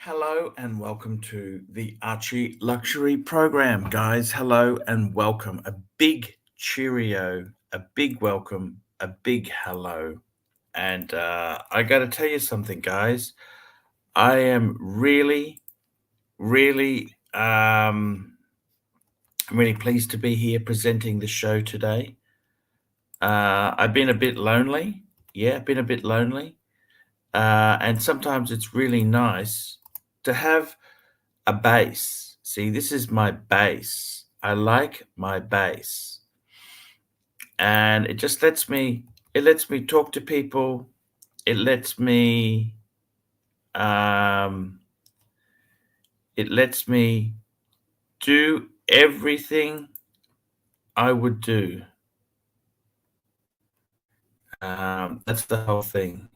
Hello and welcome to the Archie Luxury program, guys. Hello and welcome. A big cheerio, a big welcome, a big hello. And I got to tell you something, guys. I am really pleased to be here presenting the show today. I've been a bit lonely. Yeah, been a bit lonely. And sometimes it's really nice to have a base. See, this is my base. I like my base. And it just lets me talk to people. It lets me um it lets me do everything I would do. That's the whole thing.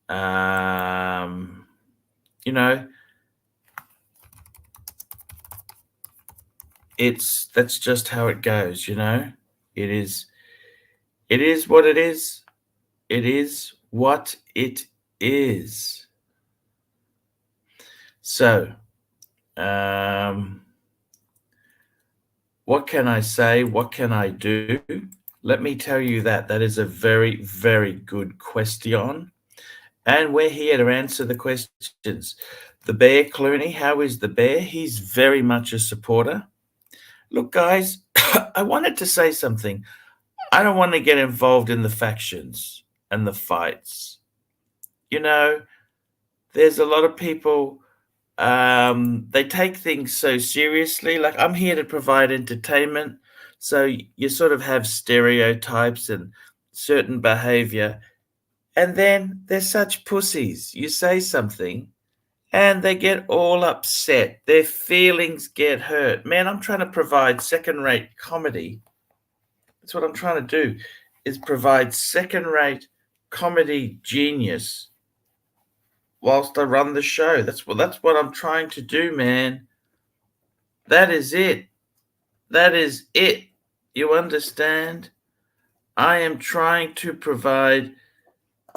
Um, you know, that's just how it goes, It is what it is. It is what it is. So, what can I say? What can I do? Let me tell you that is a very, very good question. And we're here to answer the questions. The Bear Clooney, how is the Bear? He's very much a supporter. Look, guys, I wanted to say something. I don't want to get involved in the factions and the fights. There's a lot of people, they take things so seriously. Like, I'm here to provide entertainment. So you sort of have stereotypes and certain behavior. And then they're such pussies. You say something and they get all upset. Their feelings get hurt. Man, I'm trying to provide second-rate comedy. That's what I'm trying to do, is provide second-rate comedy genius whilst I run the show. That's what I'm trying to do, man. That is it. That is it. You understand? I am trying to provide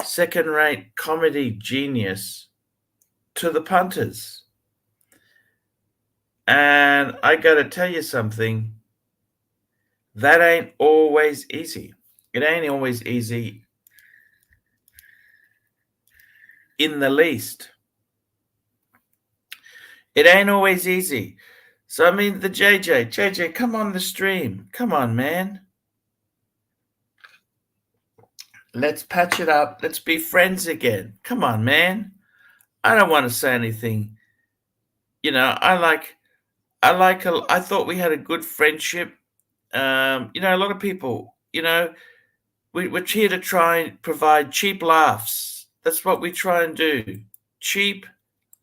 second-rate comedy genius to the punters. And I got to tell you something. That ain't always easy. It ain't always easy in the least. It ain't always easy. So, I mean, the JJ, come on the stream. Come on, man. Let's patch it up. Let's be friends again. Come on, man. I don't want to say anything. I thought we had a good friendship. A lot of people, we're here to try and provide cheap laughs. That's what we try and do. Cheap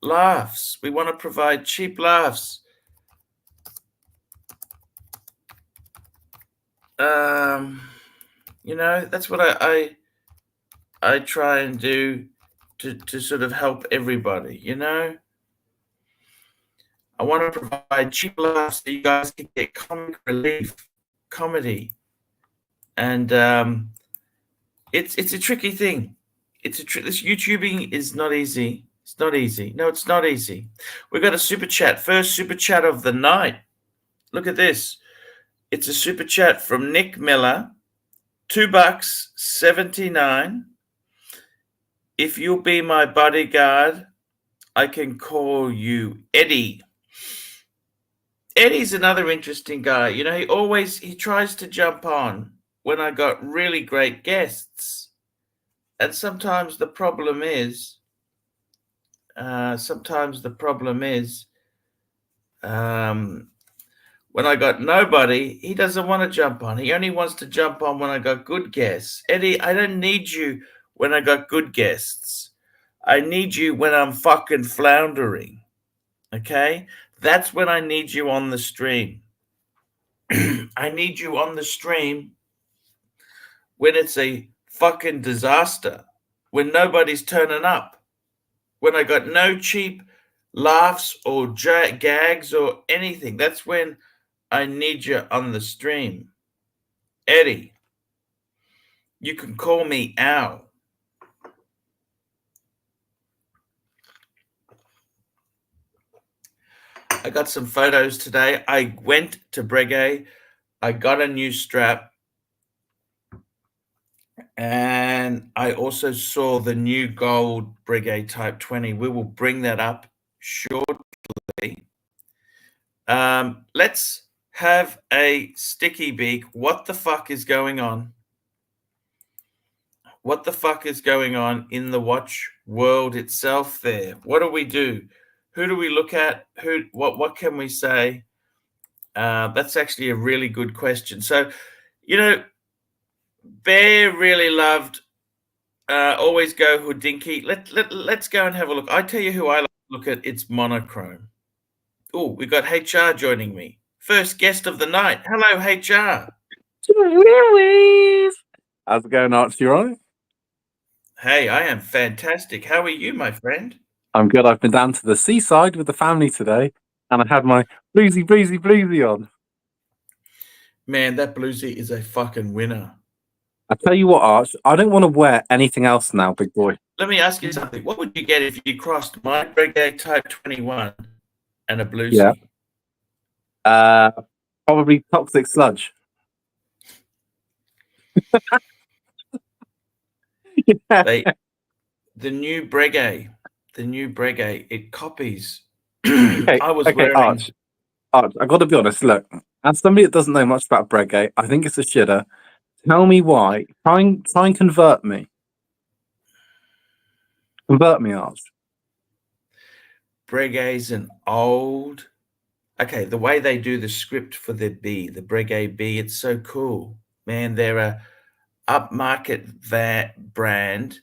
laughs. We want to provide cheap laughs. That's what I try and do to sort of help everybody, I want to provide cheap laughs so you guys can get comic relief, comedy. And it's a tricky thing. This YouTubing is not easy. It's not easy. No, it's not easy. We've got a super chat. First super chat of the night. Look at this. It's a super chat from Nick Miller. $2.79. If you'll be my bodyguard, I can call you Eddie. Eddie's another interesting guy. He tries to jump on when I got really great guests. And sometimes the problem is, when I got nobody, he doesn't want to jump on. He only wants to jump on when I got good guests. Eddie, I don't need you when I got good guests. I need you when I'm fucking floundering. Okay? That's when I need you on the stream. I need you on the stream when it's a fucking disaster, when nobody's turning up, when I got no cheap laughs or gags or anything. That's when I need you on the stream. Eddie, you can call me Al. I got some photos today. I went to Breguet. I got a new strap. And I also saw the new gold Breguet Type 20. We will bring that up shortly. Let's have a sticky beak. What the fuck is going on? What the fuck is going on in the watch world itself there? What do we do? Who do we look at? What can we say? That's actually a really good question. So, Bear really loved always go Houdinki. Let's go and have a look. I tell you who I like to look at. It's monochrome. Oh, we got HR joining me. First guest of the night. Hello, HR. How's it going, Archie? You all right? Hey, I am fantastic. How are you, my friend? I'm good. I've been down to the seaside with the family today, and I had my bluesy on. Man, that bluesy is a fucking winner. I tell you what, Arch, I don't want to wear anything else now, big boy. Let me ask you something. What would you get if you crossed my Breguet Type 21 and a bluesy? Yeah. Probably toxic sludge. Yeah. The new Breguet, it copies. Okay, I was okay, wearing. Arch, I got to be honest. Look, as somebody that doesn't know much about Breguet, I think it's a shitter. Tell me why. Try and convert me. Convert me, Arch. Breguet's an old. Okay, the way they do the script for the Breguet B, it's so cool, man. They're a upmarket brand.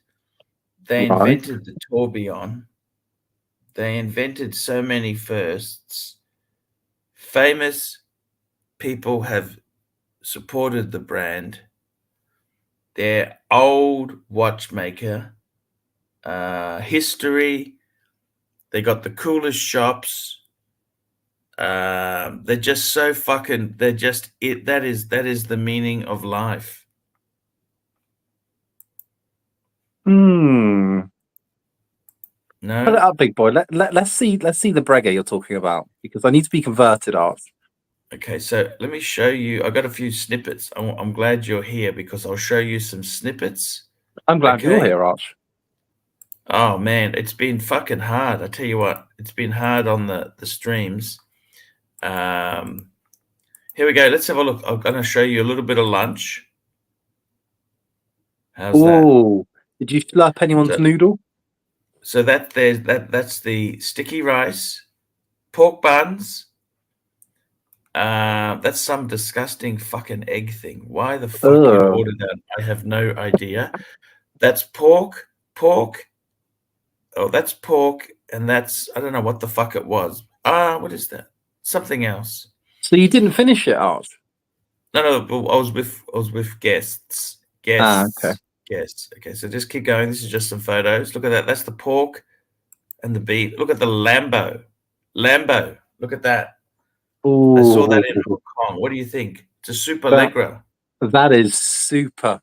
They invented the tourbillon. They invented so many firsts. Famous people have supported the brand. They're old watchmaker, history. They got the coolest shops. They're just so fucking. They're just it. That is the meaning of life. No. No. Put it up, big boy. Let's see the Breguet you're talking about, because I need to be converted, Arch. Okay, so let me show you. I got a few snippets. I'm glad you're here because I'll show you some snippets. I'm glad you're here, Arch. Oh man, it's been fucking hard. I tell you what, it's been hard on the streams. Here we go. Let's have a look. I'm going to show you a little bit of lunch. How's that? Did you slurp anyone's noodle? So that's the sticky rice, pork buns. That's some disgusting fucking egg thing. Why the fuck you ordered that? I have no idea. That's pork. Oh, that's pork, and that's I don't know what the fuck it was. What is that? Something else. So you didn't finish it, Art? No, but I was with guests. Okay. Guests. Okay, so just keep going. This is just some photos. Look at that. That's the pork and the beef. Look at the Lambo. Look at that. Ooh. I saw that in Hong Kong. What do you think? It's a super Allegra. That is super.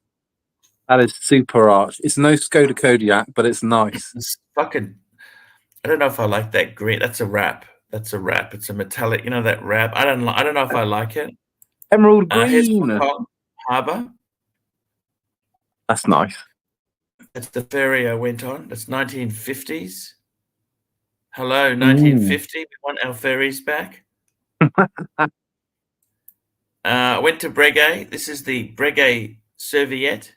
That is super, Arch. It's no Skoda Kodiak, but it's nice. It's fucking. I don't know if I like that green. That's a wrap. It's a metallic. You know that wrap. I don't know if I like it. Emerald green. Here's Hong Kong Harbour. That's nice. That's the ferry I went on. That's 1950s. Hello, 1950. We want our ferries back. I went to Breguet. This is the Breguet Serviette.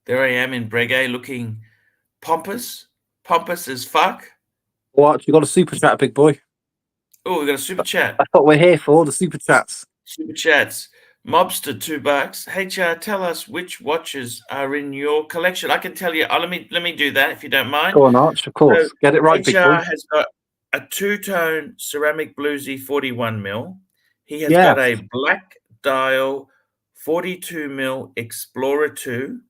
There I am in Breguet looking pompous as fuck. What? You got a super chat, big boy? Oh, we got a super chat. That's what we're here for, the super chats. Super chats. Mobster, $2. HR, tell us which watches are in your collection. I can tell you. Let me do that if you don't mind. Go on, Arch, of course. So, get it right, big boy. HR has got a two-tone ceramic bluesy 41mm. He has got a black dial 42mm Explorer 2.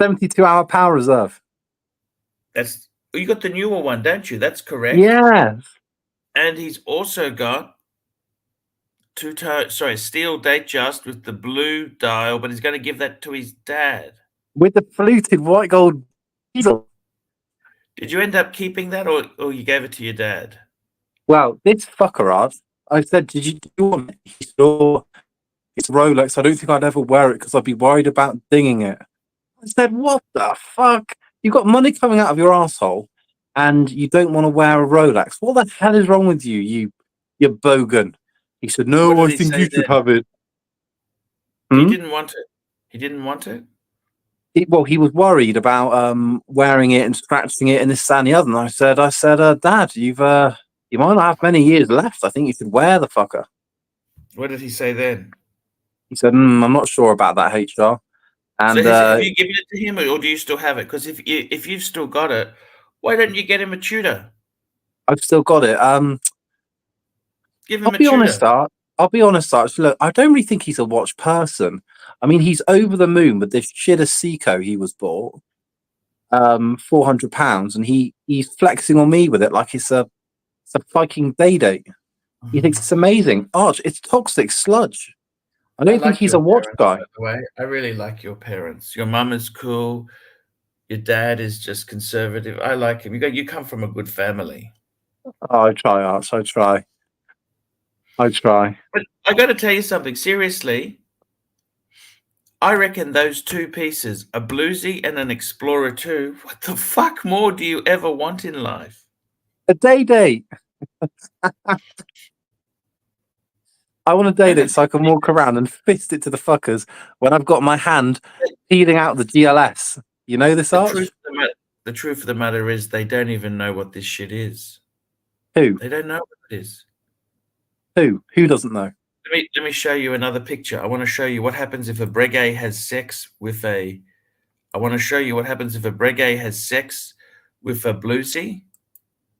72-hour power reserve. You got the newer one, don't you? That's correct. Yes. And he's also got steel Datejust with the blue dial, but he's going to give that to his dad. With the fluted white gold diesel. Did you end up keeping that, or you gave it to your dad? Well, this fucker asked. I said, "Did you do you want it?" He said, "Oh, it's Rolex. I don't think I'd ever wear it because I'd be worried about dinging it." I said, "What the fuck? You've got money coming out of your asshole, and you don't want to wear a Rolex. What the hell is wrong with you? You bogan." He said, What "No, did I he think say you should then? have it." He Hmm? didn't want it. He didn't want it? Well, he was worried about wearing it and scratching it and this, that, and the other. And I said, Dad, you might not have many years left. I think you should wear the fucker. What did he say then? He said, I'm not sure about that, HR. So And have you given it to him, or do you still have it? Because if you've still got it, why don't you get him a Tudor? I've still got it. Give I'll him a be honest, Tudor. Art. I'll be honest, Art. Look, I don't really think he's a watch person. I mean, he's over the moon with this shit of Seiko he was bought, £400, and he's flexing on me with it like it's a fucking day date. He thinks it's amazing. Arch, it's toxic sludge. I I don't think like he's your a watch parents, guy. by the way. I really like your parents. Your mum is cool. Your dad is just conservative. I like him. You come from a good family. Oh, I try, Arch. I try. I try. But I got to tell you something. Seriously, I reckon those two pieces, a bluesy and an Explorer 2, what the fuck more do you ever want in life? A day date. I want a day I date don't so I can walk around and fist it to the fuckers when I've got my hand peeling out the GLS. You know this, the Arch? truth of the matter, the truth of the matter is they don't even know what this shit is. Who? They don't know what it is. Who? Who doesn't know? Let me show you another picture. I want to show you what happens if a Breguet has sex with a. I want to show you what happens if a Breguet has sex with a bluesy.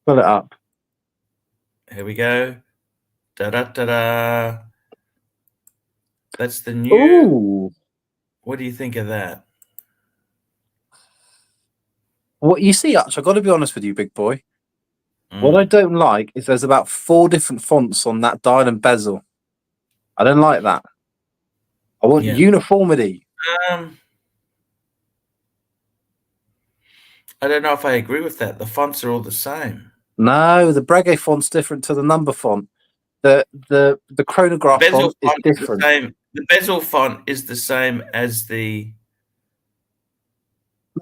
Pull it up. Here we go. Da da da da. That's the new. Ooh. What do you think of that? What you see, Arch, I've got to be honest with you, big boy. What I don't like is there's about 4 different fonts on that dial and bezel. I don't like that. I want uniformity. I don't know if I agree with that. The fonts are all the same. No, the Breguet font's different to the number font. The chronograph font is different. The bezel font is the same as the.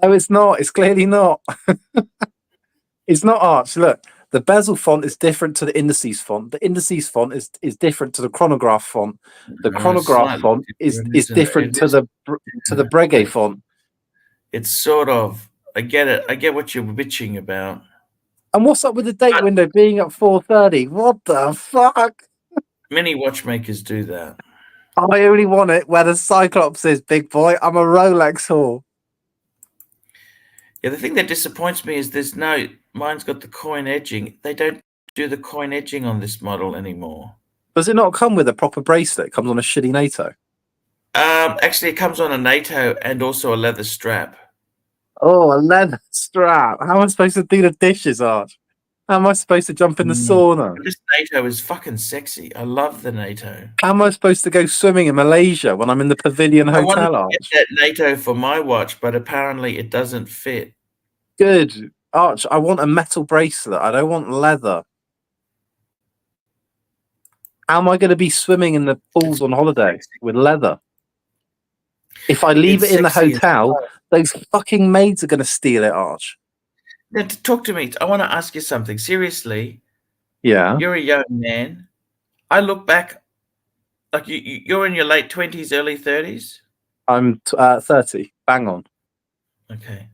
No, it's not. It's clearly not. It's not, Arch. Look, the bezel font is different to the indices font. The indices font is different to the chronograph font. The chronograph font is different to the Breguet font. It's sort of. I get it. I get what you're bitching about. And what's up with the date window being at 4:30? What the fuck? Many watchmakers do that. I only want it where the Cyclops is, big boy. I'm a Rolex whore. Yeah, the thing that disappoints me is mine's got the coin edging. They don't do the coin edging on this model anymore. Does it not come with a proper bracelet? It comes on a shitty NATO. Actually, it comes on a NATO and also a leather strap. Oh, a leather strap. How am I supposed to do the dishes, Arch? How am I supposed to jump in the sauna? This NATO is fucking sexy. I love the NATO. How am I supposed to go swimming in Malaysia when I'm in the Pavilion Hotel, I Arch? get that NATO for my watch, but apparently it doesn't fit. Good. Arch, I want a metal bracelet. I don't want leather. How am I going to be swimming in the pools on holiday with leather? If I leave it in the hotel, those fucking maids are going to steal it, Arch. Now, talk to me. I want to ask you something. Seriously. Yeah. You're a young man. I look back, like you're in your late 20s, early 30s? I'm 30. Bang on. Okay.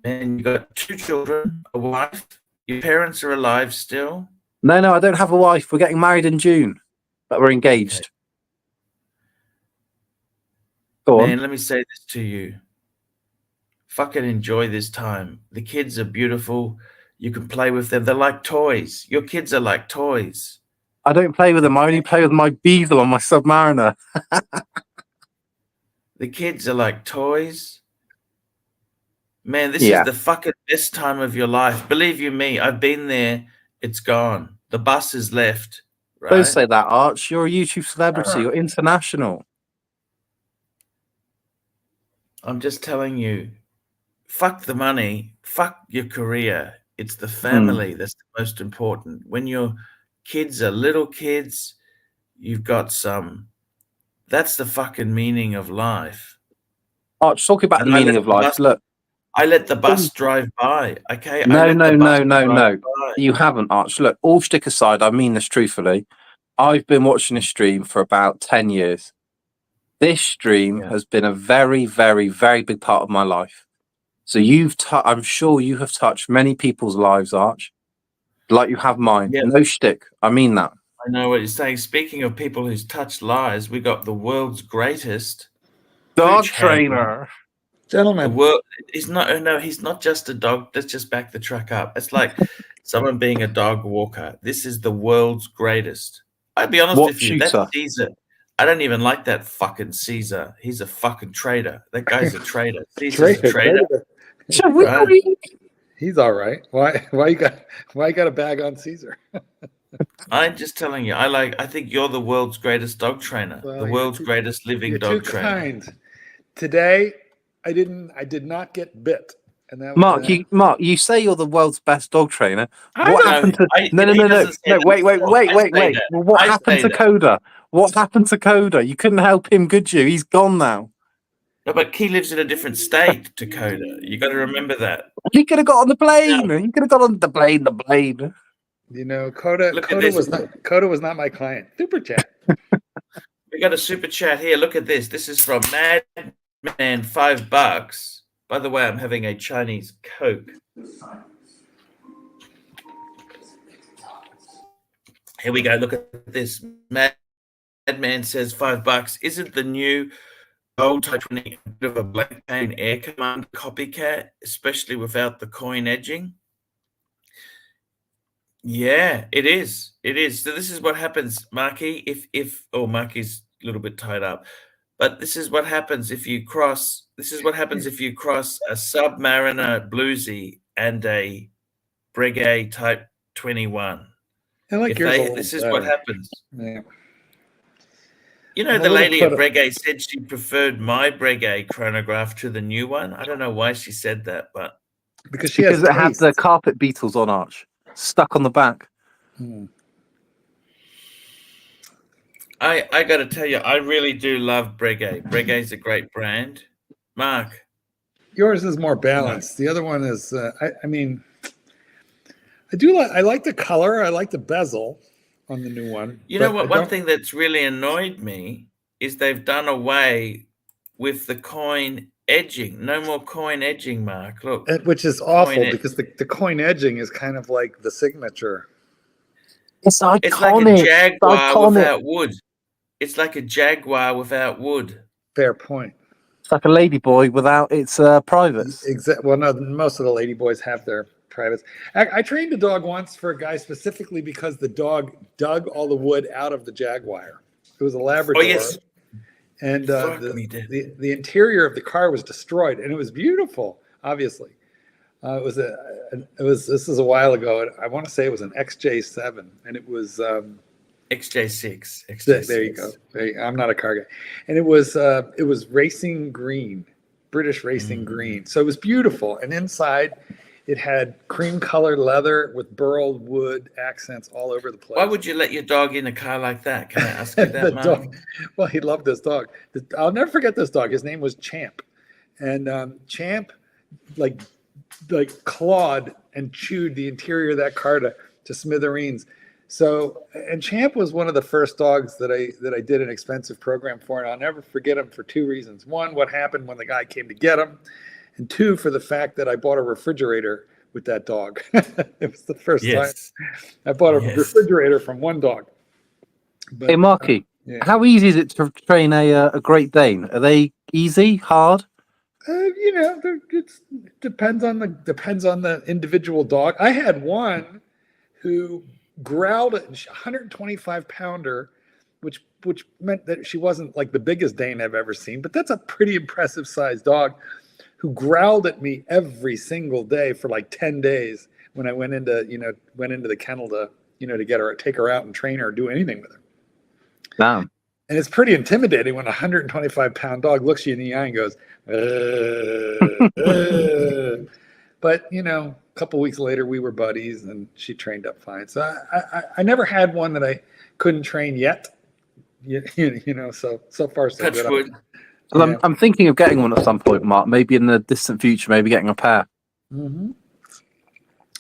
And you got 2 children, a wife. Your parents are alive still? No, I don't have a wife. We're getting married in June, but we're engaged. Okay. Go on. Man, let me say this to you. Fucking enjoy this time. The kids are beautiful. You can play with them. They're like toys. Your kids are like toys. I don't play with them. I only play with my Beagle on my Submariner. The kids are like toys. Man, this is the fucking best time of your life. Believe you me, I've been there. It's gone. The bus is left. Right? Don't say that, Arch. You're a YouTube celebrity. You're international. I'm just telling you. fuck the money, fuck your career. It's the Hmm. family that's the most important. When your kids are little kids, you've got some. That's the fucking meaning of life. Arch, talk about the And I meaning let of the life. bus. Look, I let the bus drive by. Okay, I no, let the no, bus no, no, drive no. by. You haven't, Arch. Look, all shtick aside, I mean this truthfully. I've been watching this stream for about 10 years. This stream Yeah. has been a very, very, very big part of my life. So I'm sure you have touched many people's lives, Arch, like you have mine. Yeah. No shtick. I mean that. I know what you're saying. Speaking of people who's touched lives, we got the world's greatest Dog pooch handler. trainer. The Gentlemen, world. He's not. No, he's not just a dog. Let's just back the truck up. It's like someone being a dog walker. This is the world's greatest. I'll be honest What with you. That's shooter? Caesar. I don't even like that fucking Caesar. He's a fucking traitor. That guy's a traitor. Caesar's a traitor. Right? he's all right. Why you got a bag on Caesar? I'm just telling you. I think you're the world's greatest dog trainer. Well, The world's greatest living You're dog too trainer. kind. Today, I did not get bit, and that Mark, you say you're the world's best dog trainer. I What don't- happened to he no? doesn't say No, that. wait. I say that. Well, what I happened say to that. Coda? What happened to Coda? You couldn't help him, could you? He's gone now. No, but he lives in a different state to Coda. You got to remember that. He could have got on the plane. He could have got on the plane. You know, Coda Look at Coda was not my client. Super chat. We got a super chat here. Look at this. This is from Madman, $5. By the way, I'm having a Chinese Coke. Here we go. Look at this. Madman says $5. Isn't the new old Type 20 a bit of a Black Pain Air Command copycat, especially without the coin edging? Yeah, it is. It is. So this is what happens, Marky, Marky's a little bit tied up. But this is what happens if you cross a Submariner Bluesy and a Breguet Type 21. I like yours a little This is better. what happens. Yeah. You know, And the a little lady at put- Breguet said she preferred my Breguet chronograph to the new one. I don't know why she said that, but Because Because it had the carpet beetles on Arch stuck on the back. I got to tell you, I really do love Breguet. Breguet's a great brand. Mark. Yours is more balanced. The other one is, I mean, I like the color. I like the bezel on the new one. You know what? One thing that's really annoyed me is they've done away with the coin edging. No more coin edging, Mark. Look. Which is awful because the coin edging is kind of like the signature. It's iconic. It's like a Jaguar without wood. It's like a Jaguar without wood. Fair point. It's like a ladyboy without its privates. Well, no, most of the ladyboys have their privates. I trained a dog once for a guy specifically because the dog dug all the wood out of the Jaguar. It was a Labrador. Oh, yes. And the interior of the car was destroyed, and it was beautiful. Obviously, this is a while ago. I want to say it was an XJ7, and it was XJ6. There you go. I'm not a car guy, and it was racing green, British racing green. So it was beautiful, and inside it had cream colored leather with burled wood accents all over the place. Why would you let your dog in a car like that? Can I ask you that, Mark? Dog, well, he loved this dog. I'll never forget this dog. His name was Champ, and Champ like clawed and chewed the interior of that car to smithereens. So, and Champ was one of the first dogs that I did an expensive program for, and I'll never forget him for two reasons. One, what happened when the guy came to get him, and two, for the fact that I bought a refrigerator with that dog. It was the first time I bought a refrigerator from one dog. But, hey, Marky, how easy is it to train a Great Dane? Are they easy, hard? You know, it depends on the individual dog. I had one who growled at 125 pounder, which meant that she wasn't like the biggest Dane I've ever seen, but that's a pretty impressive sized dog, who growled at me every single day for like 10 days when I went into the kennel to get her, take her out and train her or do anything with her. Damn. And it's pretty intimidating when a 125-pound dog looks you in the eye and goes, But, a couple weeks later, we were buddies, and she trained up fine. So I never had one that I couldn't train yet. So far, so Touch good. wood. Well, I'm thinking of getting one at some point, Mark. Maybe in the distant future, maybe getting a pair. Mm-hmm.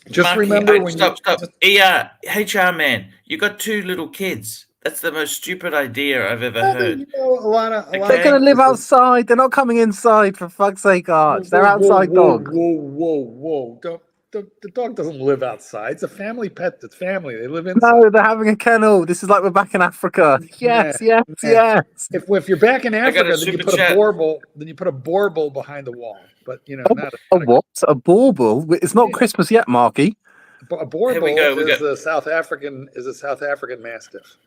Just Marky, remember when stop. HR man, you got 2 little kids. That's the most stupid idea I've ever heard. a lot of They're going to live outside. They're not coming inside, for fuck's sake, Arch. They're outside dogs. Whoa. The dog doesn't live outside. It's a family pet. It's family. They live inside. No, they're having a kennel. This is like we're back in Africa. Yes. If you're back in Africa, then you put chat. a bauble. Then you put a bauble behind the wall. But not a what? A bauble? It's not Christmas yet, Marky. A bauble is a South African mastiff.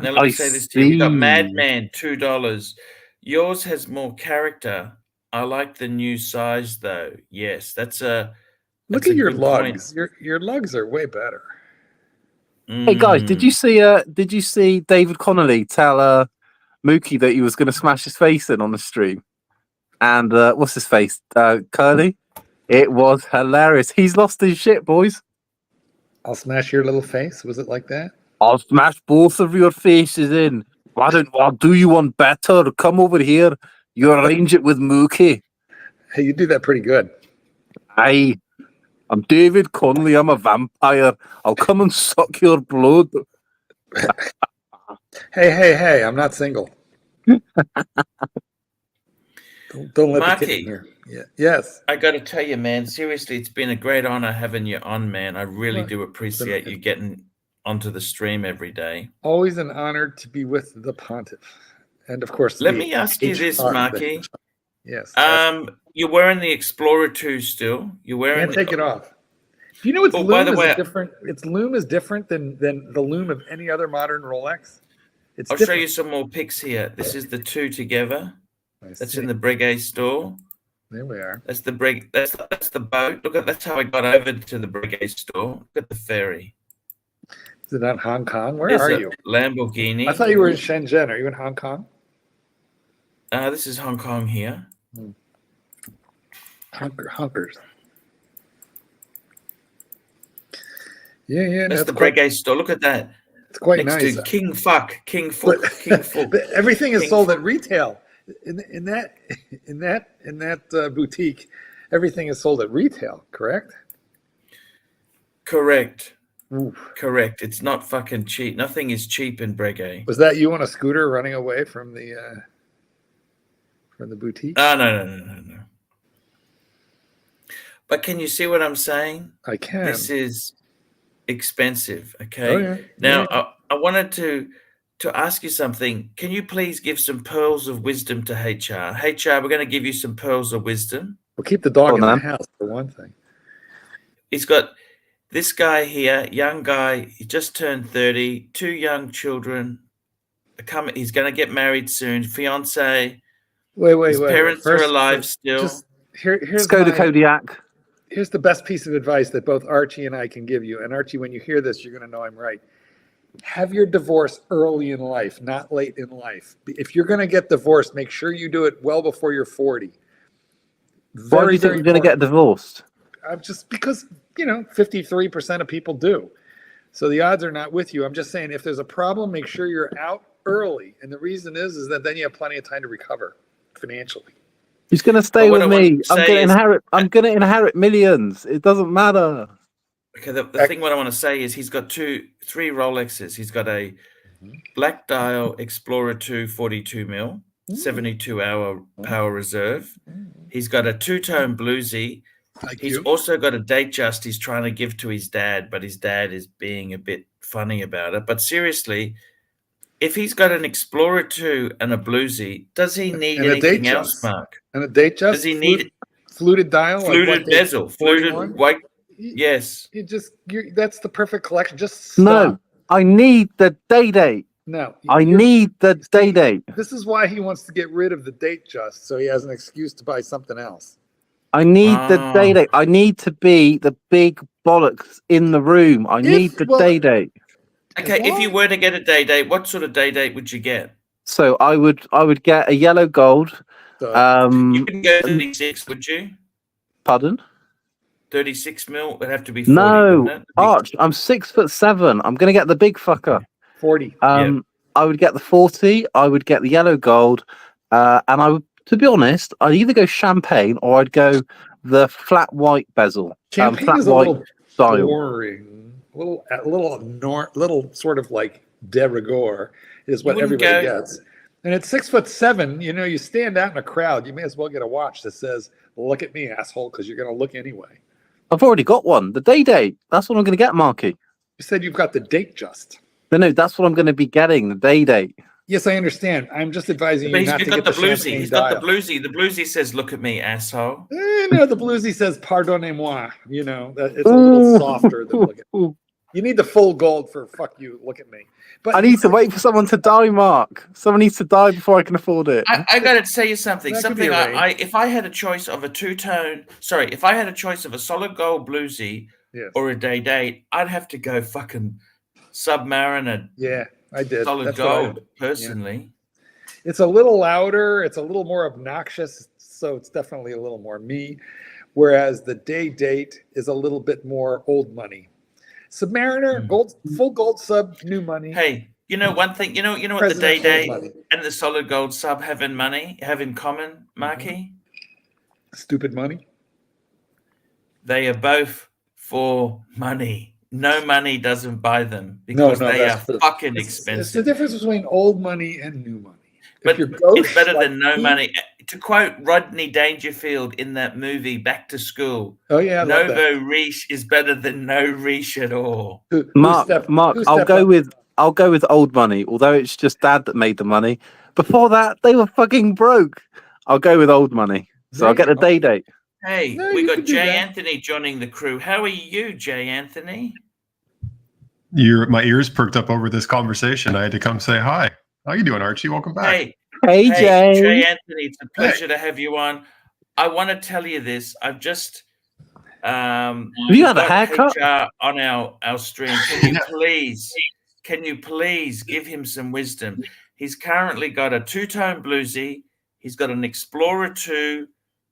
Now let me say this to you. We got Madman, $2. Yours has more character. I like the new size though. Yes, that's a. Look at your lugs. Your lugs are way better. Hey guys, did you see David Connolly tell Mookie that he was going to smash his face in on the stream? And what's his face? Curly. It was hilarious. He's lost his shit, boys. I'll smash your little face. Was it like that? I'll smash both of your faces in. What do you want better? Come over here. You arrange it with Mookie. Hey, you do that pretty good. I'm David Connolly. I'm a vampire. I'll come and suck your blood. Hey, I'm not single. Don't let Marky, the kid in here. Yeah. Yes. I got to tell you, man, seriously, it's been a great honor having you on, man. I really do appreciate you getting onto the stream every day. Always an honor to be with the pontiff. And of course, let me ask you this, Marky. Yes. You're wearing the Explorer 2 still. You're wearing. Can't take it off. Do you know its loom is different? Its loom is different than the loom of any other modern Rolex. I'll show you some more pics here. This is the 2 together. That's in the Breguet store. There we are. That's the That's the boat. That's how I got over to the Breguet store. Look at the ferry. Is it on Hong Kong? Where are you? Lamborghini. I thought you were in Shenzhen. Are you in Hong Kong? This is Hong Kong here. Honkers. Yeah. That's the Breguet store. Look at that. It's quite Next nice. To King Fuck. But everything is sold at retail. In that boutique, everything is sold at retail. Correct. Oof. Correct. It's not fucking cheap. Nothing is cheap in Breguet. Was that you on a scooter running away from the boutique? No. But can you see what I'm saying? I can. This is expensive. Okay. Oh, yeah. Now I wanted to ask you something. Can you please give some pearls of wisdom to HR? HR, we're going to give you some pearls of wisdom. We'll keep the dog in the house for one thing. He's got this guy here, young guy. He just turned 30. 2 young children. He's going to get married soon. Fiance. Wait. His parents are alive still. Let's go to Kodiak. Here's the best piece of advice that both Archie and I can give you. And Archie, when you hear this, you're going to know I'm right. Have your divorce early in life, not late in life. If you're going to get divorced, make sure you do it well before you're 40. Why do you think you're going to get divorced? Just because, 53% of people do. So the odds are not with you. I'm just saying, if there's a problem, make sure you're out early. And the reason is that then you have plenty of time to recover financially. He's going to stay with me. I'm going to inherit millions. It doesn't matter. Okay, the thing what I want to say is he's got 3 Rolexes. He's got a black dial Explorer 2 42 mil, 72-hour power reserve. He's got a 2-tone bluesy. He's also got a Datejust he's trying to give to his dad, but his dad is being a bit funny about it. But seriously, if he's got an Explorer 2 and a bluesy, does he need anything else, Mark? And a Datejust? Does he need fluted dial? Fluted bezel, fluted white. Yes. That's the perfect collection. Just stop. No, I need the date. No. I need the date. This is why he wants to get rid of the Datejust, so he has an excuse to buy something else. I need the date. I need to be the big bollocks in the room. I need the date. Okay, if you were to get a day date, what sort of day date would you get? So I would get a yellow gold. So, You wouldn't go 36, would you? Pardon? 36 mil would have to be 40, No, wouldn't it? Arch. I'm 6'7". I'm gonna get the big fucker. 40. Yeah. I would get the 40. I would get the yellow gold, and I would. To be honest, I'd either go champagne or I'd go the flat white bezel. Champagne flat is a white little style. boring. A little sort of like de rigueur is what wouldn't everybody go- gets. And at 6'7", you stand out in a crowd, you may as well get a watch that says, "Look at me, asshole," because you're going to look anyway. I've already got one. The day date. That's what I'm gonna get, Marky. You said you've got the date just. No, that's what I'm gonna be getting. The day date. Yes, I understand. I'm just advising But you he's not to got get the the bluesy. champagne He's got the dial. bluesy. The bluesy says, "Look at me, asshole." No, the bluesy says "Pardonnez-moi." It's a little softer than look at. You need the full gold for "fuck you, look at me." But I need to wait for someone to die, Mark. Someone needs to die before I can afford it. I got to tell you something. That could be Something arranged. if I had a choice of a two-tone, if I had a choice of a solid gold bluesy Yes. or a day date, I'd have to go fucking Submariner Yeah, I did. solid That's what I gold did. personally. It's a little louder. It's a little more obnoxious. So it's definitely a little more me. Whereas the day date is a little bit more old money. Submariner, full gold sub, new money. Hey, you know one thing. You know what the President day old date money. and the solid gold sub have in common, Marky? Stupid money. They are both for money. No money doesn't buy them because they are fucking It's the expensive. difference between old money and new money. But If you're gauche, it's better like than no me- money. To quote Rodney Dangerfield in that movie Back to School, Oh yeah, I love that. Novo Riche is better than no Riche at all. Mark, I'll go with old money, although it's just Dad that made the money. Before that, they were fucking broke. I'll go with old money. So I'll get the day date. Hey, No, we you got can do Jay that. Anthony joining the crew. How are you, Jay Anthony? My ears perked up over this conversation. I had to come say hi. How you doing, Archie? Welcome back. Hey, Jay. Jay Anthony, it's a pleasure to have you on. I want to tell you this. I've just Have you had a got haircut? HR on our stream. Can you please give him some wisdom? He's currently got a two-tone bluesy. He's got an Explorer 2,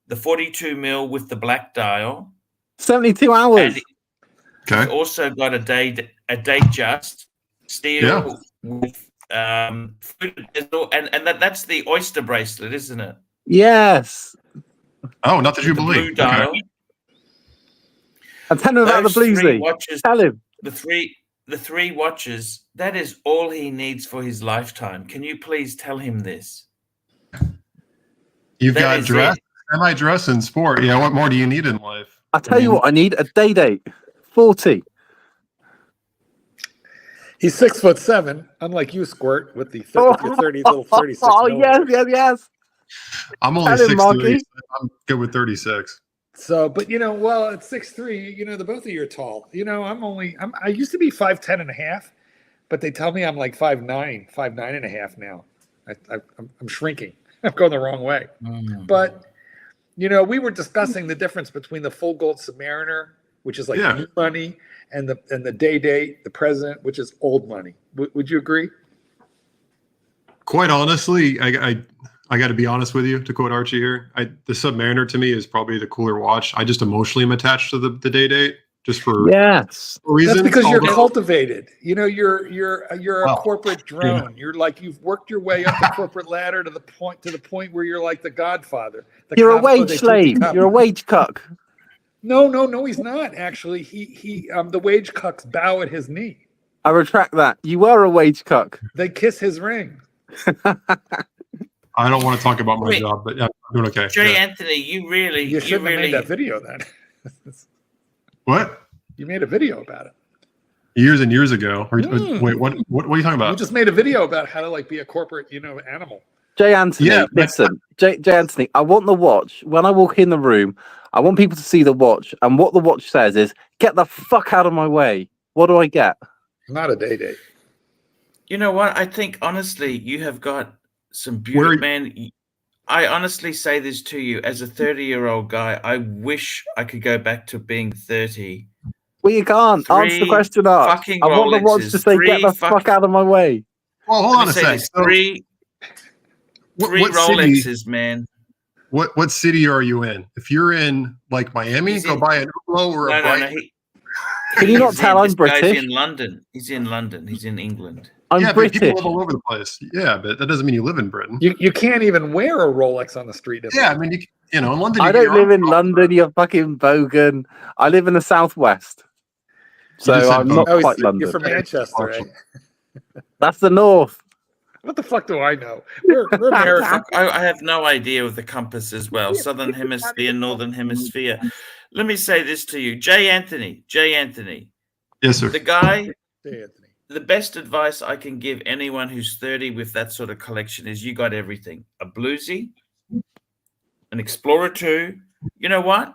the 42 mil with the black dial. 72 hours. And Okay. he's also got a day just steel with fluted bezel, and that's the oyster bracelet, isn't it? Yes. Oh, not the The Jubilee. blue dial. Okay. And tell him about the Those three bluesy. watches, Tell him. the three watches, that is all he needs for his lifetime. Can you please tell him this? You've That got is dress, it. semi-dress, and sport. Yeah, what more do you need in life? I'll tell you what, I need a day date. 40. He's 6'7", unlike you, Squirt, with the your 30 little 36. Oh, yes, millimeters. yes. I'm only Tell him, 6'3". Marky. So I'm good with 36. So, but well, at 6'3", the both of you are tall. I used to be 5'10" and a half, but they tell me I'm like 5'9", 5'9" and a half now. I'm shrinking. I'm going the wrong way. But we were discussing the difference between the full gold Submariner, which is like new money, and the day date, the present, which is old money. Would you agree? Quite honestly, I got to be honest with you, to quote Archie here. The Submariner to me is probably the cooler watch. I just emotionally am attached to the day date, just for Yes. reasons. That's because you're although- cultivated. You're a Well, corporate drone. You've worked your way up the corporate ladder to the point where you're like the Godfather. You're a wage slave. You're a wage cuck. No, he's not. Actually, he the wage cucks bow at his knee. I retract that. You were a wage cuck. They kiss his ring. I don't want to talk about my Wait. job, but yeah, I'm doing okay. Jay Yeah. Anthony, you really, You shouldn't have made that video then. What? You made a video about it. Years and years ago. Wait, what are you talking about? You just made a video about how to be a corporate, animal. Jay Anthony, Yeah, but- listen. Jay Anthony, I want the watch. When I walk in the room, I want people to see the watch. And what the watch says is, get the fuck out of my way. What do I get? Not a day date. You know what? I think honestly, you have got some beautiful man. I honestly say this to you as a 30-year-old guy. I wish I could go back to being 30. Well, you can't. Answer the question up. fucking I want the watch to Rolexes, say, get the three fuck out of my way. Well, hold on a Let me say sec. this, So, 3 what city? Rolexes, man. What city are you in? If you're in like Miami, go buy an Ulo or a Bright. Can you not tell I'm this guy's British? in London. He's in London. He's in England. I'm Yeah, but British. people live all over the place. Yeah, but that doesn't mean you live in Britain. You can't even wear a Rolex on the street. Yeah, I mean, you know, in London. I don't live in London, you fucking bogan. I live in the southwest. So I'm not quite London. You're from Manchester, eh? That's the north. What the fuck do I know? We're American. I have no idea of the compass as well. Southern hemisphere, northern hemisphere. Let me say this to you, Jay Anthony. Yes, sir. The guy. Jay Anthony. The best advice I can give anyone who's 30 with that sort of collection is you got everything. A bluesy, an Explorer 2. You know what?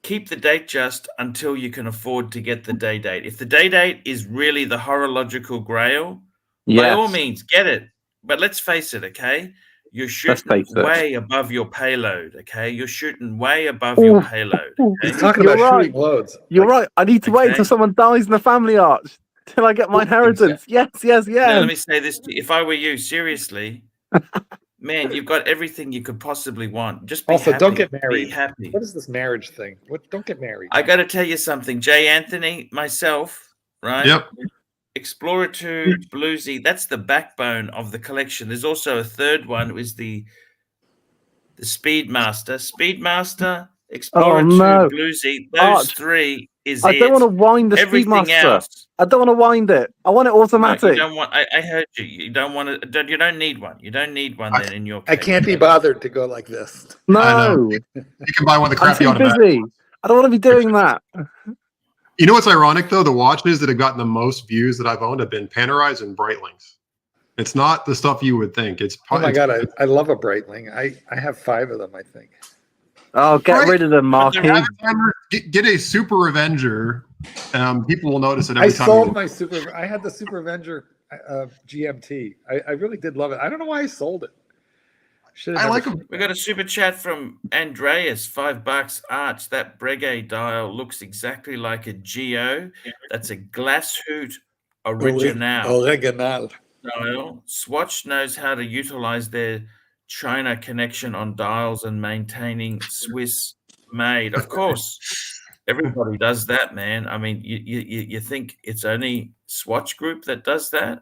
Keep the date just until you can afford to get the day date. If the day date is really the horological grail, by all means, get it. But let's face it, okay? You're shooting way above your payload, okay? You're shooting way above your payload. Okay? He's talking about shooting loads. You're right. I need to wait until someone dies in the family arch till I get my inheritance. Exactly. Yes. Now, let me say this to you. If I were you, seriously, man, you've got everything you could possibly want. Just be happy. Don't get married. Be happy. What is this marriage thing? Don't get married. I got to tell you something. Jay Anthony, myself, right? Yep. Explorer 2, Bluesy, that's the backbone of the collection. There's also a third one, it was the Speedmaster. Speedmaster, Explorer 2, Bluesy, those 3 is I don't want to wind the Speedmaster. I don't want to wind it. I want it automatic. No, you don't want, I heard you. You don't want to, you don't need one. You don't need one then in your case. I can't be bothered to go like this. No. You can buy one of the crappy automatic. Busy. I don't want to be doing that. You know what's ironic though? The watches that have gotten the most views that I've owned have been Panerais and Breitlings. It's not the stuff you would think. It's oh my god, I love a Breitling. I have 5 of them, I think. Oh, get rid of them, Marky. Get a Super Revenger. People will notice it every time. I sold my Super. I had the Super Revenger GMT. I really did love it. I don't know why I sold it. I like them. We got a super chat from Andreas, $5. Arch, that Breguet dial looks exactly like a Geo. That's a glass hoot original. Original. Swatch knows how to utilize their China connection on dials and maintaining Swiss made. Of course, everybody does that, man. I mean, you think it's only Swatch Group that does that?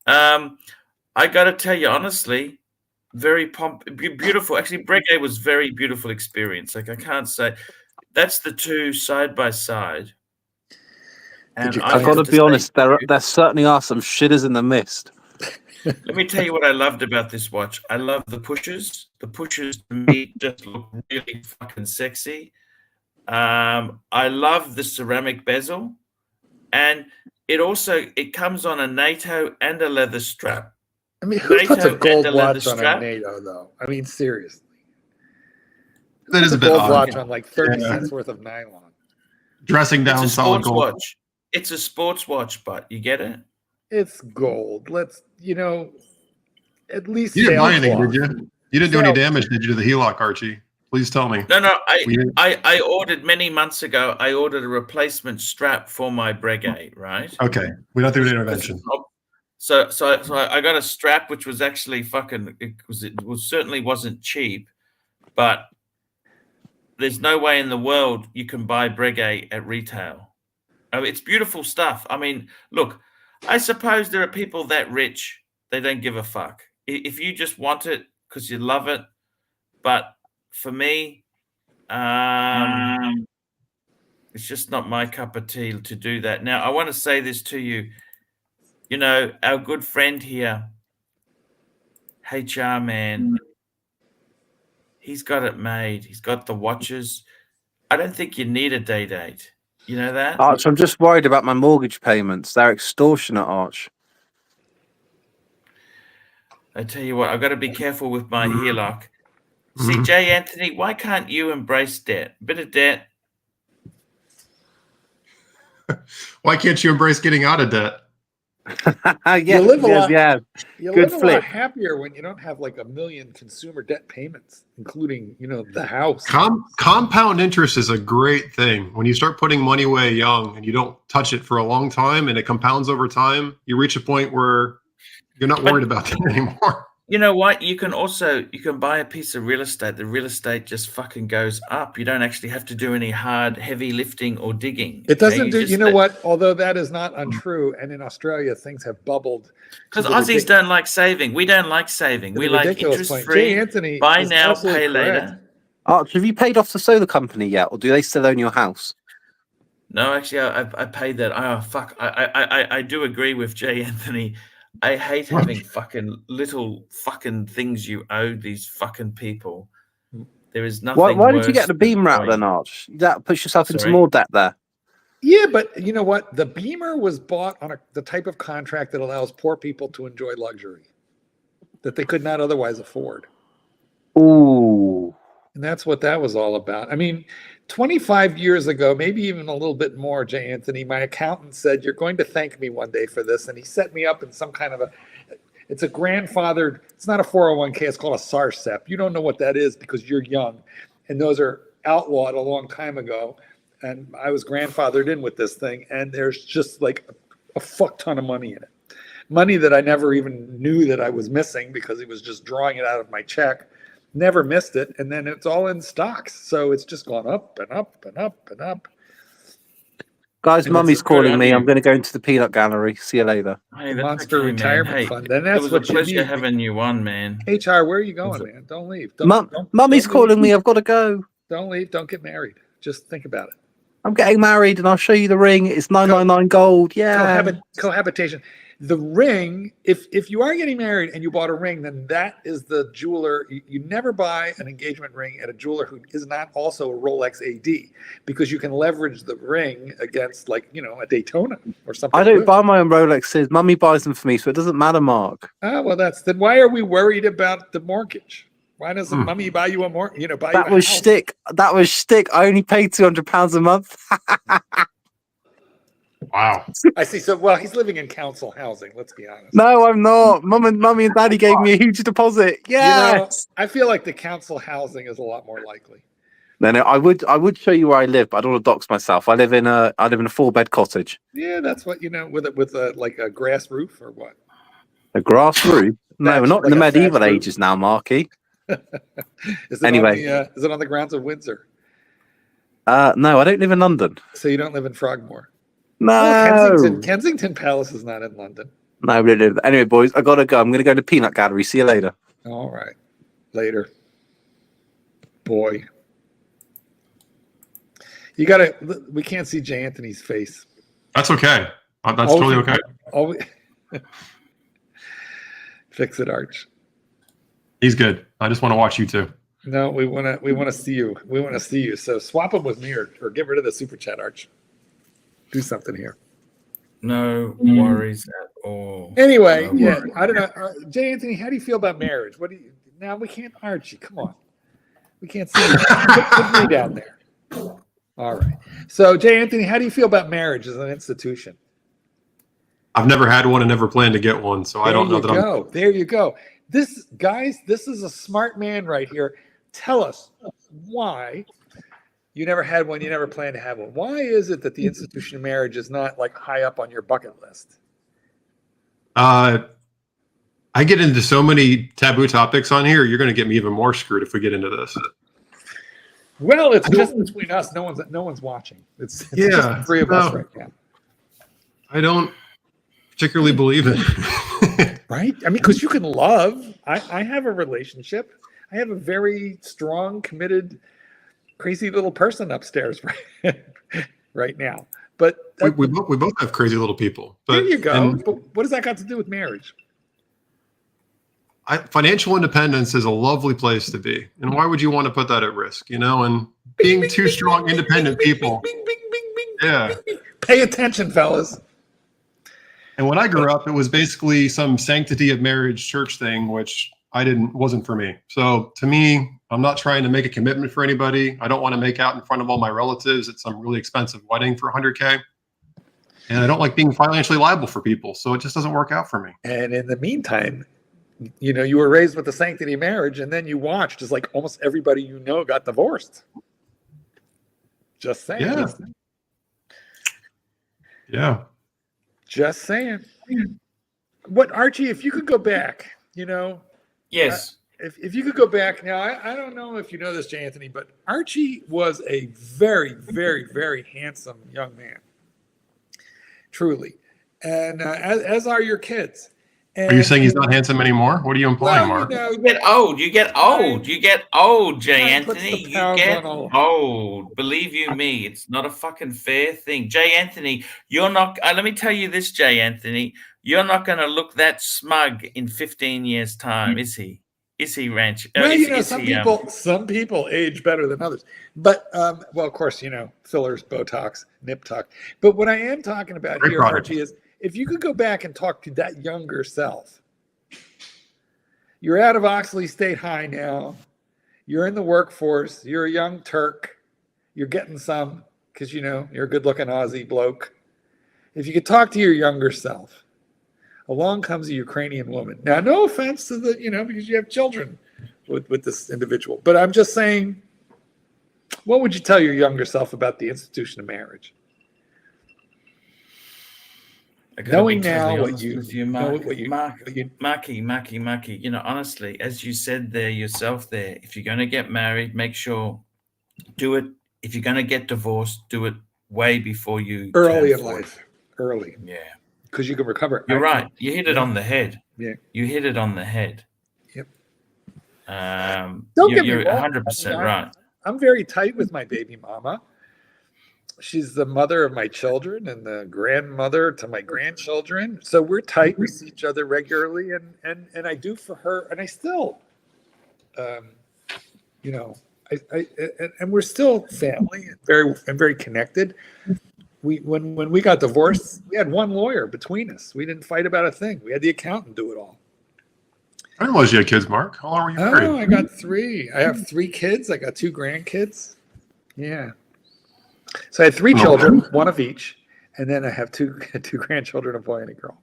I got to tell you honestly, very beautiful. Actually, Breguet was very beautiful experience. Like I can't say that's the 2 side by side. And I've got to be honest, there certainly are some shitters in the mist. Let me tell you what I loved about this watch. I love the pushes. The pushes to me just look really fucking sexy. I love the ceramic bezel, and it comes on a NATO and a leather strap. I mean, who puts a gold watch on a NATO, though? I mean, seriously. That is a bit gold odd. Watch on like 30 cents worth of nylon. Dressing down solid gold. Watch. It's a sports watch, but you get it? It's gold. Let's, at least you didn't buy anything, did you? You didn't do any damage, did you, to the HELOC, Archie? Please tell me. No. I ordered many months ago. I ordered a replacement strap for my Breguet, right? Okay, we don't do an intervention. So I got a strap which was actually fucking. It certainly wasn't cheap, but there's no way in the world you can buy Breguet at retail. I mean, it's beautiful stuff. I mean, look, I suppose there are people that rich, they don't give a fuck. If you just want it because you love it, but for me, it's just not my cup of tea to do that. Now, I want to say this to you. Our good friend here, HR man, he's got it made. He's got the watches. I don't think you need a day date. You know that? Arch, I'm just worried about my mortgage payments. They're extortionate, Arch. I tell you what, I've got to be careful with my HELOC. See, Jay Anthony, why can't you embrace debt? A bit of debt. Why can't you embrace getting out of debt? You live a lot happier when you don't have like a million consumer debt payments, including the house. Compound interest is a great thing. When you start putting money away young and you don't touch it for a long time and it compounds over time, you reach a point where you're not worried about that anymore. you know what? You can buy a piece of real estate. The real estate just fucking goes up. You don't actually have to do any hard, heavy lifting or digging. It doesn't do. just You know what? Although that is not untrue, and in Australia things have bubbled. because Aussies don't like saving. We don't like saving. We like interest Jay free. Anthony Buy is now, absolutely pay correct. later. Arch, have you paid off the solar company yet, or do they still own your house? No, actually, I paid that. Oh fuck! I do agree with Jay Anthony. I hate having fucking little fucking things you owe these fucking people. There is nothing. Why did you get the worse beam than wrap owing- then, Arch? That puts yourself into Sorry? more debt there. Yeah, but you know what? The Beamer was bought on the type of contract that allows poor people to enjoy luxury that they could not otherwise afford. Ooh. And that's what that was all about. I mean, 25 years ago, maybe even a little bit more, Jay Anthony, my accountant said, "You're going to thank me one day for this." And he set me up in some kind of it's a grandfathered, it's not a 401k, it's called a SARSEP. You don't know what that is because you're young. And those are outlawed a long time ago. And I was grandfathered in with this thing. And there's just like a fuck ton of money in it. Money that I never even knew that I was missing because he was just drawing it out of my check. Never missed it. And then it's all in stocks. So it's just gone up and up and up and up. Guys, And Mummy's it's good calling on me. you. I'm going to go into the peanut gallery. See you later. Hey, The that's Monster okay, man. Retirement Hey, Fund. Then it that's was what a you pleasure need. having you on, man. HR, where are you going, man? Don't leave. Don't Mummy's leave. calling me. I've got to go. Don't leave. Don't get married. Just think about it. I'm getting married, and I'll show you the ring. It's 999 gold. Yeah. Cohabitation. The ring, if you are getting married and you bought a ring, then that is the jeweler. You never buy an engagement ring at a jeweler who is not also a Rolex AD, because you can leverage the ring against, like, you know, a Daytona or something. I don't good. buy my own Rolexes. Mummy buys them for me, so it doesn't matter, Mark. Ah, well, then why are we worried about the mortgage? Why doesn't Mummy buy you a mortgage? You know, buy That you a was house? shtick. That was shtick. I only paid £200 a month. Wow. I see. So, well, he's living in council housing. Let's be honest. No, I'm not. Mummy and Daddy gave me a huge deposit. Yes. You know, I feel like the council housing is a lot more likely. No, I would show you where I live, but I don't want to dox myself. I live in a 4-bed cottage. Yeah, that's what, you know, with a like a grass roof or what? A grass roof? No, we're not in the Like a medieval thatched roof? ages now, Marky. Is it Anyway. is it on the grounds of Windsor? No, I don't live in London. So you don't live in Frogmore? No. Oh, Kensington Palace is not in London. No, we don't live. Anyway, boys, I gotta go. I'm gonna go to Peanut Gallery. See you later. All right, later. Boy, you gotta. We can't see Jay Anthony's face. That's okay. That's totally okay. Oh, fix it, Arch. He's good. I just want to watch you too. No, we want to see you. We want to see you. So swap them with me, or get rid of the super chat, Arch. Do something here. No worries at all. Anyway, No yeah, worries. I don't know. Jay Anthony, how do you feel about marriage? What do you? Now we can't, Archie. Come on, we can't see you. Put me down there. All right. So, Jay Anthony, how do you feel about marriage as an institution? I've never had one and never plan to get one, so I don't know that I'm. There you go. This, guys, this is a smart man right here. Tell us why you never had one, you never plan to have one. Why is it that the institution of marriage is not like high up on your bucket list? I get into so many taboo topics on here. You're going to get me even more screwed if we get into this. Well, it's just between us. No one's watching. It's just the three of us right now. I don't particularly believe it. Right? I mean, because you can love. I have a relationship. I have a very strong, committed, crazy little person upstairs right now. But we both have crazy little people. But, there you go. But what does that got to do with marriage? Financial independence is a lovely place to be. And why would you want to put that at risk? You know, and being two strong, independent people. Yeah. Pay attention, fellas. And when I grew up, it was basically some sanctity of marriage church thing, which wasn't for me. So to me, I'm not trying to make a commitment for anybody. I don't want to make out in front of all my relatives at some really expensive wedding for $100K. And I don't like being financially liable for people. So it just doesn't work out for me. And in the meantime, you know, you were raised with the sanctity of marriage, and then you watched as like almost everybody you know got divorced. Just saying. Yeah. Yeah. Just saying. What, Archie, if you could go back, you know, Yes. If you could go back now, I don't know if you know this, J. Anthony, but Archie was a very, very, very handsome young man, truly, and as are your kids. And, Are you saying he's not handsome anymore? What are you implying, well, Mark? You get old. You get old. You get old, Jay Time puts Anthony. the You pounds get on all. old. Believe you me, it's not a fucking fair thing. Jay Anthony, you're not. Let me tell you this, Jay Anthony. You're not going to look that smug in 15 years' time, is he? Is he, Ranch? Well, Is some people age better than others, but well, of course, fillers, Botox, nip tuck. But what I am talking about Great here, product. Archie, is if you could go back and talk to that younger self. You're out of Oxley State High now. You're in the workforce. You're a young Turk. You're getting some because you're a good-looking Aussie bloke. If you could talk to your younger self, along comes a Ukrainian woman. Now, no offense to because you have children with this individual, but I'm just saying, what would you tell your younger self about the institution of marriage? Knowing now what you know, Marky, honestly, as you said there yourself there, if you're going to get married, make sure, do it. If you're going to get divorced, do it way before you early turn in 40. life. Early. Yeah. Because you can recover. You're right. You hit it on the head. Yeah. You hit it on the head. Yep. Don't get me wrong. You're 100% right. I'm very tight with my baby mama. She's the mother of my children and the grandmother to my grandchildren. So we're tight. We see each other regularly, and I do for her, and I still, and we're still family and very connected. When we got divorced, we had one lawyer between us. We didn't fight about a thing. We had the accountant do it all. I didn't realize you had kids, Mark. How long were you married? Oh, I got 3. I have 3 kids. I got 2 grandkids. Yeah. So I had 3 children, one of each, and then I have two grandchildren, a boy and a girl.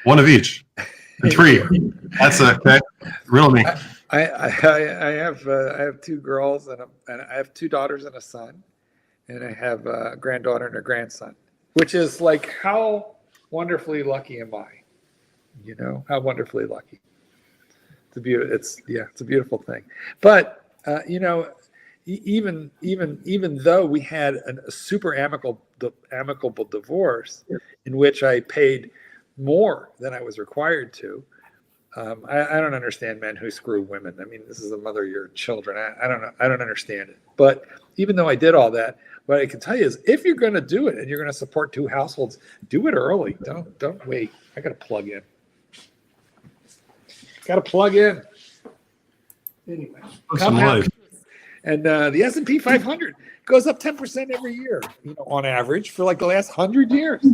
One of each. And 3. That's okay. Riddle me. I have 2 girls and I have 2 daughters and a son, and I have a granddaughter and a grandson, which is like, how wonderfully lucky am I? How wonderfully lucky. It's a beautiful thing. But even though we had a super amicable divorce in which I paid more than I was required to, I don't understand men who screw women. I mean, this is the mother of your children. I don't know. I don't understand it. But even though I did all that, what I can tell you is, if you're going to do it and you're going to support 2 households, do it early. Don't wait. I got to plug in. Anyway, and the S&P 500 goes up 10% every year, on average for like the last 100 years.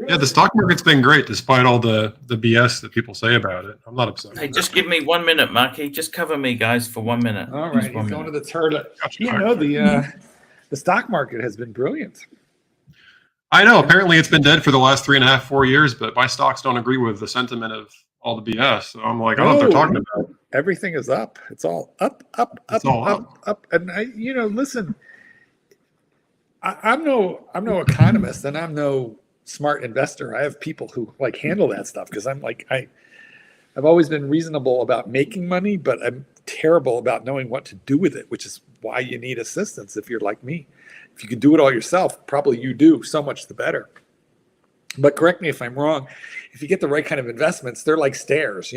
Yeah, the stock market's been great despite all the BS that people say about it. I'm not upset. Hey, just give me 1 minute, Marky. Just cover me, guys, for 1 minute. All right, he's going to the toilet. The stock market has been brilliant. I know. Apparently, it's been dead for the last 3.5, 4 years, but my stocks don't agree with the sentiment of all the BS. So I'm like, I don't know what they're talking about. Everything is up. It's all up. It's all up. And listen, I'm no economist, and I'm no smart investor. I have people who handle that stuff, because I'm like, I've always been reasonable about making money, but I'm terrible about knowing what to do with it, which is why you need assistance if you're like me. If you can do it all yourself, probably you do, so much the better. But correct me if I'm wrong. If you get the right kind of investments, they're like stairs.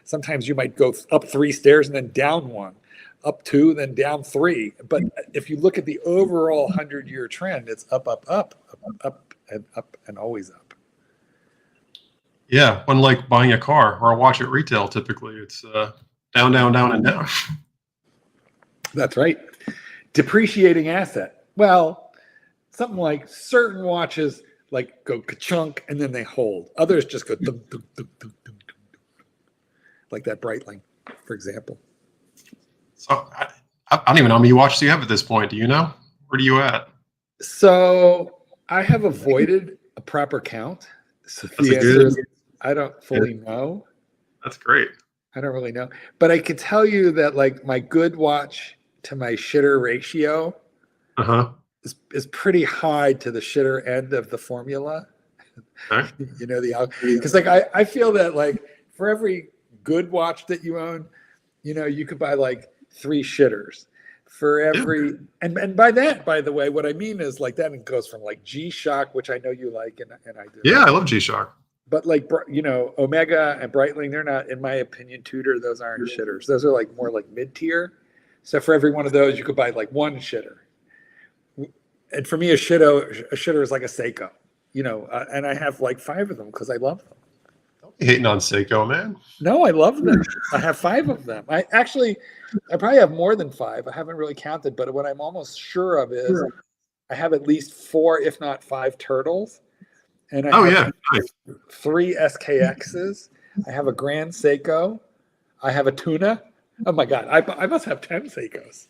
Sometimes you might go up 3 stairs and then down 1, up 2, then down 3. But if you look at the overall 100-year trend, it's up, and always up. Yeah, unlike buying a car or a watch at retail, typically it's down, down, and down. That's right. Depreciating asset. Well, something like certain watches go ka-chunk and then they hold. Others just go dum, dum, dum, dum, dum, dum, like that Breitling, for example. So I don't even know how many watches you have at this point. Do you know? Where are you at? So I have avoided a proper count. So the answer is, I don't fully know. That's great. I don't really know. But I can tell you that my good watch to my shitter ratio is pretty high to the shitter end of the formula. Okay. Because I feel that for every good watch that you own, you could buy like 3 shitters for every, and by that, by the way, what I mean is like that it goes from like G-Shock, which I know you like, and I do. Yeah, I love G-Shock. But like, Omega and Breitling, they're not, in my opinion, Tudor, those aren't shitters. Those are like more like mid-tier. So for every one of those, you could buy like 1 shitter. And for me, a shitter is like a Seiko, and I have like 5 of them because I love them. Don't be hating on Seiko, man. No, I love them. I have 5 of them. I probably have more than 5. I haven't really counted, but what I'm almost sure of is I have at least 4, if not 5 turtles. And I have nice. 3 SKXs. I have a Grand Seiko. I have a Tuna. Oh my God, I must have 10 Seikos.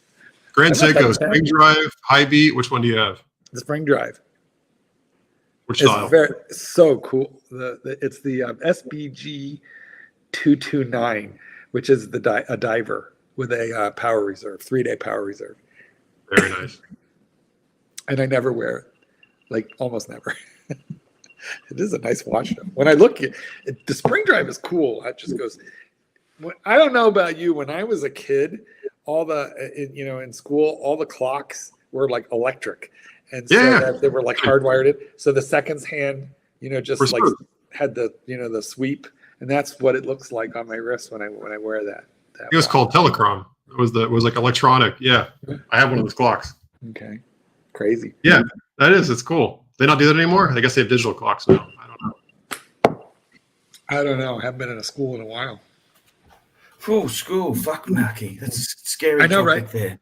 Grand Seiko, spring drive, high beat. Which one do you have? The spring drive. Which style? It's so cool. It's the SBG 229, which is a diver with a power reserve, 3-day power reserve. Very nice. And I never wear it, like almost never. It is a nice watch though. When I look at it, the spring drive is cool. It just goes. I don't know about you. When I was a kid, in school, all the clocks were like electric, and so they were like hardwired in. So the seconds hand, just like had the the sweep, and that's what it looks like on my wrist when I wear that. It was called Telecrom. It was like electronic. Yeah, I have one of those clocks. Okay, crazy. Yeah, that is. It's cool. They not do that anymore. I guess they have digital clocks now. I don't know. I haven't been in a school in a while. Oh, school. Fuck, Marky. That's a scary I know, topic right? there.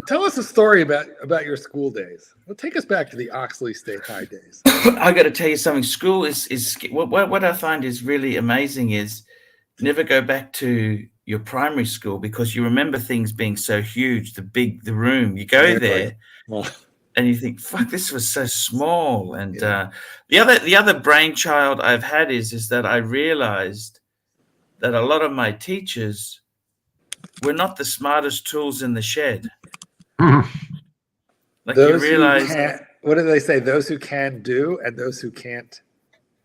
Tell us a story about your school days. Well, take us back to the Oxley State High days. I got to tell you something. School is what I find is really amazing is never go back to your primary school because you remember things being so huge, the room. You go there. Well, and you think, "Fuck, this was so small." And the other brainchild I've had is that I realized that a lot of my teachers were not the smartest tools in the shed. Like those you realize, what do they say? Those who can do and those who can't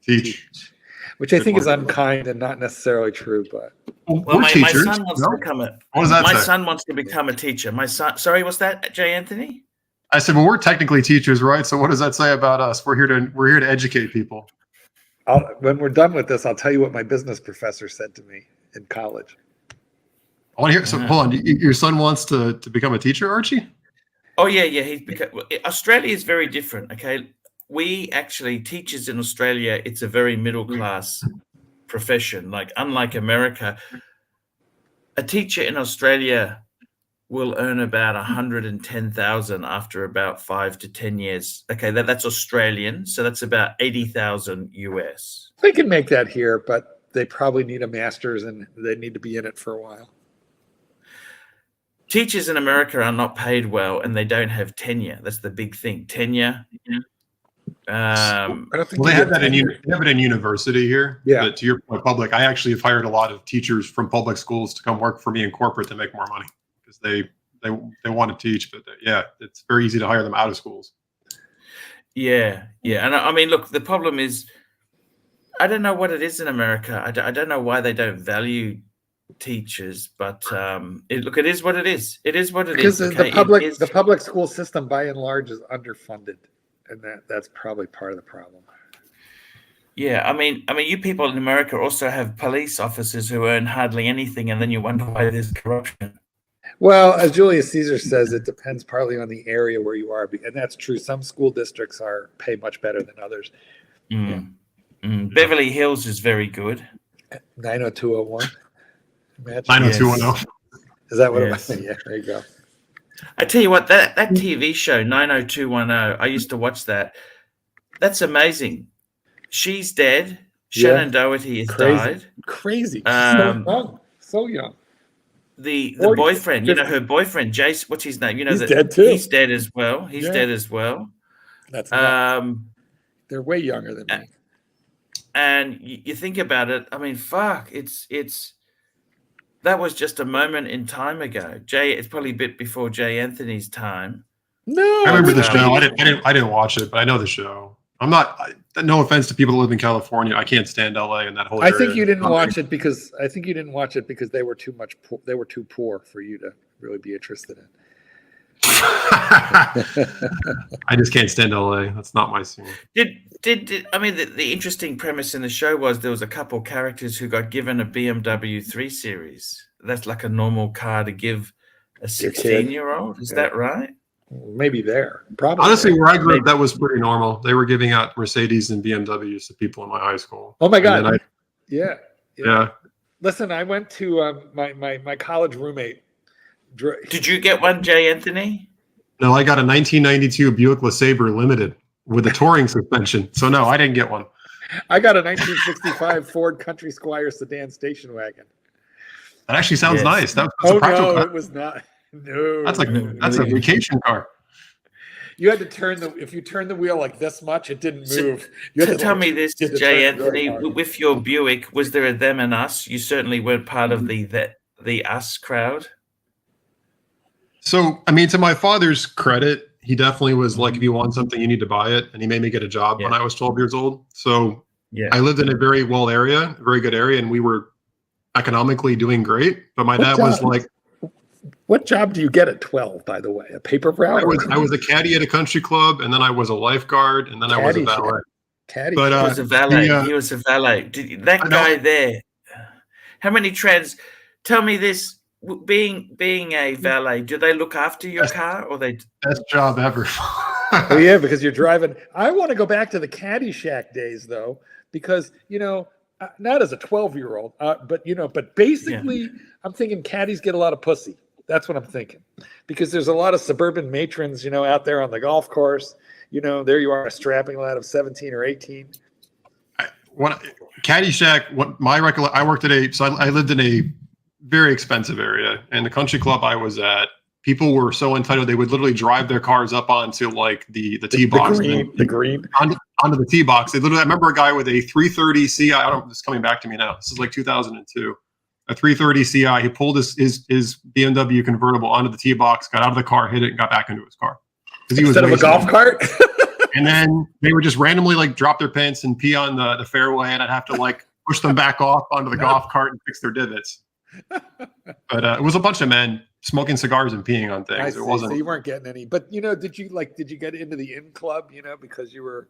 teach. Which I think is unkind and not necessarily true. But well, my son wants to become a. What does that my say? son wants to become a teacher. My son. Sorry, what's that, J. Anthony? I said, well, we're technically teachers, right? So what does that say about us? We're here to educate people. When we're done with this, I'll tell you what my business professor said to me in college. I want to hear. So hold on, your son wants to become a teacher, Archie? Oh yeah. Australia is very different. Okay, we actually teachers in Australia. It's a very middle class profession. Like unlike America, a teacher in Australia will earn about 110,000 after about 5 to 10 years. Okay, that's Australian, so that's about 80,000 US. They can make that here, but they probably need a master's and they need to be in it for a while. Teachers in America are not paid well, and they don't have tenure. That's the big thing. Tenure. I don't think Well, they have that in university here. Yeah. But to your point, public, I actually have hired a lot of teachers from public schools to come work for me in corporate to make more money. Because they want to teach, but it's very easy to hire them out of schools. Yeah, and I mean, look, the problem is, I don't know what it is in America. I don't know why they don't value teachers, but it is what it is. It is what it is. Because the public school system, by and large, is underfunded, and that's probably part of the problem. Yeah, I mean, you people in America also have police officers who earn hardly anything, and then you wonder why there's corruption. Well, as Julius Caesar says, it depends partly on the area where you are, and that's true. Some school districts pay much better than others. Beverly Hills is very good. 90201. 90210. Is that what it was? Yeah, there you go. I tell you what, that TV show 90210, I used to watch that. That's amazing. She's dead. Shannon Doherty has died. Crazy. So young. The boyfriend, her boyfriend, Jace, what's his name? He's dead too. He's dead as well. He's dead as well. That's they're way younger than me. And you think about it, I mean, fuck, that was just a moment in time ago. It's probably a bit before J. Anthony's time. No, I remember the show. I didn't watch it, but I know the show. I'm not. No offense to people that live in California, I can't stand LA and that whole. I area. think you didn't watch it because they were too much. They were too poor for you to really be interested in. I just can't stand LA. That's not my scene. I mean, the interesting premise in the show was there was a couple characters who got given a BMW 3 Series. That's like a normal car to give a 16-year-old. Is that right? Maybe there. Probably. Honestly, where I grew up, that was pretty normal. They were giving out Mercedes and BMWs to people in my high school. Oh my God! Yeah. Listen, I went to my college roommate. Did you get one, Jay Anthony? No, I got a 1992 Buick LeSabre Limited with a touring suspension. So no, I didn't get one. I got a 1965 Ford Country Squire sedan station wagon. That actually sounds nice. That's a practical car. It was not. No, that's a vacation car. You had to turn if you turn the wheel like this much, it didn't move. Tell me this, Jay Anthony, with your Buick, was there a them and us? You certainly weren't part of the us crowd. So, I mean, to my father's credit, he definitely was like, if you want something, you need to buy it. And he made me get a job when I was 12 years old. So I lived in a very very good area, and we were economically doing great. But my dad was like, what job do you get at 12, by the way? A paper route? I was a caddy at a country club, and then I was a lifeguard, and then I was a valet. Caddy. But he was a valet. He was a valet. That guy there. How many tell me this. Being a valet, do they look after your car, or they? Best job ever. Oh yeah, because you're driving. I want to go back to the Caddyshack days, though, because not as a 12-year-old, but basically, I'm thinking caddies get a lot of pussy. That's what I'm thinking, because there's a lot of suburban matrons, out there on the golf course. There you are, a strapping lad of 17 or 18. Caddyshack. I worked at I lived in a very expensive area, and the country club I was at, people were so entitled they would literally drive their cars up onto like the tee box, the green onto the tee box. They literally, I remember a guy with a 330 CI. I don't know, this is coming back to me now. This is like 2002. A 330 CI. He pulled his BMW convertible onto the tee box, got out of the car, hit it, and got back into his car. Instead of a golf cart. And then they would just randomly like drop their pants and pee on the fairway, and I'd have to like push them back off onto the golf cart and fix their divots. But it was a bunch of men smoking cigars and peeing on things. It wasn't. So you weren't getting any. But did you get into the in club? Because you were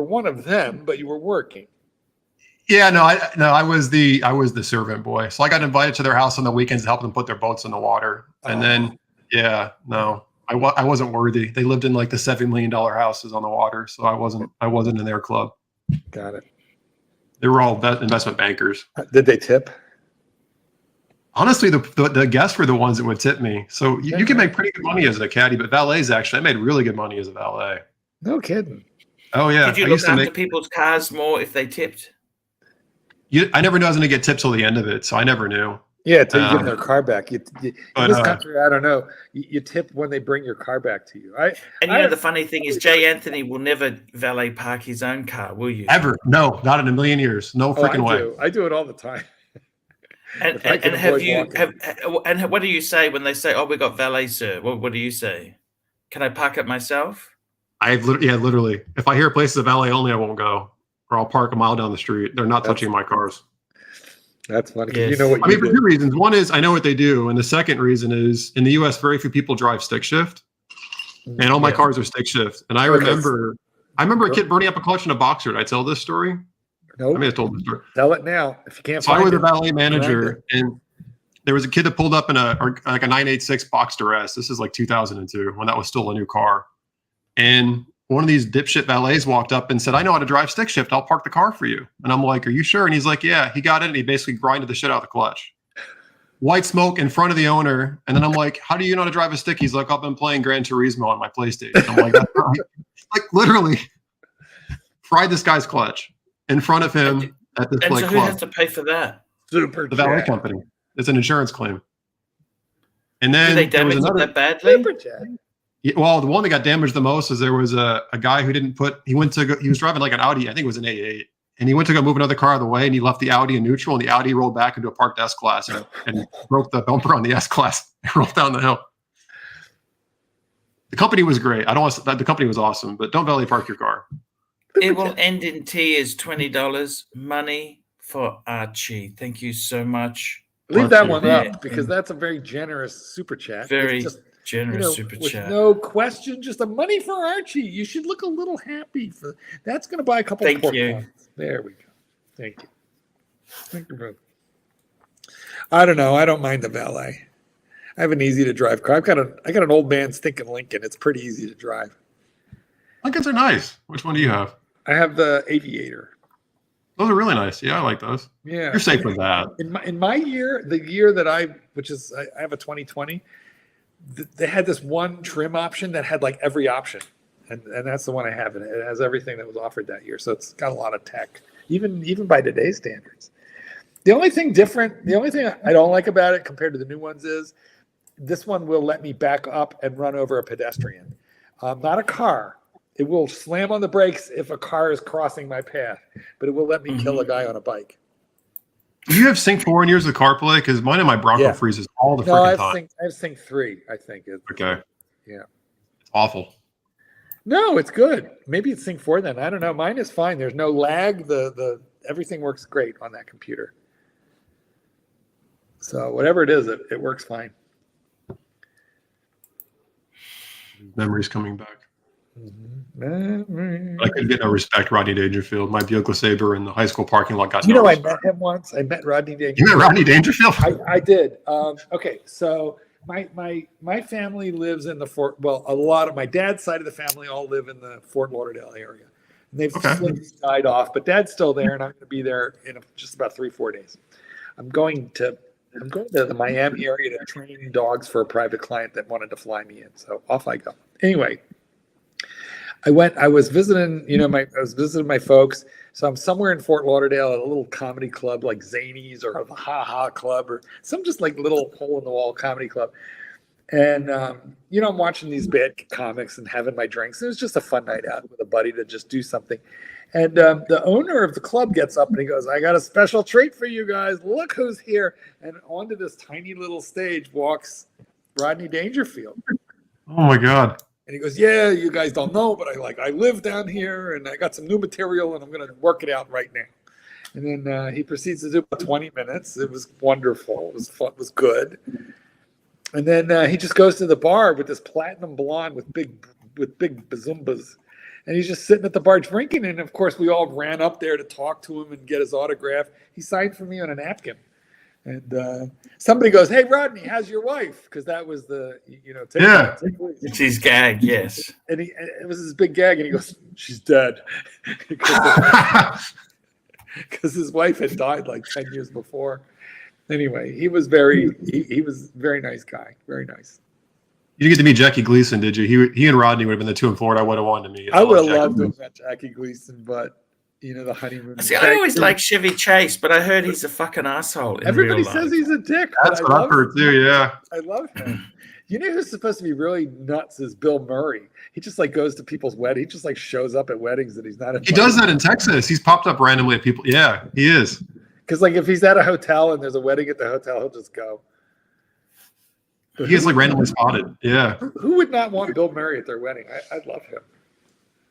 one of them, but you were working. Yeah, I was the servant boy. So I got invited to their house on the weekends to help them put their boats in the water. And then I wasn't worthy. They lived in like the $7 million houses on the water, so I wasn't in their club. Got it. They were all investment bankers. Did they tip? Honestly, the guests were the ones that would tip me. So you can make pretty good money as a caddy, but valets I made really good money as a valet. No kidding. Oh yeah. Did you look after people's cars more if they tipped? I never knew I was going to get tips till the end of it, so I never knew. Yeah, until you give them their car back. In this country, I don't know. You tip when they bring your car back to you. The funny thing is, Jay Anthony will never valet park his own car, will you? Ever? No, not in a million years. No freaking way. I do it all the time. And what do you say when they say, "Oh, we got valet, sir"? What do you say? Can I park it myself? Literally. If I hear a place is valet only, I won't go, or I'll park a mile down the street. They're not touching my cars. That's funny. Yes. You know what? For two reasons. One is I know what they do, and the second reason is in the U.S. very few people drive stick shift, and all my cars are stick shift. And I remember a kid burning up a collection of boxer. Did I tell this story? No. I may have told this story. Tell it now if you can't. So I was a valet manager, and there was a kid that pulled up in a 986 Boxster S. This is like 2002 when that was still a new car, and one of these dipshit valets walked up and said, "I know how to drive stick shift. I'll park the car for you." And I'm like, "Are you sure?" And he's like, "Yeah." He got it, and he basically grinded the shit out of the clutch. White smoke in front of the owner. And then I'm like, "How do you know how to drive a stick?" He's like, "I've been playing Gran Turismo on my PlayStation." I'm like, "That's right." Like literally fried this guy's clutch in front of him at this club. Who club. has to pay for that? The valet company. It's an insurance claim. And then do they damage it that badly? Well, the one that got damaged the most is there was a guy who he was driving like an Audi, I think it was an A8, and he went to go move another car out of the way, and he left the Audi in neutral, and the Audi rolled back into a parked S-Class and broke the bumper on the S-Class and rolled down the hill. The company was great. The company was awesome, but don't valet park your car. It will end in tears. $20. Money for Archie. Thank you so much. Leave that one Yeah. up because that's a very generous super chat. Very It's just, generous super with chat. no question, just a money for Archie. You should look a little happy for that's going to buy a couple. Thank pork you. buns. There we go. Thank you. Thank you, brother. I don't know. I don't mind the Valet. I have an easy to drive car. I got an old man stinking Lincoln. It's pretty easy to drive. Lincolns are nice. Which one do you have? I have the Aviator. Those are really nice. Yeah, I like those. Yeah, You're safe with that. In my year, the year that I have a 2020, they had this one trim option that had like every option, and that's the one I have, and it has everything that was offered that year. So it's got a lot of tech, even by today's standards. The only thing I don't like about it compared to the new ones is this one will let me back up and run over a pedestrian, not a car. It will slam on the brakes if a car is crossing my path, but it will let me kill a guy on a bike. Do you have Sync 4 in yours with CarPlay? Because mine and my Bronco freezes all the freaking time. I have Sync 3, I think. Okay. Yeah. It's awful. No, it's good. Maybe it's Sync 4 then. I don't know. Mine is fine. There's no lag. Everything works great on that computer. So whatever it is, it works fine. Memories coming back. Mm-hmm. I could get no respect, Rodney Dangerfield. My Buick LeSabre in the high school parking lot got I respect. met him once. I met Rodney Dangerfield. You met Rodney Dangerfield? I did. Okay, so my family lives in the a lot of my dad's side of the family all live in the Fort Lauderdale area. And they've slowly died off, but dad's still there, and I'm going to be there in just about 3-4 days. I'm going to the Miami area to train dogs for a private client that wanted to fly me in. So off I go. Anyway, I was visiting, my folks. So I'm somewhere in Fort Lauderdale at a little comedy club like Zanies or the Ha Ha Club or some just like little hole in the wall comedy club. And, I'm watching these bad comics and having my drinks. It was just a fun night out with a buddy to just do something. And the owner of the club gets up and he goes, I got a special treat for you guys. Look who's here. And onto this tiny little stage walks Rodney Dangerfield. Oh, my God. And he goes, yeah, you guys don't know, but I live down here and I got some new material and I'm going to work it out right now. And then he proceeds to do about 20 minutes. It was wonderful. It was fun. It was good. And then he just goes to the bar with this platinum blonde with big bazoombas. And he's just sitting at the bar drinking. And of course, we all ran up there to talk to him and get his autograph. He signed for me on a napkin. And somebody goes, hey, Rodney, how's your wife? Because that was the, It's his gag, yes. And it was his big gag. And he goes, she's dead. Because his wife had died like 10 years before. Anyway, he was very nice guy. Very nice. You didn't get to meet Jackie Gleason, did you? He and Rodney would have been the two in Florida I would have wanted to meet. I would have loved to have met Jackie Gleason, but the honeymoon. See, I always like Chevy Chase, but I heard he's a fucking asshole. Everybody says he's a dick. That's what I've heard too. Yeah, I love him. You know who's supposed to be really nuts is Bill Murray. He just goes to people's weddings. He just shows up at weddings that he's not invited. He does that in Texas. He's popped up randomly at people. Yeah, he is. Because if he's at a hotel and there's a wedding at the hotel, he'll just go. He is randomly spotted. Yeah. Who would not want Bill Murray at their wedding? I'd love him.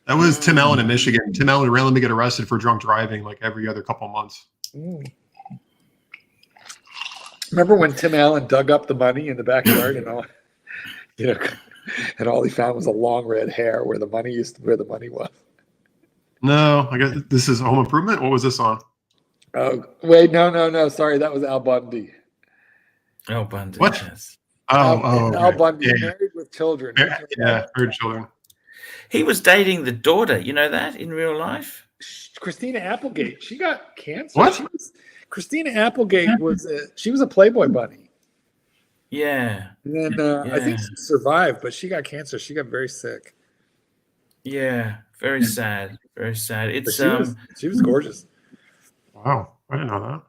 That was Tim Allen in Michigan. Tim Allen would randomly get arrested for drunk driving every other couple months. Remember when Tim Allen dug up the money in the backyard and all, and all he found was a long red hair where the money was. No, I guess this is Home Improvement. What was this on? Oh wait, no. Sorry, that was Al Bundy. Al Bundy. What? Yes. Al Bundy, married with children. Yeah, married children. He was dating the daughter. You know that in real life? Christina Applegate. She got cancer. What? Christina Applegate she was a Playboy bunny. Yeah. And then I think she survived, but she got cancer. She got very sick. Yeah. Very sad. Very sad. It's she was gorgeous. Wow, I didn't know that.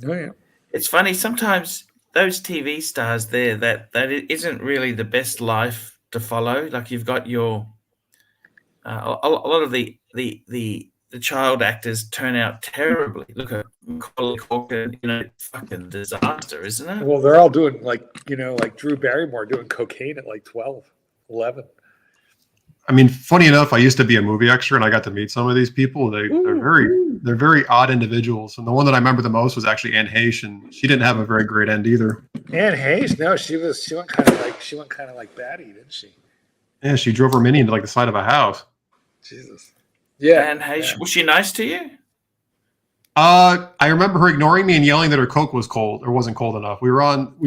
Oh yeah. It's funny sometimes those TV stars there that it isn't really the best life to follow. You've got your a lot of the child actors turn out terribly. Look at Macaulay Culkin, fucking disaster, isn't it? Well, they're all doing like Drew Barrymore doing cocaine at 12, 11. I mean, funny enough, I used to be a movie extra, and I got to meet some of these people. They're very odd individuals, and the one that I remember the most was actually Anne Heche, and she didn't have a very great end either. Anne Heche, no, she went kind of like Batty, didn't she? Yeah, she drove her Mini into like the side of a house. Jesus. Yeah. And hey, was she nice to you? I remember her ignoring me and yelling that her Coke was cold or wasn't cold enough. We were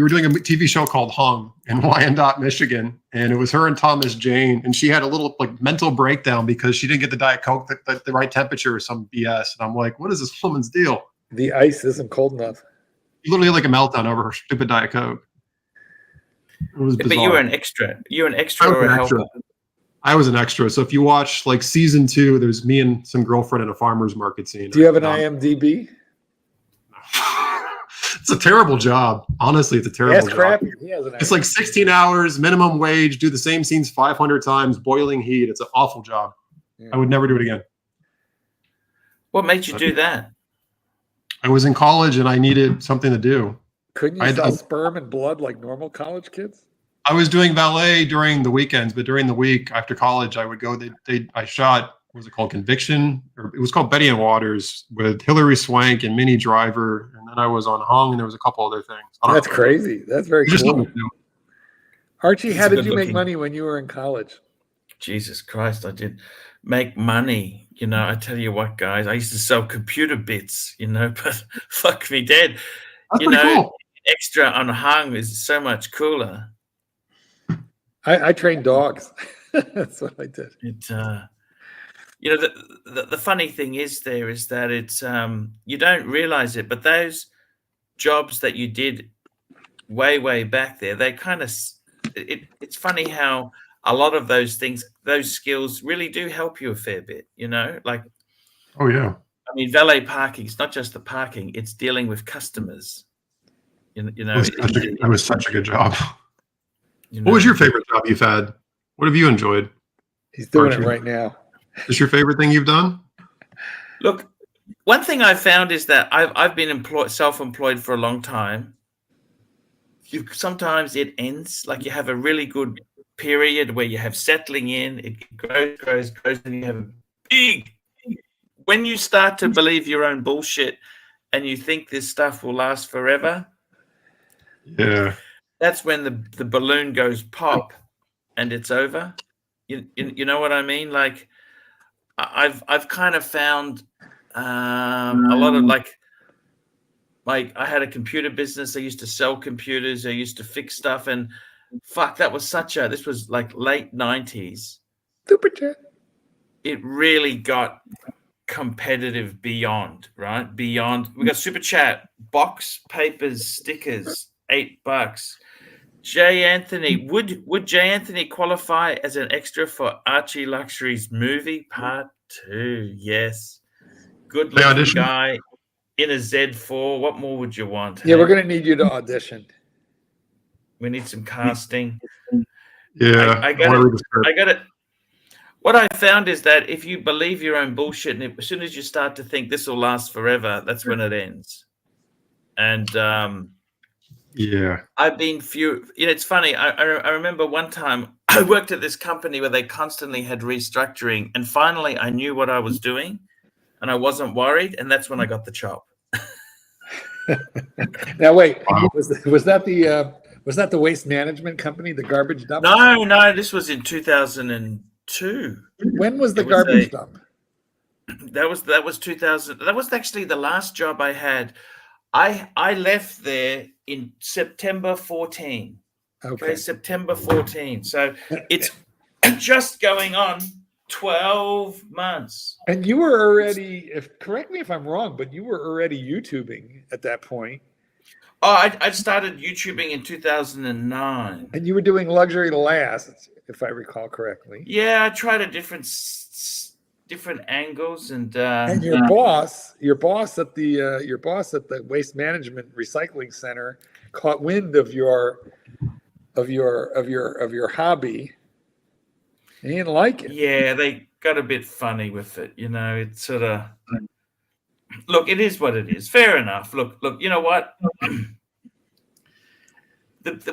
doing a TV show called Hung in Wyandotte, Michigan, and it was her and Thomas Jane, and she had a little like mental breakdown because she didn't get the Diet Coke the right temperature or some BS. And I'm like, what is this woman's deal? The ice isn't cold enough. She literally had like a meltdown over her stupid Diet Coke. It was bizarre. But you were an extra. You were an extra or a helper? I was an extra. So if you watch like season 2, there's me and some girlfriend in a farmer's market scene. Do you have an IMDb? It's a terrible job. Honestly, it's a terrible job. Crappy. It's like 16 hours, minimum wage, do the same scenes 500 times, boiling heat. It's an awful job. Yeah. I would never do it again. What made you do that? I was in college and I needed something to do. Couldn't you sell sperm and blood like normal college kids? I was doing valet during the weekends, but during the week after college, I would go. I shot. What was it called? Conviction, or it was called Betty and Waters with Hilary Swank and Minnie Driver, and then I was on Hung, and there was a couple other things. That's crazy. That's very cool. Archie, how did you make money when you were in college? Jesus Christ, I did make money. You know, I tell you what, guys, I used to sell computer bits. You know, but fuck me dead. That's pretty cool. Extra on Hung is so much cooler. I trained dogs. That's what I did. You know, the funny thing is that it's you don't realize it, but those jobs that you did way back there, they kind of it's funny how a lot of those things, those skills really do help you a fair bit, you know, like, oh yeah. I mean, valet parking, it's not just the parking, it's dealing with customers. You know, it was such a good job. You know, what was your favorite job you've had? What have you enjoyed? He's doing it right now. Is your favorite thing you've done? Look, one thing I found is that I've been self-employed for a long time. Sometimes it ends, like you have a really good period where you have settling in, it grows, and you have a big. When you start to believe your own bullshit and you think this stuff will last forever, yeah, that's when the balloon goes pop and it's over. You know what I mean? Like I've kind of found a lot of like I had a computer business. I used to sell computers. I used to fix stuff, and fuck, that was this was like late 90s. Super chat. It really got competitive beyond, right? Beyond. We got super chat, box, papers, stickers, $8. Jay Anthony, would Jay Anthony qualify as an extra for ArchieLuxury's movie part 2? Yes. Good looking guy in a Z4. What more would you want? Yeah, we're gonna need you to audition. We need some casting. Yeah, I got it. What I found is that if you believe your own bullshit, and as soon as you start to think this will last forever, that's when it ends. And yeah, I've been it's funny. I remember one time I worked at this company where they constantly had restructuring, and finally I knew what I was doing, and I wasn't worried, and that's when I got the chop. Now wait, was that the waste management company, the garbage dump? No, this was in 2002. When was the garbage dump? That was 2000. That was actually the last job I had. I left there in September 14. Okay, September 14. So it's just going on 12 months. And you were already, correct me if I'm wrong, but you were already YouTubing at that point. Oh, I started YouTubing in 2009. And you were doing Luxury Last, if I recall correctly. Yeah, I tried a different angles, and your boss at the waste management recycling center caught wind of your hobby. And he didn't like it. Yeah, they got a bit funny with it. You know, it's sort of look. It is what it is. Fair enough. Look. You know what?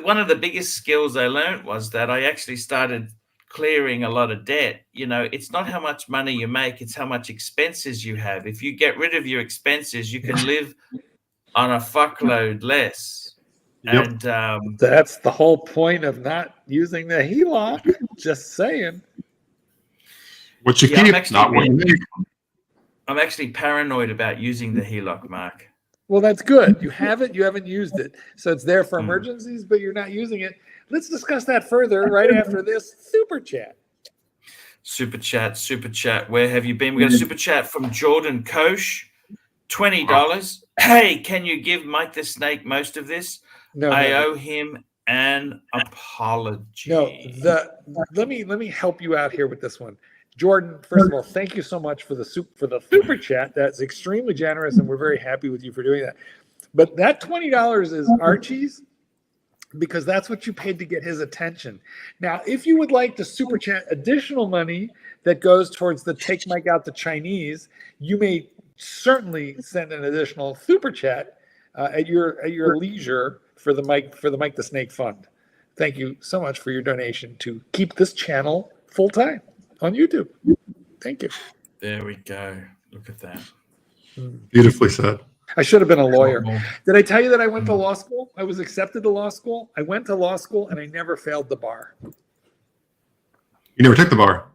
One of the biggest skills I learned was that I actually started clearing a lot of debt, you know, it's not how much money you make, it's how much expenses you have. If you get rid of your expenses, you can live on a fuckload less. Yep. And That's the whole point of not using the HELOC. Just saying. What you Yeah, keep, not what you make. I'm actually paranoid about using the HELOC, Mark. Well, that's good. You have it. You haven't used it. So it's there for emergencies, but you're not using it. Let's discuss that further right after this super chat. Super chat. Where have you been? We got a super chat from Jordan Koch, $20. Hey, can you give Mike the Snake most of this? No, I owe him an apology. No, let me help you out here with this one. Jordan, first of all, thank you so much for the super chat. That's extremely generous, and we're very happy with you for doing that. But that $20 is Archie's, because that's what you paid to get his attention. Now, if you would like to super chat additional money that goes towards the Take Mike Out to Chinese, you may certainly send an additional super chat at your leisure for the Mike the Snake Fund. Thank you so much for your donation to keep this channel full time on YouTube. Thank you. There we go. Look at that. Beautifully said. I should have been a lawyer. Did I tell you that I went to law school? I was accepted to law school. I went to law school and I never failed the bar. You never took the bar.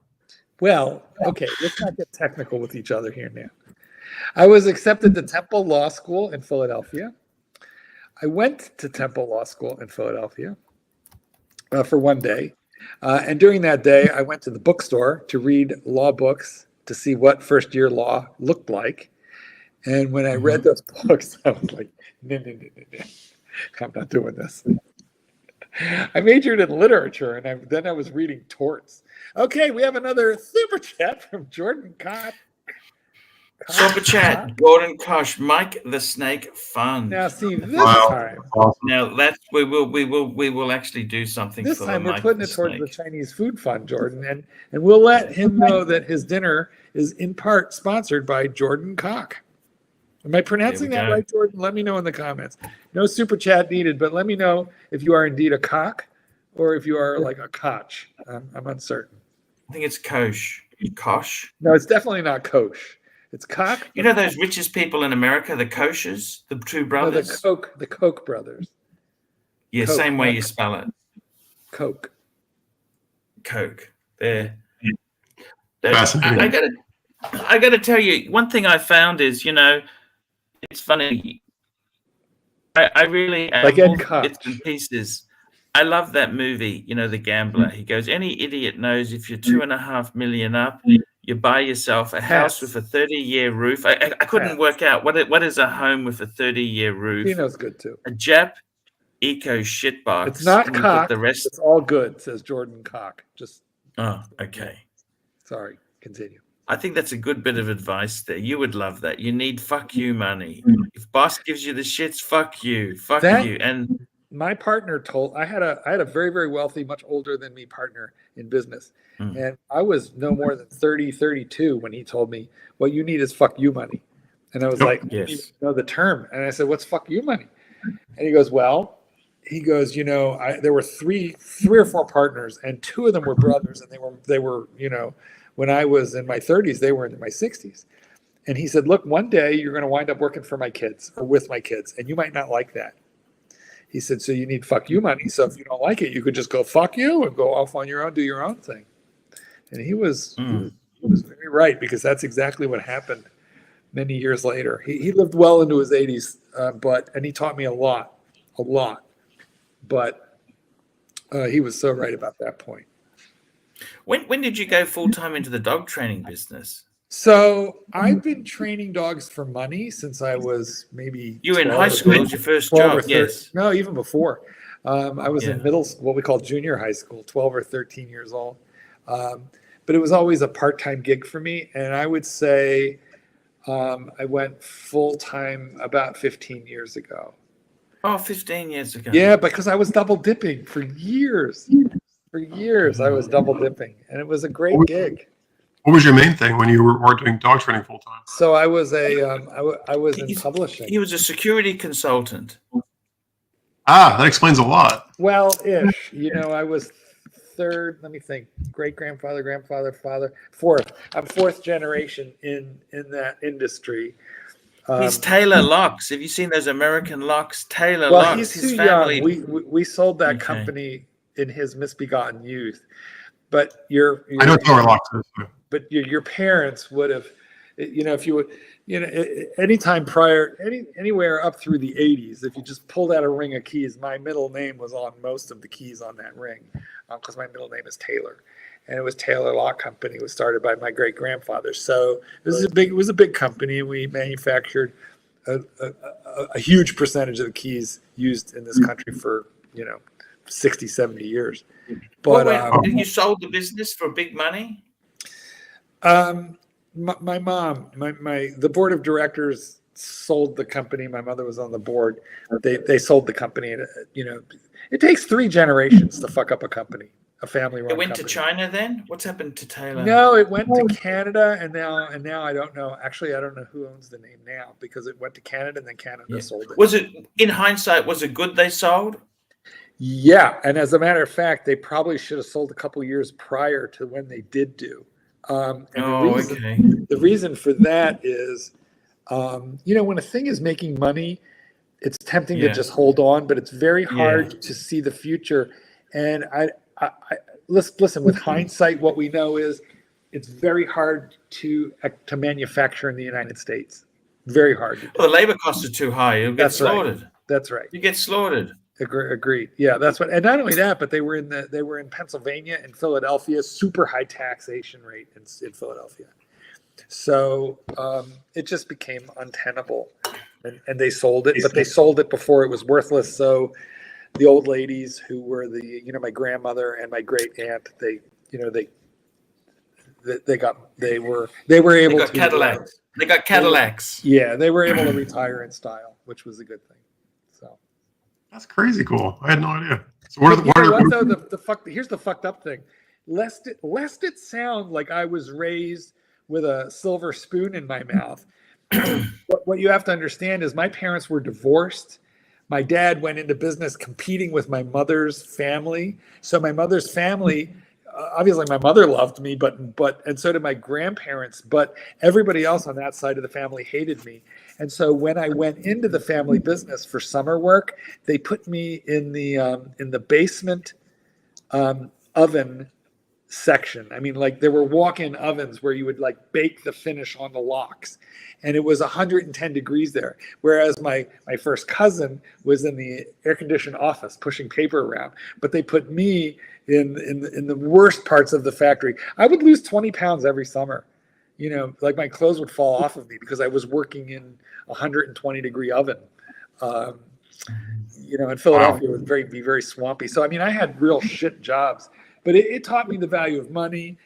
Well, okay, let's not get technical with each other here now. I was accepted to Temple Law School in Philadelphia. I went to Temple Law School in Philadelphia for one day. And during that day, I went to the bookstore to read law books to see what first-year law looked like. And when I read those books, I was like, no. I'm not doing this. I majored in literature, and then I was reading torts. Okay, we have another super chat from Jordan Koch. Super chat, Gordon Koch, Mike the Snake Fund. Now, see, this time. Awesome. Now that's we will actually do something. This for time the we're Mike putting the it towards Snake. the Chinese food fund, Jordan, and we'll let him know that his dinner is in part sponsored by Jordan Koch. Am I pronouncing that right, Jordan? Let me know in the comments. No super chat needed, but let me know if you are indeed a cock or if you are like a Koch. I'm uncertain. I think it's Koch. Koch. No, it's definitely not Koch. It's Koch. You know those richest people in America, the Koches, the two brothers? No, the Koch brothers. Yeah, Koch, same way you spell it. Koch. Coke. There. Fascinating. I gotta tell you, one thing I found is, you know, it's funny. I really Like Ed Koch. bits and pieces. I love that movie, you know, The Gambler. He goes, any idiot knows if you're 2.5 million up, you buy yourself a house with a 30-year roof. I couldn't work out what is a home with a 30-year roof. Dino's good too. A Jap eco shitbox. It's not Koch. The rest. It's all good, says Jordan Koch. Just. Oh, okay. Sorry. Continue. I think that's a good bit of advice there. You would love that. You need fuck you money. If boss gives you the shits, fuck you. Fuck you. And my partner I had a very, very wealthy, much older than me partner in business. And I was no more than 30, 32 when he told me, what you need is fuck you money. And I was like, I didn't even know the term. And I said, what's fuck you money? And he goes, you know, there were three or four partners, and two of them were brothers, and they were, you know, when I was in my 30s, they were in my 60s. And he said, look, one day you're going to wind up working for my kids or with my kids, and you might not like that. He said, so you need fuck you money. So if you don't like it, you could just go fuck you and go off on your own, do your own thing. And he was very right, because that's exactly what happened many years later. He lived well into his 80s, and he taught me a lot. But he was so right about that point. when did you go full-time into the dog training business? So I've been training dogs for money since I was maybe. You were in high school. It was your first job. Yes. No, even before. I was in middle school, what we call junior high school, 12 or 13 years old. But it was always a part-time gig for me. And I would say I went full-time about 15 years ago. Oh, 15 years ago. Yeah, because I was double dipping for years. For years, I was double dipping. And it was a great gig. What was your main thing when you were doing dog training full time? So I was I was in publishing. He was a security consultant. That explains a lot. Well, ish. You know, I was third. Let me think. Great grandfather, grandfather, father, fourth. I'm fourth generation in that industry. He's Taylor Locks. Have you seen those American locks? Taylor Well, Locks. he's His too family. young. We sold that Okay. company in his misbegotten youth. But your I know Taylor Locks is. but your parents would have, if you would, anytime prior, anywhere up through the 80s, if you just pulled out a ring of keys, my middle name was on most of the keys on that ring, because my middle name is Taylor, and it was Taylor Lock Company. It was started by my great grandfather. So it was a big company, and we manufactured a huge percentage of the keys used in this country for 60, 70 years. But you sold the business for big money? My mom, the board of directors sold the company. My mother was on the board. They sold the company. And, it takes 3 generations to fuck up a company, a family-run company. It went to China then? What's happened to Taylor? No, it went to Canada, and now I don't know. Actually, I don't know who owns the name now, because it went to Canada and then Canada sold it. Was it, in hindsight, was it good they sold? Yeah, and as a matter of fact, they probably should have sold a couple years prior to when they did do. The reason for that is, when a thing is making money, it's tempting to just hold on, but it's very hard to see the future. And I listen, with hindsight, what we know is it's very hard to manufacture in the United States. Very hard. Well, the labor costs are too high. You'll get slaughtered. Right. That's right. You get slaughtered. Agreed. Yeah, that's what. And not only that, but they were in Pennsylvania and Philadelphia, super high taxation rate in Philadelphia. So it just became untenable, and they sold it. But they sold it before it was worthless. So the old ladies who were my grandmother and my great aunt, they were able to Cadillacs. They got Cadillacs. They were able to retire in style, which was a good thing. So. That's crazy cool. I had no idea. So here's the fucked up thing. Lest it sound like I was raised with a silver spoon in my mouth. What you have to understand is my parents were divorced. My dad went into business competing with my mother's family. So my mother's family, obviously my mother loved me, and so did my grandparents, but everybody else on that side of the family hated me. And so when I went into the family business for summer work, they put me in the basement oven section. I mean, like, there were walk-in ovens where you would bake the finish on the locks, and it was 110 degrees there. Whereas my first cousin was in the air-conditioned office pushing paper around, but they put me in the worst parts of the factory. I would lose 20 pounds every summer. My clothes would fall off of me because I was working in a 120 degree oven. In Philadelphia, it would be very swampy. So, I mean, I had real shit jobs, but it taught me the value of money.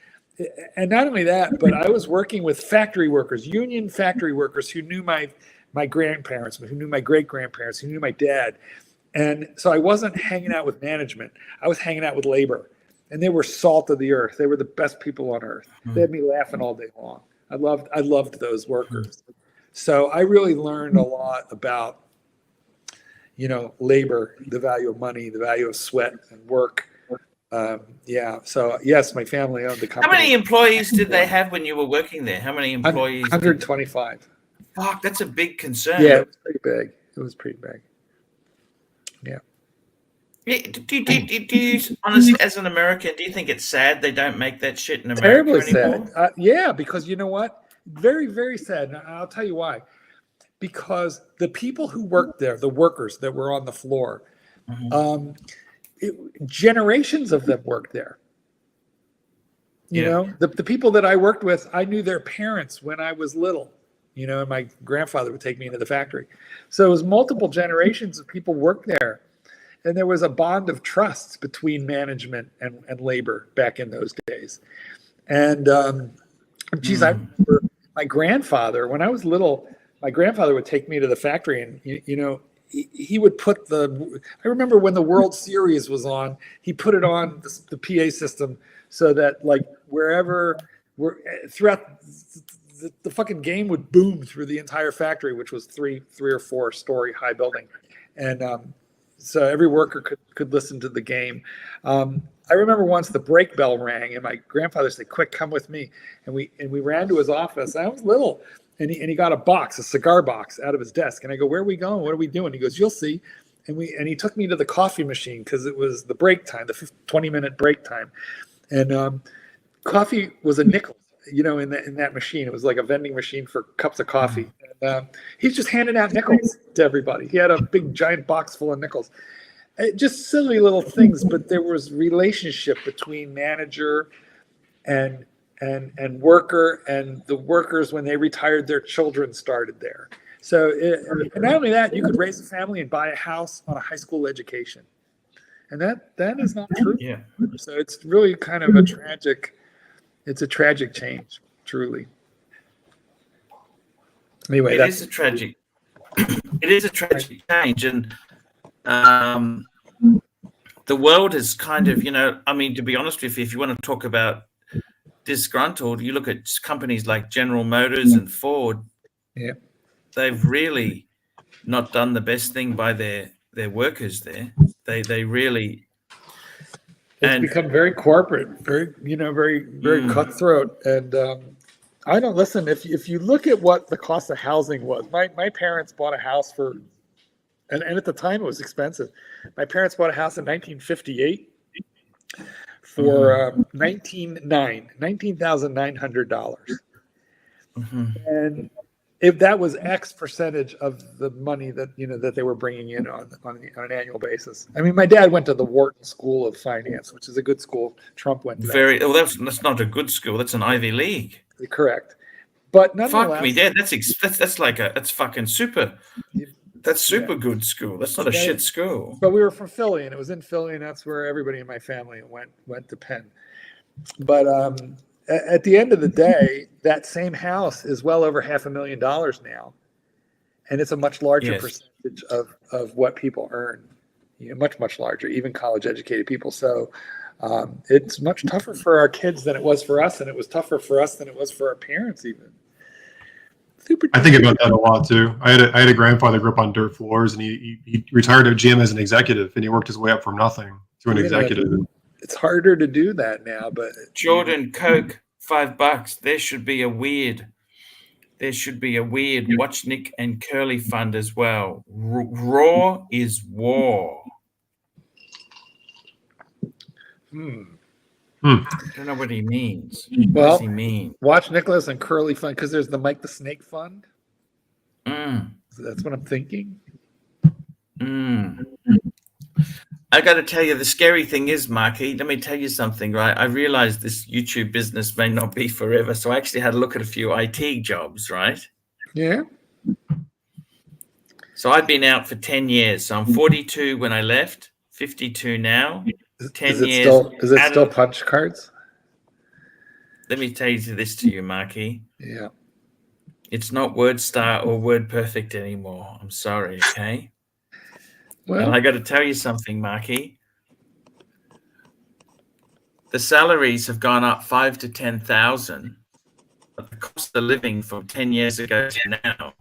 And not only that, but I was working with factory workers, union factory workers who knew my grandparents, who knew my great grandparents, who knew my dad. And so I wasn't hanging out with management. I was hanging out with labor. And they were salt of the earth. They were the best people on earth. They had me laughing all day long. I loved those workers. So I really learned a lot about, labor, the value of money, the value of sweat and work. So yes, my family owned the company. How many employees did they have when you were working there? How many employees? 125. Fuck, that's a big concern. Yeah, it was pretty big. Yeah. Do you honestly, as an American, do you think it's sad they don't make that shit in America Terribly anymore? sad. Yeah, because you know what? Very, very sad. And I'll tell you why. Because the people who worked there, the workers that were on the floor, generations of them worked there. You know, the people that I worked with, I knew their parents when I was little. And my grandfather would take me into the factory. So it was multiple generations of people worked there. And there was a bond of trust between management and labor back in those days. And I remember my grandfather, when I was little, my grandfather would take me to the factory, and he would put I remember when the World Series was on, he put it on the PA system so that throughout the fucking game would boom through the entire factory, which was three or four story high building. And so every worker could listen to the game. I remember once the break bell rang, and my grandfather said, "Quick, come with me." And we ran to his office. I was little, and he got a cigar box out of his desk. And I go, "Where are we going? What are we doing?" He goes, "You'll see." And he took me to the coffee machine because it was the break time, the 20-minute break time, and coffee was a nickel. In that machine, it was like a vending machine for cups of coffee. And he's just handing out nickels to everybody. He had a big giant box full of nickels. Just silly little things, but there was relationship between manager and worker, and the workers, when they retired, their children started there. So, and not only that, you could raise a family and buy a house on a high school education, and that is not true. Yeah. So it's really kind of a tragic. It's a tragic change, truly. Anyway, It is a tragic change, and the world is kind of, I mean, to be honest with you, if you want to talk about disgruntled, you look at companies like General Motors and Ford. Yeah, they've really not done the best thing by their workers there. They really. It's become very corporate, very cutthroat, and I don't listen. If you look at what the cost of housing was, my parents bought a house for, and at the time it was expensive. My parents bought a house in 1958 for $19,900, and if that was X percentage of the money that that they were bringing in on an annual basis. I mean, my dad went to the Wharton School of Finance, which is a good school. Trump went to that. That's not a good school. That's an Ivy League. Correct, but nonetheless, fuck me, Dad. That's fucking super. That's super good school. That's not a shit school. But we were from Philly, and it was in Philly, and that's where everybody in my family went to Penn. But at the end of the day, that same house is well over $500,000 now, and it's a much larger percentage of what people earn. Much larger, even college-educated people. So it's much tougher for our kids than it was for us, and it was tougher for us than it was for our parents, even. I think about that a lot too. I had a grandfather grew up on dirt floors, and he retired at GM as an executive, and he worked his way up from nothing to an executive. It's harder to do that now, but Jordan, Coke, $5. There should be a weird Watch Nick and Curly fund as well. Raw is war. I don't know what he means. What does he mean? Watch Nicholas and Curly fund, because there's the Mike the Snake fund. So that's what I'm thinking. I got to tell you, the scary thing is, Marky, let me tell you something, right? I realized this YouTube business may not be forever, so I actually had a look at a few IT jobs, right? Yeah. So I've been out for 10 years. So I'm 42 when I left, 52 now. 10 years. Is it still punch cards? Let me tell you this to you, Marky. Yeah. It's not WordStar or WordPerfect anymore. I'm sorry, okay? Well, and I got to tell you something, Marky. The salaries have gone up 5,000 to 10,000, but the cost of living from 10 years ago to now,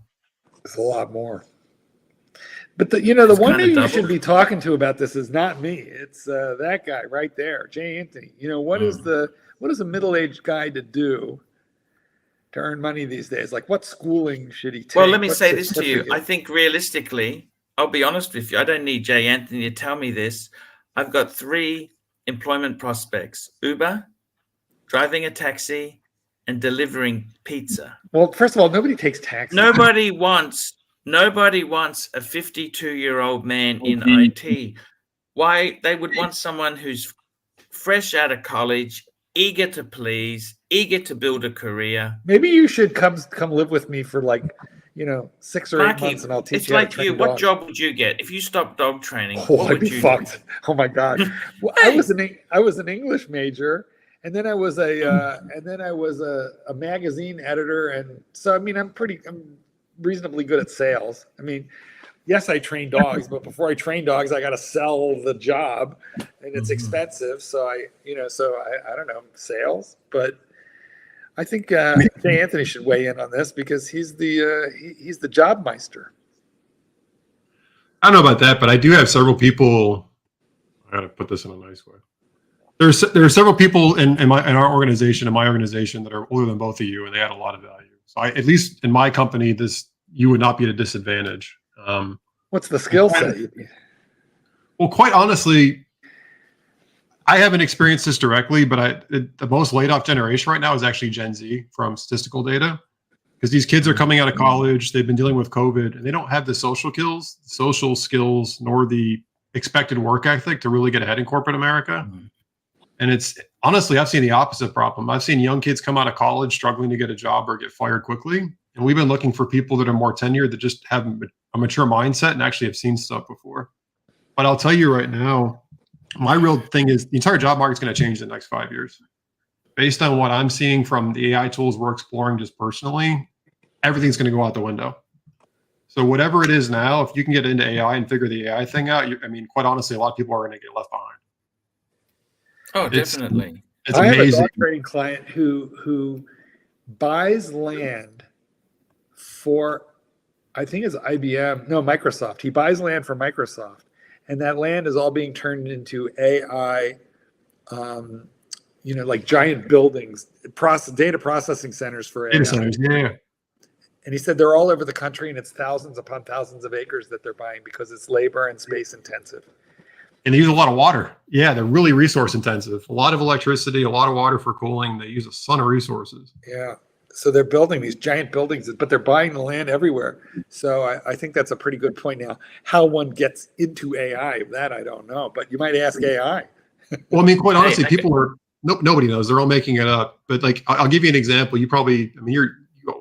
it's a lot more. But the one thing you should be talking to about this is not me. It's that guy right there, Jay Anthony. What is a middle-aged guy to do to earn money these days? Like, what schooling should he take? Well, let me say this to you. I think realistically, I'll be honest with you. I don't need Jay Anthony to tell me this. I've got 3 employment prospects: Uber, driving a taxi, and delivering pizza. Well, first of all, nobody takes taxis. Nobody wants a 52-year-old man in IT. Why? They would want someone who's fresh out of college, eager to please, eager to build a career. Maybe you should come live with me for 6 or 8 months, and I'll teach you. It's like you. What job would you get if you stopped dog training? I'd be fucked. Oh my god! Well, I was an English major, and then I was a magazine editor, and so I mean I'm reasonably good at sales. I mean, yes, I train dogs, but before I train dogs, I got to sell the job, and it's expensive. So I don't know, sales, but I think Jay Anthony should weigh in on this because he's the job meister. I don't know about that, but I do have several people. I gotta put this in a nice way. There are several people in our organization, in my organization, that are older than both of you, and they add a lot of value. So at least in my company, you would not be at a disadvantage. What's the skill set? Well, quite honestly, I haven't experienced this directly, but the most laid off generation right now is actually Gen Z from statistical data, because these kids are coming out of college, they've been dealing with COVID, and they don't have the social skills, nor the expected work ethic to really get ahead in corporate America. Mm-hmm. And it's honestly, I've seen the opposite problem. I've seen young kids come out of college struggling to get a job or get fired quickly. And we've been looking for people that are more tenured, that just have a mature mindset and actually have seen stuff before. But I'll tell you right now, my real thing is the entire job market's going to change in the next 5 years. Based on what I'm seeing from the AI tools we're exploring just personally, everything's going to go out the window. So whatever it is now, if you can get into AI and figure the AI thing out, I mean, quite honestly, a lot of people are going to get left behind. Oh, definitely. It's I amazing. have a dog training client who buys land for, I think it's IBM, no, Microsoft. He buys land for Microsoft, and that land is all being turned into AI, like giant buildings, data processing centers for AI. Data centers, yeah. And he said they're all over the country, and it's thousands upon thousands of acres that they're buying because it's labor and space intensive. And they use a lot of water. Yeah, they're really resource intensive. A lot of electricity, a lot of water for cooling. They use a ton of resources. Yeah. So they're building these giant buildings, but they're buying the land everywhere. So I think that's a pretty good point. Now, how one gets into AI, that I don't know, but you might ask AI. Well, I mean, quite honestly, people are, nobody knows. They're all making it up. But like, I'll give you an example. You probably, I mean, you've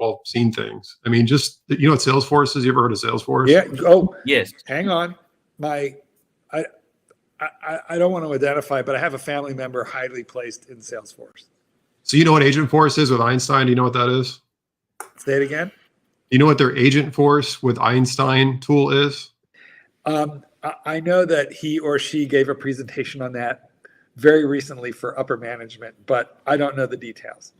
all seen things. I mean, just, what Salesforce is? You ever heard of Salesforce? Yeah. Oh, yes. Hang on. I don't want to identify, but I have a family member highly placed in Salesforce. So you know what Agent Force is with Einstein? Do you know what that is? Say it again. You know what their Agent Force with Einstein tool is? I know that he or she gave a presentation on that very recently for upper management, but I don't know the details.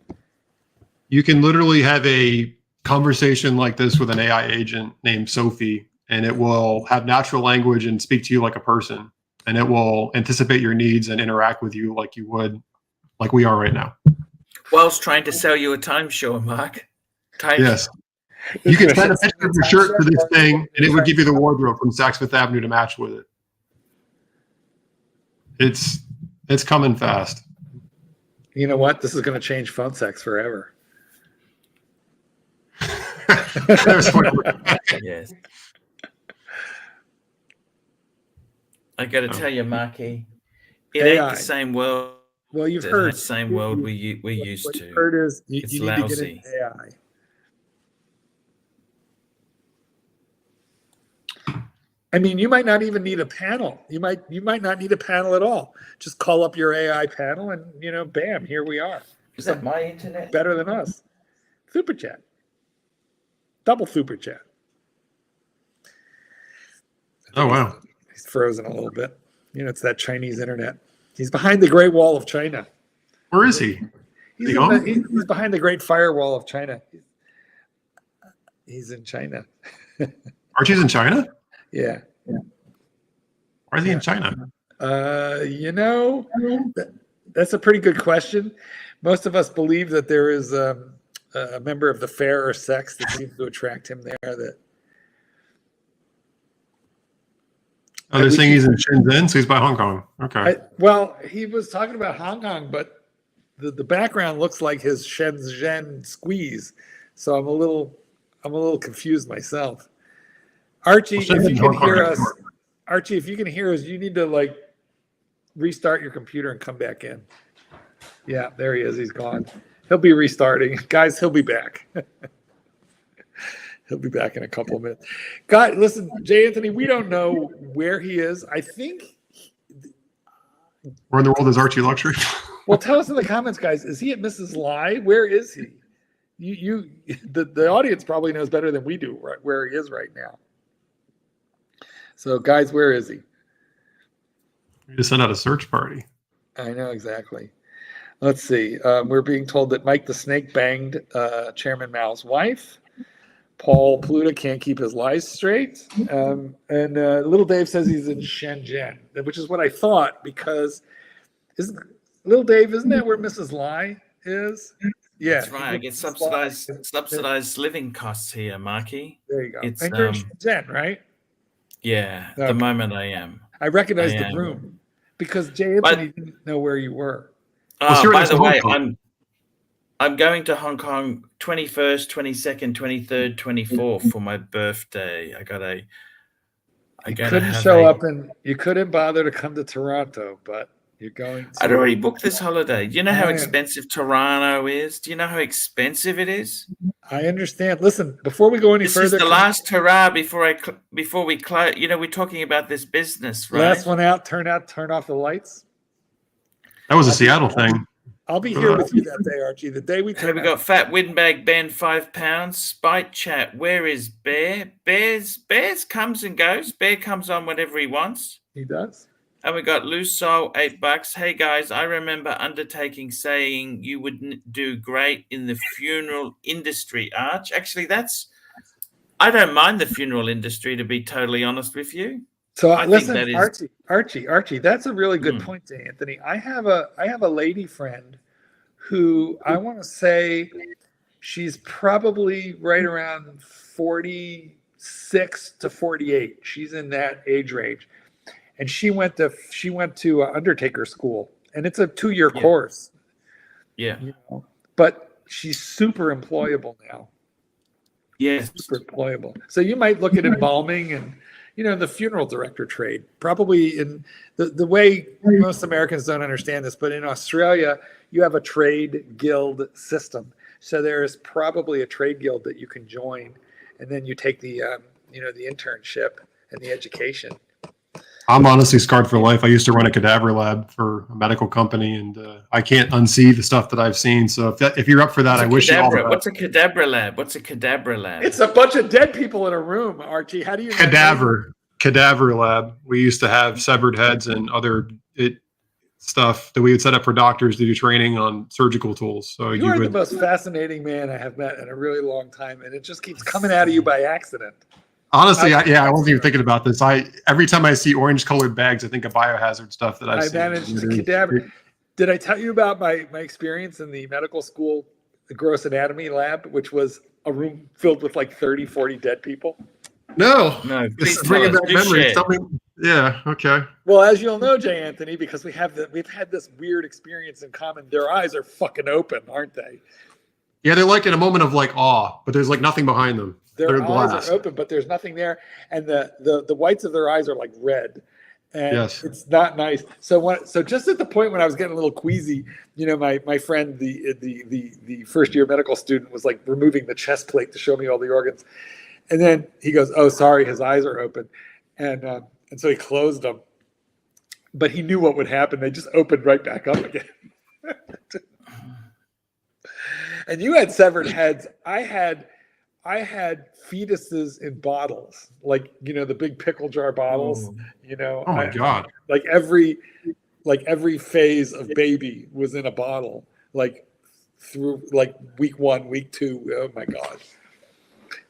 You can literally have a conversation like this with an AI agent named Sophie, and it will have natural language and speak to you like a person. And it will anticipate your needs and interact with you like we are right now. Whilst trying to sell you a timeshare, Mark. Yes. You can send a picture of your shirt to this thing, and it would give you the wardrobe from Saks Fifth Avenue to match with it. It's coming fast. You know what? This is going to change phone sex forever. Yes. I got to tell you, Marky, it ain't the same world. Well, you've heard the same world we're used what to. You've heard is you need lousy. to get into AI. I mean, you might not even need a panel. You might not need a panel at all. Just call up your AI panel, and bam, here we are. Is that my internet? Better than us. Super chat. Double super chat. Oh wow. He's frozen a little bit. It's that Chinese internet. He's behind the Great Wall of China. Where is he? He's behind the Great Firewall of China. He's in China. Archie's in China? Yeah. Why is he in China? That's a pretty good question. Most of us believe that there is a member of the fairer sex that seems to attract him there. They're saying he's in Shenzhen, so he's by Hong Kong. Okay. He was talking about Hong Kong, but the background looks like his Shenzhen squeeze. So I'm a little confused myself. Archie, if you can hear us, you need to restart your computer and come back in. Yeah, there he is. He's gone. He'll be restarting. Guys, he'll be back. He'll be back in a couple of minutes. God, listen, J. Anthony, we don't know where he is. I think. Where in the world is ArchieLuxury? Well, tell us in the comments, guys. Is he at Mrs. Lai? Where is he? The audience probably knows better than we do where he is right now. So, guys, where is he? We just sent out a search party. I know, exactly. Let's see. We're being told that Mike the Snake banged Chairman Mao's wife. Paul Pluta can't keep his lies straight. And Little Dave says he's in Shenzhen, which is what I thought, because Little Dave, isn't that where Mrs. Lai is? Yeah. That's right. I get subsidized living costs here, Marky. There you go. It's And you're in Shenzhen, right? yeah, Okay. the moment I am. I recognize the am. room because Jay Anthony didn't know where you were. Well, By the way, Hong Kong. I'm going to Hong Kong 21st, 22nd, 23rd, 24th for my birthday. I couldn't show up, and you couldn't bother to come to Toronto, but you're going to. I'd already booked this holiday. Do you know how Yeah. expensive Toronto is? Do you know how expensive it is? I understand. Listen, before we go any This further, is the last hurrah before we close. You know, we're talking about this business, right? last one out, turn off the lights. That was a Seattle thing. I'll be here with you that day, Archie. The day we Hey, turn we out. got Fat Windbag Ben, £5. Spite Chat, where is Bear? Bears comes and goes. Bear comes on whenever he wants. He does. And we got Loose Soul, $8. Hey guys, I remember Undertaking saying you would do great in the funeral industry, Arch. Actually, I don't mind the funeral industry, to be totally honest with you. So I listen, think that is Archie, that's a really good point to Anthony. I have a lady friend who I want to say she's probably right around 46 to 48. She's in that age range. And she went to Undertaker school, and it's a 2-year course. Yeah. You know? But she's super employable now. Yes. Super employable. So you might look at embalming and, the funeral director trade. Probably in the way most Americans don't understand this, but in Australia, you have a trade guild system. So there's probably a trade guild that you can join, and then you take the the internship and the education. I'm honestly scarred for life. I used to run a cadaver lab for a medical company, and I can't unsee the stuff that I've seen. So if you're up for that, I wish you all the best. What's a cadaver lab? What's a cadaver lab? It's a bunch of dead people in a room, Archie. How do you Cadaver lab? We used to have severed heads and other stuff that we would set up for doctors to do training on surgical tools. So you are the most fascinating man I have met in a really long time, and it just keeps coming out of you by accident. Honestly, I wasn't even thinking about this. Every time I see orange-colored bags, I think of biohazard stuff that I've seen. I managed the cadaver. Did I tell you about my experience in the medical school gross anatomy lab, which was a room filled with like 30, 40 dead people? No. Please This is bringing back memories. Yeah. Okay. Well, as you'll know, Jay Anthony, because we've had this weird experience in common. Their eyes are fucking open, aren't they? Yeah, they're like in a moment of like awe, but there's like nothing behind them. Their eyes eyes are open, but there's nothing there, and the whites of their eyes are like red, and it's not nice. So just at the point when I was getting a little queasy, my friend, the first year medical student, was like removing the chest plate to show me all the organs, and then he goes, "Oh, sorry, his eyes are open," and so he closed them, but he knew what would happen. They just opened right back up again. And you had severed heads. I had fetuses in bottles, like the big pickle jar bottles. Oh my God! Like every phase of baby was in a bottle, like through like week 1, week 2. Oh my God!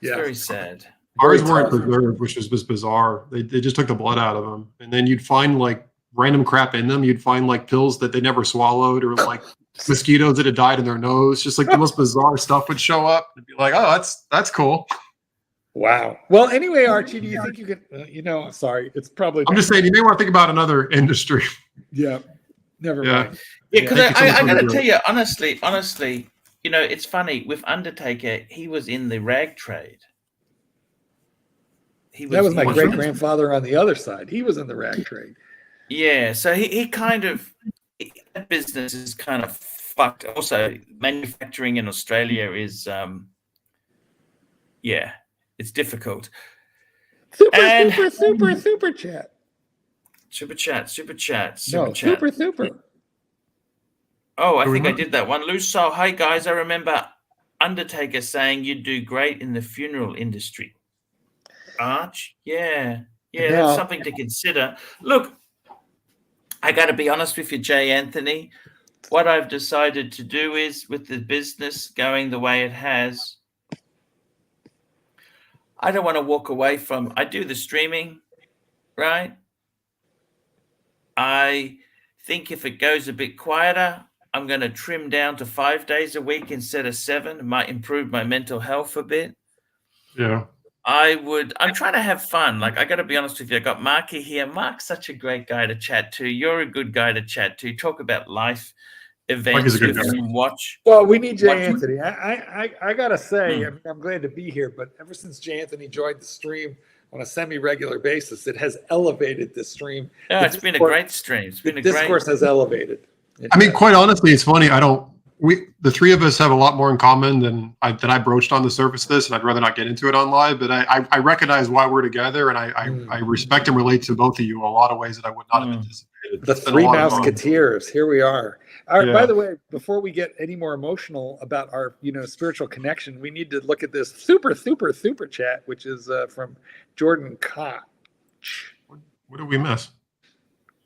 Yeah, it's very sad. Ours weren't preserved, which was bizarre. They just took the blood out of them, and then you'd find like random crap in them. You'd find like pills that they never swallowed, or like mosquitoes that had died in their nose. Just like the most bizarre stuff would show up and be like, "Oh, that's cool." Wow. Well, anyway, Archie, do you think you could? I'm sorry. It's probably. I'm just saying you may want to think about another industry. Yeah. Never mind. Yeah, because I got to tell you honestly, it's funny with Undertaker. He was in the rag trade. That was my great grandfather on the other side. He was in the rag trade. Yeah, so he kind of, that business is kind of fucked. Also, manufacturing in Australia is, it's difficult. Super chat. Super chat. No, super. Oh, I think I did that one. Loose Soul. Hi, guys. I remember Undertaker saying you'd do great in the funeral industry. Arch? Yeah, that's something to consider. Look, I got to be honest with you, Jay Anthony. What I've decided to do is, with the business going the way it has, I don't want to walk away from. I do the streaming, right? I think if it goes a bit quieter, I'm going to trim down to 5 days a week instead of 7. It might improve my mental health a bit. Yeah. I'm trying to have fun. Like, I got to be honest with you. I got Marky here. Mark's such a great guy to chat to. You're a good guy to chat to. Talk about life events a good you guy. can watch. Well, we need Jay What- Anthony. I gotta say, I mean, I'm glad to be here, but ever since Jay Anthony joined the stream on a semi-regular basis, it has elevated the stream. Yeah, The it's been a discourse- great stream. It's been The a great. discourse has elevated. I mean, quite honestly, it's funny. The three of us have a lot more in common than I broached on the surface of this, and I'd rather not get into it on live. But I recognize why we're together, and I respect and relate to both of you in a lot of ways that I would not have anticipated. The It's been a Three lot of fun. Musketeers. Here we are. All right, Yeah. by the way, before we get any more emotional about our, spiritual connection, we need to look at this super chat, which is from Jordan Koch. What did we miss?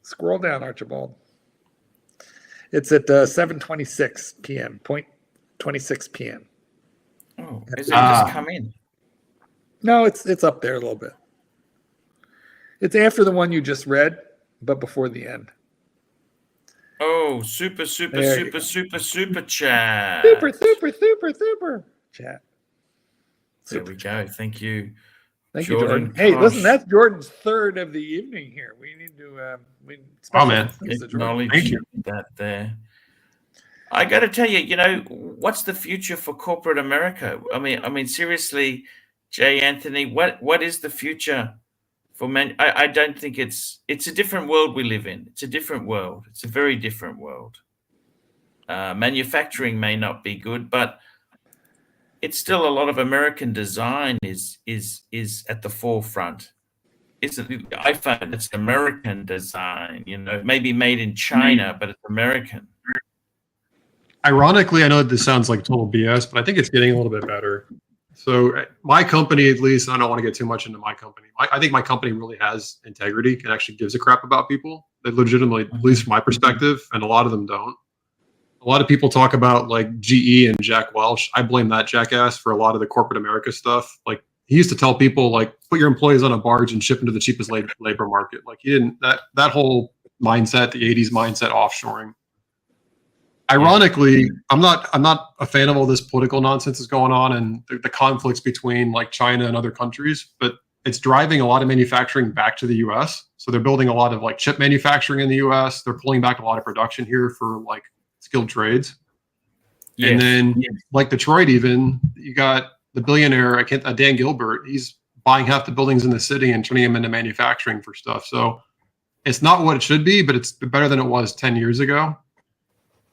Scroll down, Archibald. It's at 7:26 p.m. 26 p.m. Oh, is it just come in? No, it's up there a little bit. It's after the one you just read, but before the end. Oh, super There you go. chat. Super chat. There we go. Thank you. Thank you, Jordan Jordan. Hey, Koch. listen, that's Jordan's third of the evening here. We need to Oh, man. thanks to Jordan. Acknowledge Thank you. that there. I got to tell you, what's the future for corporate America? I mean, seriously, Jay Anthony, what is the future for men? I don't think it's a different world we live in. It's a different world. It's a very different world. Manufacturing may not be good, but it's still a lot of American design is at the forefront. It's the iPhone. It's American design. Maybe made in China, but it's American. Ironically, I know this sounds like total BS, but I think it's getting a little bit better. So my company, at least, I don't want to get too much into my company. I think my company really has integrity and actually gives a crap about people. They legitimately, at least from my perspective, and a lot of them don't. A lot of people talk about like GE and Jack Welch. I blame that jackass for a lot of the corporate America stuff. Like, he used to tell people, like, put your employees on a barge and ship them to the cheapest labor market. Like, he didn't, that whole mindset, the 80s mindset, offshoring. Ironically, I'm not a fan of all this political nonsense that's going on and the conflicts between like China and other countries, but it's driving a lot of manufacturing back to the US. So they're building a lot of like chip manufacturing in the US. They're pulling back a lot of production here for like skilled trades. Yes. And then like Detroit, even, you got the billionaire, Dan Gilbert, he's buying half the buildings in the city and turning them into manufacturing for stuff. So it's not what it should be, but it's better than it was 10 years ago.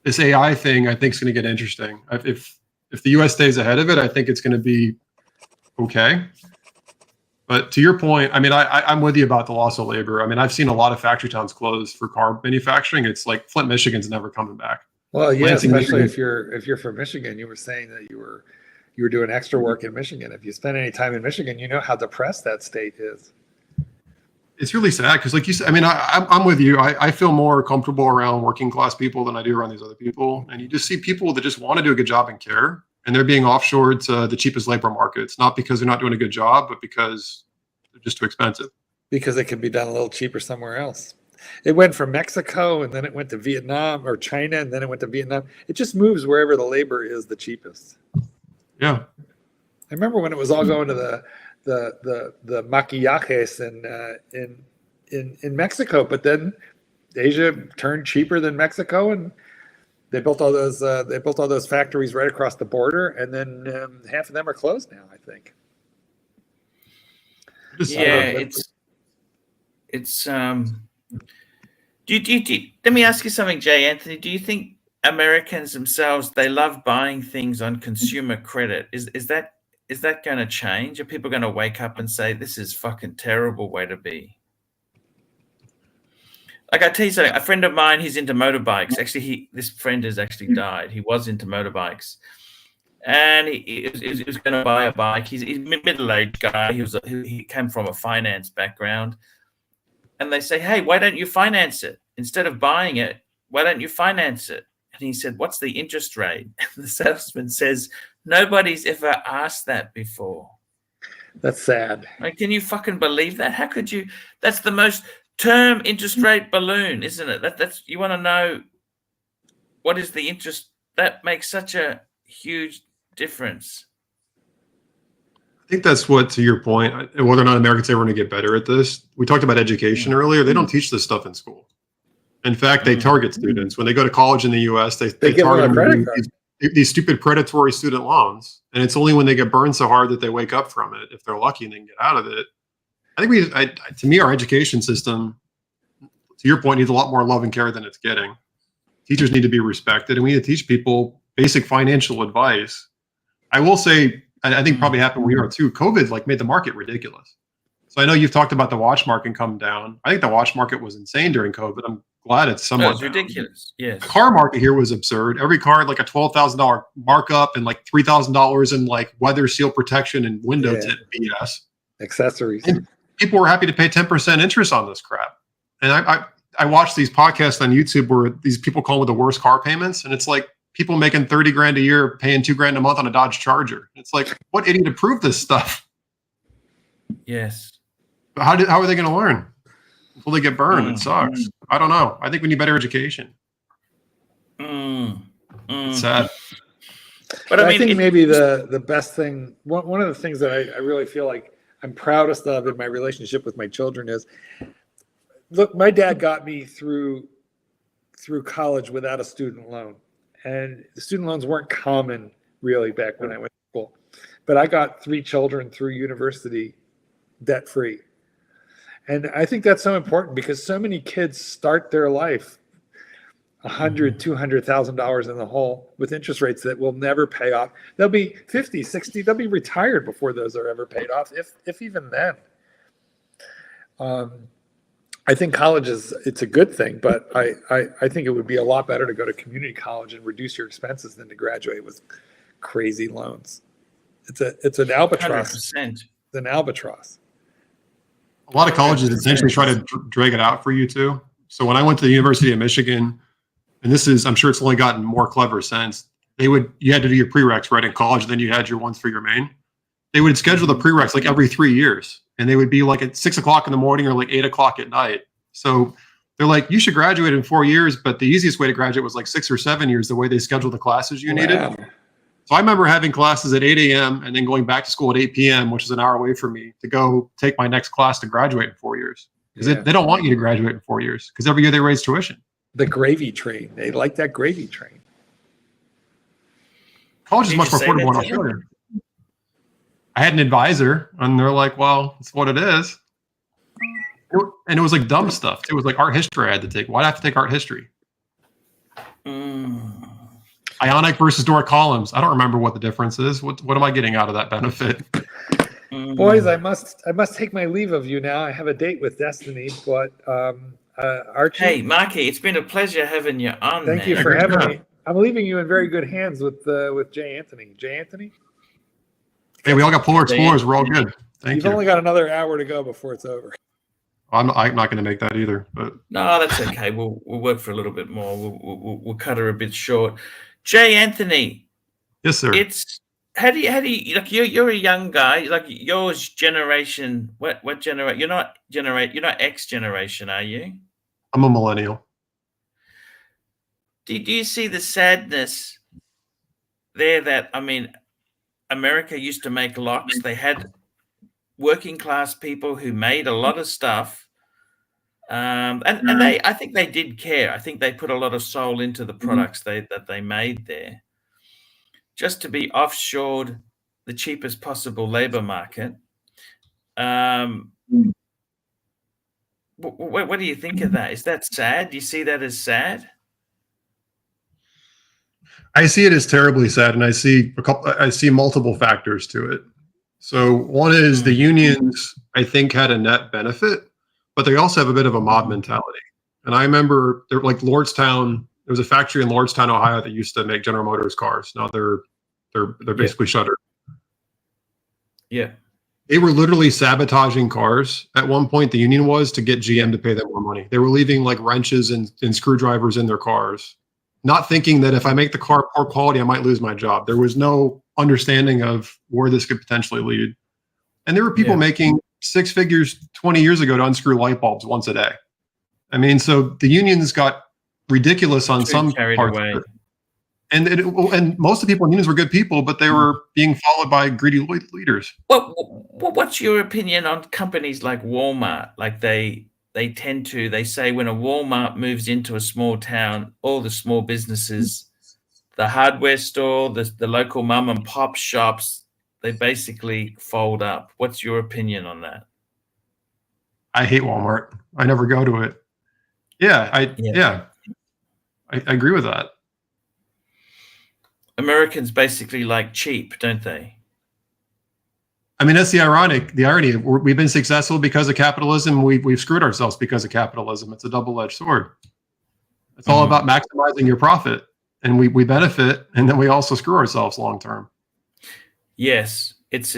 This AI thing, I think, is going to get interesting. If the U.S. stays ahead of it, I think it's going to be okay. But to your point, I mean, I'm with you about the loss of labor. I mean, I've seen a lot of factory towns close for car manufacturing. It's like Flint, Michigan's never coming back. Well, yeah, Lansing, especially Michigan. if you're from Michigan. You were saying that you were doing extra work in Michigan. If you spend any time in Michigan, you know how depressed that state is. It's really sad because, like you said, I mean, I'm with you. I feel more comfortable around working class people than I do around these other people. And you just see people that just want to do a good job and care, and they're being offshored to the cheapest labor markets, not because they're not doing a good job, but because they're just too expensive. Because it can be done a little cheaper somewhere else. It went from Mexico, and then it went to Vietnam or China, and then it went to Vietnam. It just moves wherever the labor is the cheapest. Yeah. I remember when it was all going to the maquillajes in Mexico, but then Asia turned cheaper than Mexico, and they built all those factories right across the border, and then half of them are closed now, I think. Yeah, let me ask you something, Jay Anthony. Do you think Americans themselves, they love buying things on consumer credit? Is that going to change? Are people going to wake up and say, this is fucking terrible way to be? Like, I tell you something, a friend of mine, he's into motorbikes. Actually, this friend has actually died. He was into motorbikes. And he was going to buy a bike. He's a middle-aged guy. He came from a finance background. And they say, hey, why don't you finance it? Instead of buying it, why don't you finance it? And he said, what's the interest rate? And the salesman says, nobody's ever asked that before. That's sad. Like, can you fucking believe that? How could you? That's the most term interest rate balloon, isn't it? That's you want to know what is the interest that makes such a huge difference. I think that's what, to your point, whether or not Americans ever going to get better at this. We talked about education earlier. They don't teach this stuff in school. In fact, they target students. When they go to college in the U.S., they give them a target credit them card. these stupid predatory student loans. And it's only when they get burned so hard that they wake up from it, if they're lucky and they can get out of it. I think to me, our education system, to your point, needs a lot more love and care than it's getting. Teachers need to be respected, and we need to teach people basic financial advice. I will say, I think probably happened where you are too, COVID like made the market ridiculous. So I know you've talked about the watch market come down. I think the watch market was insane during COVID. I'm glad it's somewhat It was ridiculous. Yes. The car market here was absurd. Every car had like a $12,000 markup and like $3,000 in like weather seal protection and window tint BS. Accessories. And people were happy to pay 10% interest on this crap. And I watched these podcasts on YouTube where these people call with the worst car payments, and it's like people making 30 grand a year paying $2 grand a month on a Dodge Charger. It's like, what idiot approved this stuff? Yes. But how are they going to learn until they get burned? It sucks. I don't know. I think we need better education. It's sad. But I think maybe the best thing, one of the things that I really feel like I'm proudest of in my relationship with my children is, look, my dad got me through college without a student loan. And the student loans weren't common really back when I went to school. But I got 3 children through university debt free. And I think that's so important because so many kids start their life $100,000, $200,000 in the hole with interest rates that will never pay off. They'll be 50, 60, they'll be retired before those are ever paid off, if even then. I think college it's a good thing, but I think it would be a lot better to go to community college and reduce your expenses than to graduate with crazy loans. It's an albatross. 100%. It's an albatross. A lot of colleges essentially try to drag it out for you too. So when I went to the University of Michigan, and I'm sure it's only gotten more clever since, you had to do your prereqs right in college, then you had your ones for your main. They would schedule the prereqs like every 3 years, and they would be like at 6 o'clock in the morning or like 8 o'clock at night. So they're like, you should graduate in 4 years, but the easiest way to graduate was like 6 or 7 years, the way they scheduled the classes you needed. So I remember having classes at 8 a.m. and then going back to school at 8 p.m., which is an hour away from me, to go take my next class to graduate in 4 years. Because they don't want you to graduate in 4 years, because every year they raise tuition. The gravy train. They like that gravy train. College is much more affordable in Australia. I had an advisor, and they're like, well, it's what it is. And it was like dumb stuff. It was like art history I had to take. Why'd I have to take art history? Ionic versus Doric columns. I don't remember what the difference is. What am I getting out of that benefit? Boys, I must take my leave of you now. I have a date with Destiny, but Archie. Hey, Marky, it's been a pleasure having you on. Thank you for having me. I'm leaving you in very good hands with Jay Anthony. Jay Anthony? Hey, we all got Polar Explorers. We're all good. Thank you. You've only got another hour to go before it's over. I'm not going to make that either. But no, that's okay. We'll work for a little bit more. We'll cut her a bit short. Jay Anthony. Yes, sir. How do you like? You're a young guy. Like yours generation. What generation? You're not X generation, are you? I'm a millennial. Do you see the sadness there? That America used to make locks. They had working class people who made a lot of stuff, and I think they did care. I think they put a lot of soul into the products that they made there. Just to be offshored the cheapest possible labor market. What do you think of that? Is that sad? Do you see that as sad? I see it as terribly sad, and I see multiple factors to it. So one is the unions, I think, had a net benefit, but they also have a bit of a mob mentality. And I remember they're like Lordstown. There was a factory in Lordstown, Ohio that used to make General Motors cars. Now they're basically shuttered. Yeah. They were literally sabotaging cars at one point, the union was, to get GM to pay them more money. They were leaving like wrenches and screwdrivers in their cars, not thinking that if I make the car poor quality, I might lose my job. There was no understanding of where this could potentially lead. And there were people making 6 figures 20 years ago to unscrew light bulbs once a day. I mean, so the unions got ridiculous on some carried parts away. of it. And most of the people in unions were good people, but they were being followed by greedy leaders. What's your opinion on companies like Walmart? Like they say when a Walmart moves into a small town, all the small businesses, the hardware store, the local mom and pop shops, they basically fold up. What's your opinion on that? I hate Walmart. I never go to it. I agree with that. Americans basically like cheap, don't they? I mean, that's the irony. We've been successful because of capitalism. We've screwed ourselves because of capitalism. It's a double-edged sword. It's all about maximizing your profit, and we benefit, and then we also screw ourselves long term. Yes, it's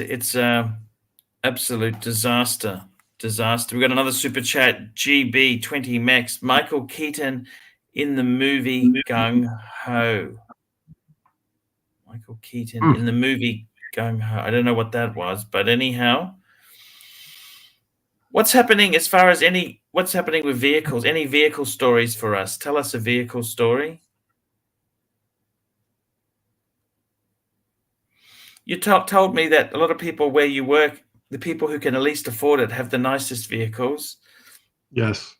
absolute disaster. Disaster. We got another super chat. GB20 Max. Michael Keaton in the movie Gung Ho. Michael Keaton in the movie Gung Ho. I don't know what that was, but anyhow, what's happening as far as what's happening with vehicles? Any vehicle stories for us? Tell us a vehicle story. You told me that a lot of people where you work, the people who can at least afford it have the nicest vehicles. Yes.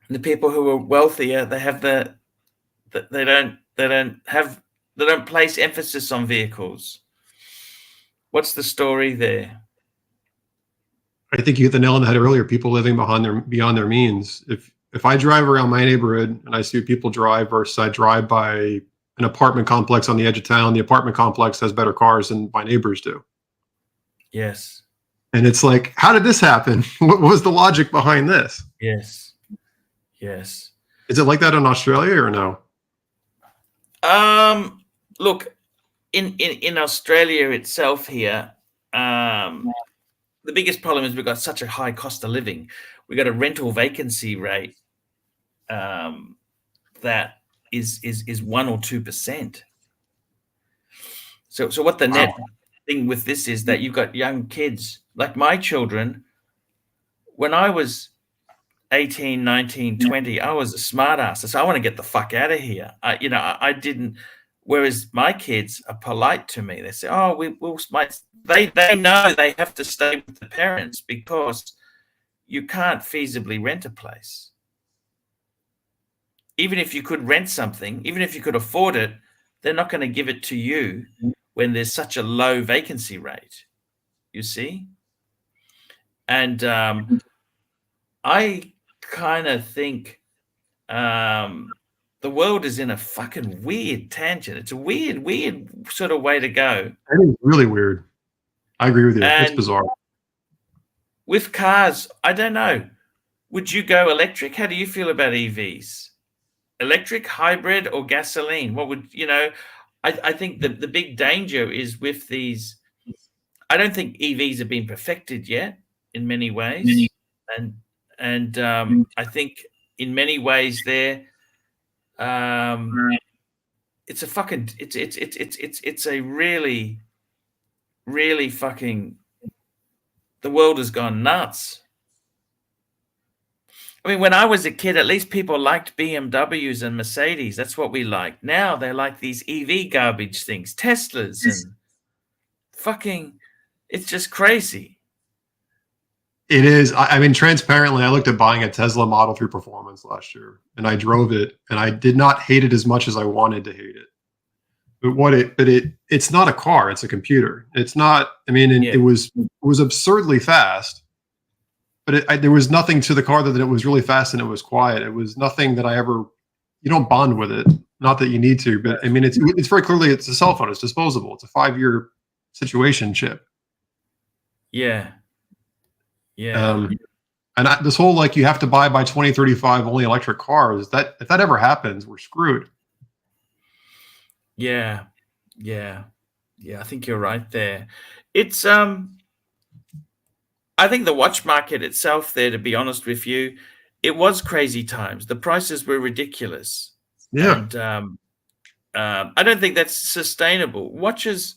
And the people who are wealthier, they have they don't place emphasis on vehicles. What's the story there? I think you hit the nail on the head earlier. People living beyond their means. If I drive around my neighborhood and I see people drive versus I drive by an apartment complex on the edge of town, the apartment complex has better cars than my neighbors do. Yes. And it's like, how did this happen? What was the logic behind this? Yes. Yes. Is it like that in Australia or no? Look, in Australia itself here, the biggest problem is we've got such a high cost of living. We've got a rental vacancy rate that is 1 or 2%. So what the net thing with this is that you've got young kids like my children. When I was 18, 19, 20, I was a smart ass. So I want to get the fuck out of here. I didn't. Whereas my kids are polite to me. They say, "Oh, they know they have to stay with the parents because you can't feasibly rent a place. Even if you could rent something, even if you could afford it, they're not going to give it to you when there's such a low vacancy rate. You see?" And I kind of think the world is in a fucking weird tangent. It's a weird sort of way to go. That is really weird. I agree with you. It's bizarre. With cars, I don't know. Would you go electric? How do you feel about EVs? Electric, hybrid, or gasoline? What would I think the big danger is with these. I don't think EVs have been perfected yet in many ways, and I think in many ways it's a fucking it's a really fucking, the world has gone nuts. I mean, when I was a kid, at least people liked BMWs and Mercedes. That's what we liked. Now they're like these EV garbage things, Teslas, and fucking, it's just crazy. It is. I mean, transparently, I looked at buying a Tesla Model 3 Performance last year, and I drove it, and I did not hate it as much as I wanted to hate it. But it's not a car; it's a computer. It's not. I mean, it was absurdly fast, but there was nothing to the car that it was really fast and it was quiet. It was nothing that you don't bond with it. Not that you need to, but I mean, it's very clearly it's a cell phone. It's disposable. It's a 5-year situation chip. Yeah. Yeah. And this whole, like, you have to buy by 2035 only electric cars, that if that ever happens, we're screwed. Yeah. I think you're right there. It's I think the watch market itself there, to be honest with you, it was crazy times. The prices were ridiculous. Yeah. And I don't think that's sustainable. Watches,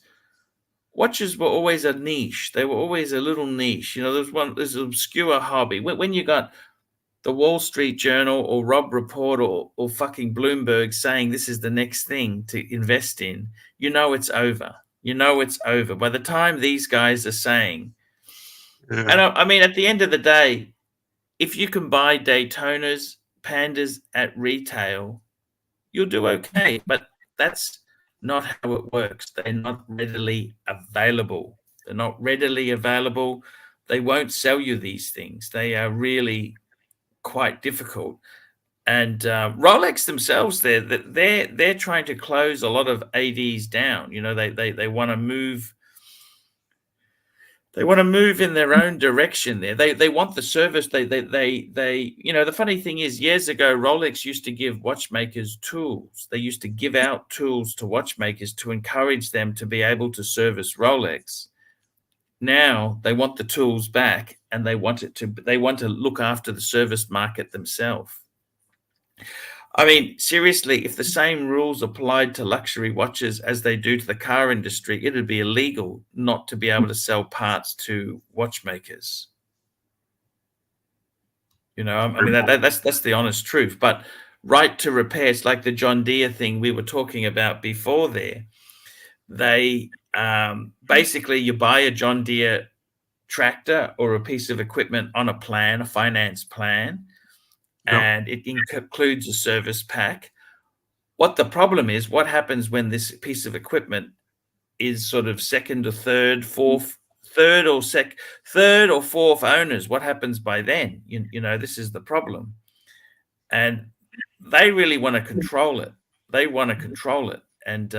watches were always a niche. They were always a little niche. You know, there's an obscure hobby. When you got the Wall Street Journal or Rob Report or fucking Bloomberg saying this is the next thing to invest in, you know it's over. You know it's over. By the time these guys are saying, and I mean, at the end of the day, if you can buy Daytonas, Pandas at retail, you'll do okay. But that's not how it works. They're not readily available. They're not readily available. They won't sell you these things. They are really quite difficult. And Rolex themselves, they're trying to close a lot of ADs down. You know, they want to move. They want to move in their own direction. They want the service. They. You know, the funny thing is, years ago, Rolex used to give watchmakers tools. They used to give out tools to watchmakers to encourage them to be able to service Rolex. Now they want the tools back, and they want to look after the service market themselves. I mean, seriously, if the same rules applied to luxury watches as they do to the car industry, it would be illegal not to be able to sell parts to watchmakers. You know, I mean, that's the honest truth. But right to repair, it's like the John Deere thing we were talking about before there. They basically, you buy a John Deere tractor or a piece of equipment on a plan, a finance plan, and it includes a service pack. What the problem is, what happens when this piece of equipment is sort of second or third, third or fourth owners? What happens by then? You know, this is the problem. And they really want to control it. They want to control it. And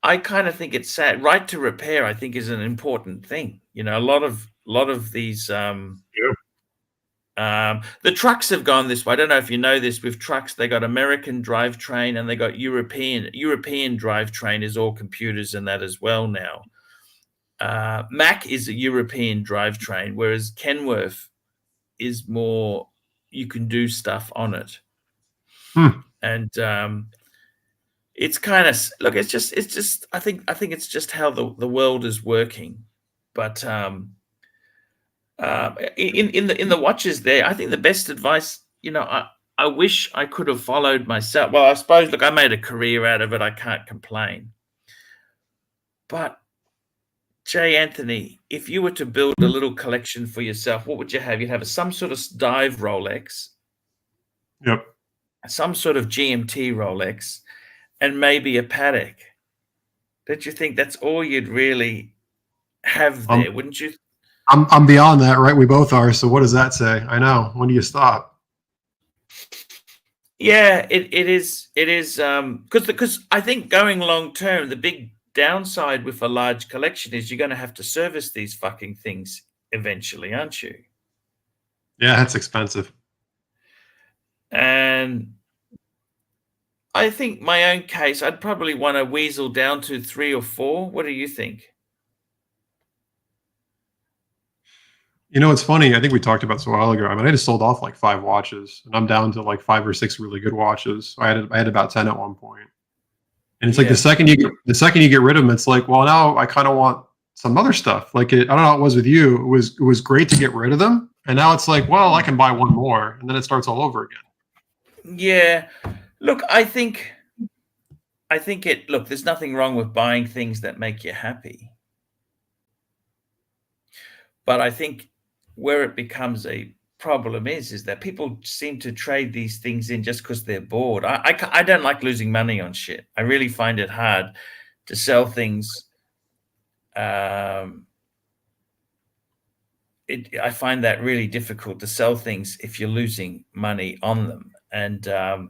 I kind of think it's sad. Right to repair, I think, is an important thing. You know, a lot of these the trucks have gone this way. I don't know if you know this. With trucks, they got American drivetrain and they got European drivetrain is all computers and that as well now. Mac is a European drivetrain, whereas Kenworth is more you can do stuff on it. And it's kind of look. It's just. I think it's just how the world is working. But in the watches there, I think the best advice, you know, I wish I could have followed myself. Well, I suppose, look, I made a career out of it. I can't complain. But Jay Anthony, if you were to build a little collection for yourself, what would you have? You'd have some sort of dive Rolex. Yep. Some sort of GMT Rolex, and maybe a Patek. Don't you think that's all you'd really have there, wouldn't you? I'm beyond that, right? We both are. So what does that say? I know. When do you stop? Yeah, it is because I think going long term, the big downside with a large collection is you're going to have to service these fucking things eventually, aren't you? Yeah, that's expensive. And I think my own case, I'd probably want to weasel down to 3 or 4. What do you think? You know, it's funny. I think we talked about this a while ago. I mean, I just sold off like 5 watches, and I'm down to like 5 or 6 really good watches. I had about 10 at one point, and it's like the second you get rid of them, it's like, well, now I kind of want some other stuff. Like I don't know how it was with you. It was great to get rid of them, and now it's like, well, I can buy one more, and then it starts all over again. Yeah, look, I think there's nothing wrong with buying things that make you happy, but I think where it becomes a problem is that people seem to trade these things in just because they're bored. I don't like losing money on shit. I really find it hard to sell things. I find that really difficult to sell things if you're losing money on them. And the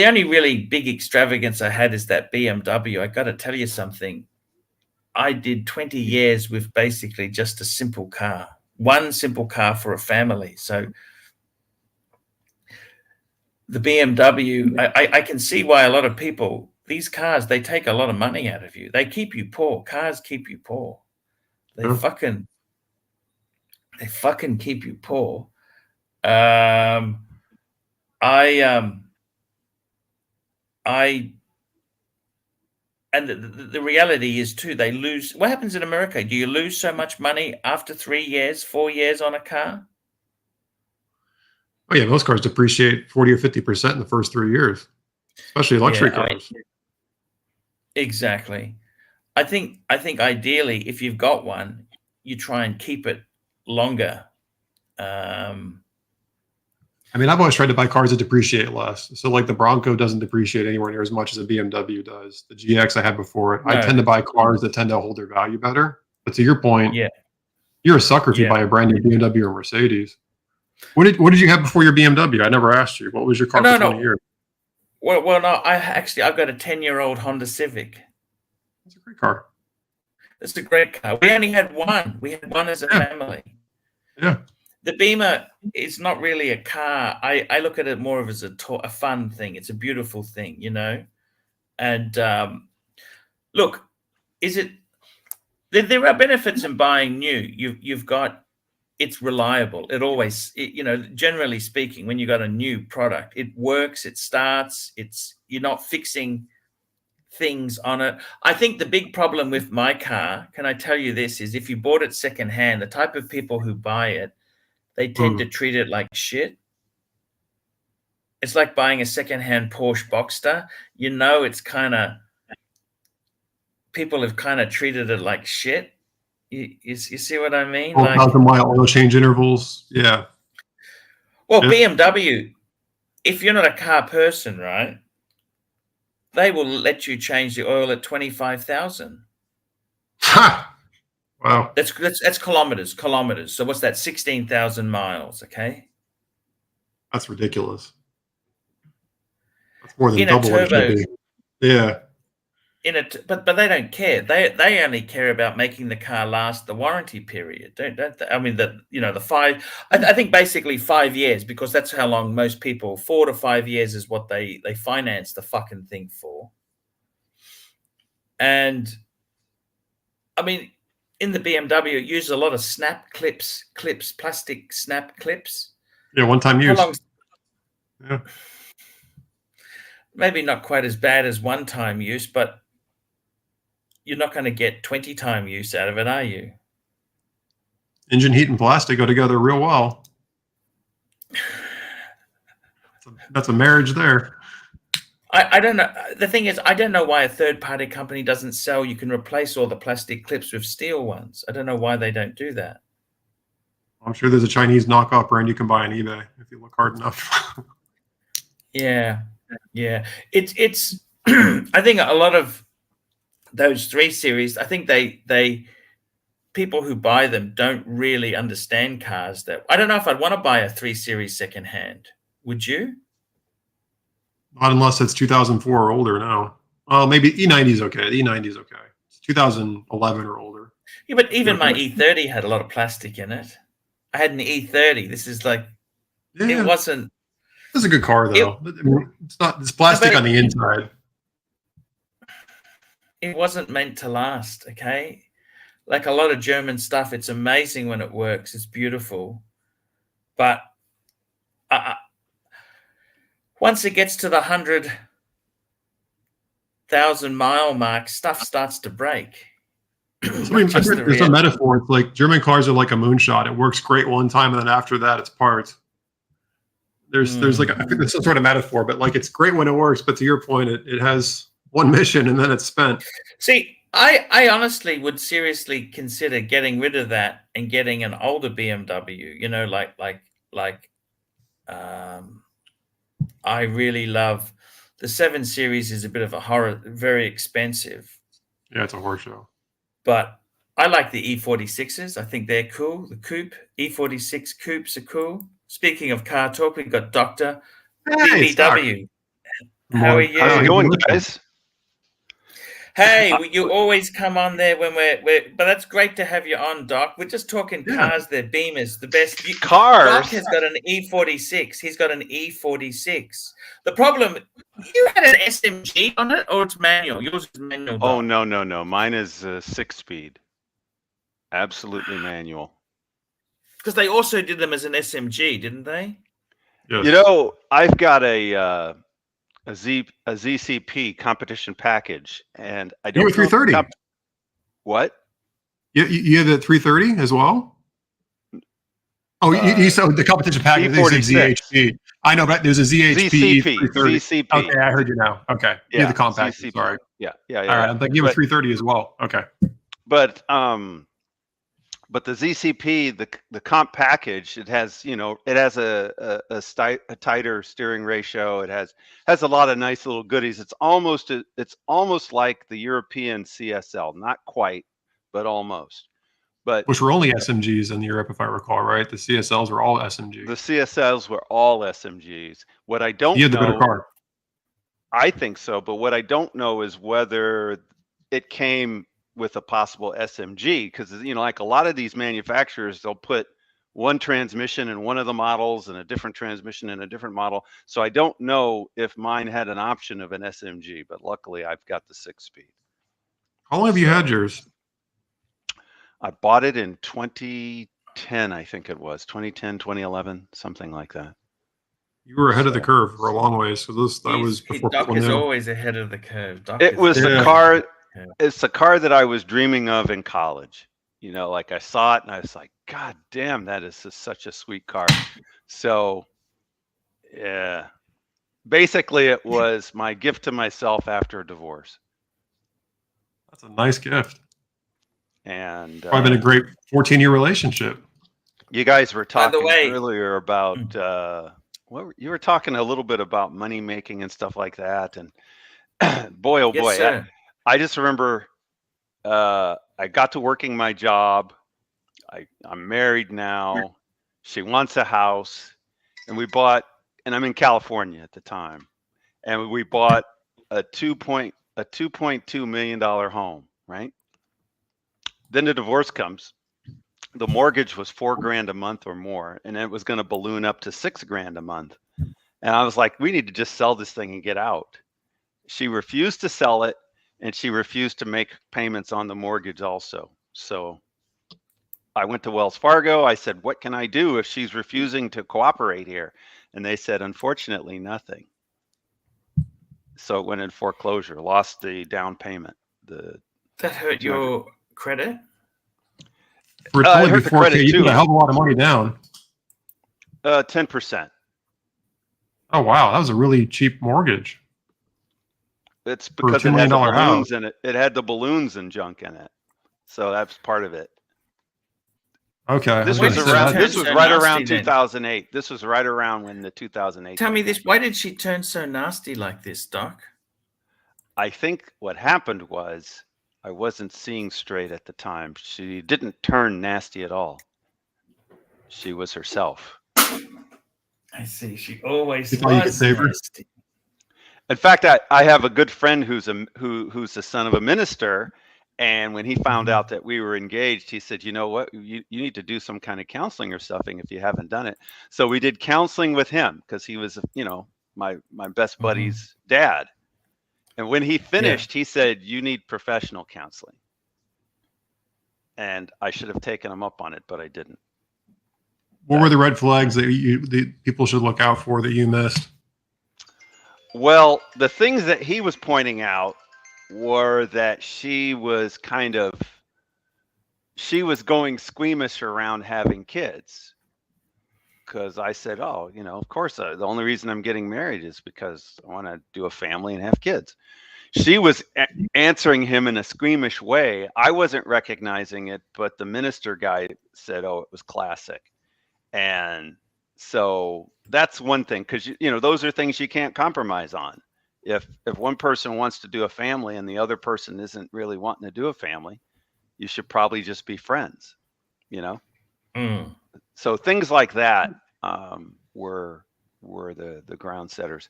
only really big extravagance I had is that BMW. I got to tell you something. I did 20 years with basically just a simple car. One simple car for a family. So the BMW, I can see why a lot of people, these cars, they take a lot of money out of you. They keep you poor. Cars keep you poor. They fucking keep you poor. and the reality is too, they lose. What happens in America? Do you lose so much money after 3 years, 4 years on a car? Oh yeah, most cars depreciate 40 or 50% in the first 3 years, especially luxury cars. Exactly. I think ideally, if you've got one, you try and keep it longer. I mean, I've always tried to buy cars that depreciate less. So like the Bronco doesn't depreciate anywhere near as much as a BMW does. The GX I had before it. I tend to buy cars that tend to hold their value better. But to your point, you're a sucker if you buy a brand new BMW or Mercedes. What did you have before your BMW? I never asked you. What was your car for 20 years? Well, no. I've got a 10-year-old Honda Civic. That's a great car. It's a great car. We only had one. We had one as a family. Yeah. The Beamer is not really a car. I look at it more of as a fun thing. It's a beautiful thing, you know. And look, there are benefits in buying new. You've got, it's reliable. It always, you know, generally speaking, when you got a new product, it works, it starts, you're not fixing things on it. I think the big problem with my car, can I tell you this, is if you bought it secondhand, the type of people who buy it, they tend to treat it like shit. It's like buying a secondhand Porsche Boxster. You know, it's kind of, people have kind of treated it like shit. You see what I mean? 1,000-mile oil change intervals. Yeah. Well, BMW, if you're not a car person, right, they will let you change the oil at 25,000. Ha! Wow. That's kilometers. So what's that? 16,000 miles. Okay. That's ridiculous. That's more than In double a what it turbo. should be. Yeah. But they don't care. They only care about making the car last the warranty period. Don't they? I mean, the 5. I think basically 5 years, because that's how long most people. 4 to 5 years is what they finance the fucking thing for. And I mean, in the BMW, it uses a lot of snap clips, plastic snap clips. Yeah, one-time use. Yeah. Maybe not quite as bad as one-time use, but you're not going to get 20-time use out of it, are you? Engine heat and plastic go together real well. That's a marriage there. I don't know. The thing is, I don't know why a third-party company doesn't sell. You can replace all the plastic clips with steel ones. I don't know why they don't do that. I'm sure there's a Chinese knockoff brand you can buy on eBay if you look hard enough. Yeah. It's. I think a lot of those 3 Series, I think they people who buy them don't really understand cars. That I don't know if I'd want to buy a 3 Series secondhand. Would you? Not unless it's 2004 or older now. Maybe E90 is okay. The E90 is okay. It's 2011 or older. Yeah, but even my E30 had a lot of plastic in it. I had an E30. This is like, it wasn't. It's a good car though. It's not. It's plastic on the inside. It wasn't meant to last. Okay, like a lot of German stuff. It's amazing when it works. It's beautiful, but once it gets to the 100,000 mile mark, stuff starts to break. I mean, there's a metaphor. It's like German cars are like a moonshot. It works great one time, and then after that, it's parts. There's like, I think there's some sort of metaphor, but like it's great when it works. But to your point, it has one mission and then it's spent. See, I honestly would seriously consider getting rid of that and getting an older BMW. You know, I really love the 7 Series. Is a bit of a horror, very expensive. Yeah, it's a horror show. But I like the E46s. I think they're cool. The coupe, E46 coupes are cool. Speaking of car talk, we've got Dr. BBW. How are you? How's it going, guys? Hey, you always come on there when but that's great to have you on, Doc. We're just talking cars, they're Beamers, the best. Cars? Doc has got an E46. He's got an E46. The problem, you had an SMG on it, or it's manual? Yours is manual, Doc. Oh, no. Mine is 6-speed. Absolutely manual. Because they also did them as an SMG, didn't they? Yes. You know, I've got a a ZCP competition package, and I You don't were know if the 330. what? You have the 330 as well? Oh, you said the competition package. They said E46. ZHP. I know, but there's a ZHP ZCP. 330. ZCP. Okay, I heard you now. Okay. You have the comp package. ZCP. Sorry. Yeah. All right. I'm thinking you have a 330 as well. Okay. But the ZCP, the comp package, it has, it has a tighter steering ratio. It has a lot of nice little goodies. It's almost like the European CSL, not quite, but almost. But which were only SMGs in Europe, if I recall, right? The CSLs were all SMGs. The CSLs were all SMGs. What I don't know, you had the better car. I think so, but what I don't know is whether it came with a possible SMG, because like a lot of these manufacturers, they'll put one transmission in one of the models and a different transmission in a different model. So I don't know if mine had an option of an SMG, but luckily I've got the 6-speed. How long have you had yours? I bought it in 2010, I think it was 2010, 2011, something like that. You were ahead of the curve for a long ways. So that was before Doc is always ahead of the curve. It was the car. It's the car that I was dreaming of in college. Like I saw it and I was like, God damn, that is such a sweet car. So, yeah, basically it was my gift to myself after a divorce. That's a nice gift. And probably been a great 14-year relationship. You guys were talking earlier about you were talking a little bit about money making and stuff like that. And boy, oh boy, yes, I just remember I got to working my job. I'm married now. She wants a house, and I'm in California at the time, and we bought a $2.2 million home, right? Then the divorce comes. The mortgage was $4,000 a month or more, and it was going to balloon up to $6,000 a month. And I was like, we need to just sell this thing and get out. She refused to sell it, and she refused to make payments on the mortgage also. So I went to Wells Fargo. I said, what can I do if she's refusing to cooperate here? And they said, unfortunately, nothing. So it went in foreclosure, lost the down payment. That hurt your credit? For it only be 4K, you put a hell of a lot of money down. 10%. Oh, wow. That was a really cheap mortgage. It's because it had the balloons in it. It had the balloons and junk in it. So that's part of it. Okay. This was right around 2008. This was right around when the 2008. Tell me this. Why did she turn so nasty like this, Doc? I think what happened was I wasn't seeing straight at the time. She didn't turn nasty at all. She was herself. I see. She always was nasty. In fact, I have a good friend who's the son of a minister, and when he found out that we were engaged, he said, "You know what? You need to do some kind of counseling or something if you haven't done it." So we did counseling with him because he was, my best buddy's dad. And when he finished, he said, "You need professional counseling." And I should have taken him up on it, but I didn't. What were the red flags that the people should look out for that you missed? Well, the things that he was pointing out were that she was going squeamish around having kids. Because I said, oh, of course, the only reason I'm getting married is because I want to do a family and have kids. She was answering him in a squeamish way. I wasn't recognizing it, but the minister guy said, oh, it was classic. And so that's one thing, because those are things you can't compromise on. If one person wants to do a family and the other person isn't really wanting to do a family, you should probably just be friends, So things like that were the ground setters.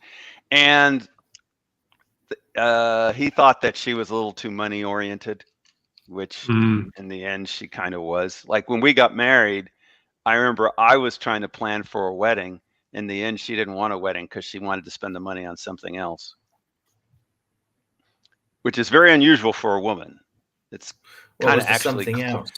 And he thought that she was a little too money oriented, which in the end she kind of was. Like when we got married, I remember I was trying to plan for a wedding. In the end, she didn't want a wedding because she wanted to spend the money on something else, which is very unusual for a woman. It's kind of actually something else.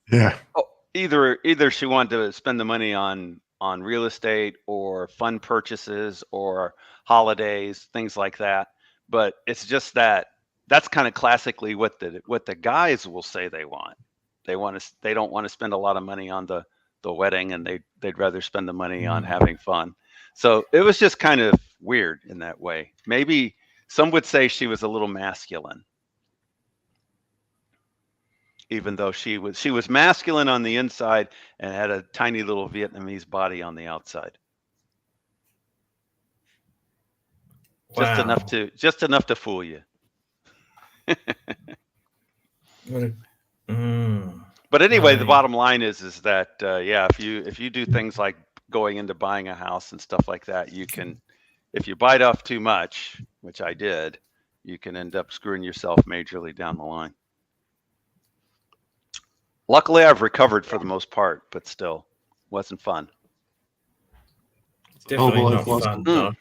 Yeah. Oh, either she wanted to spend the money on on real estate or fund purchases or holidays, things like that. But it's just that's kind of classically what the guys will say they want. They don't want to spend a lot of money on the wedding, and they'd rather spend the money on having fun. So it was just kind of weird in that way. Maybe some would say she was a little masculine, even though she was masculine on the inside and had a tiny little Vietnamese body on the outside. Wow. Just enough to fool you. But anyway, the bottom line is that yeah, if you do things like going into buying a house and stuff like that, you can, if you bite off too much, which I did, you can end up screwing yourself majorly down the line. Luckily, I've recovered for the most part, but still, wasn't fun. Definitely not fun, Doc.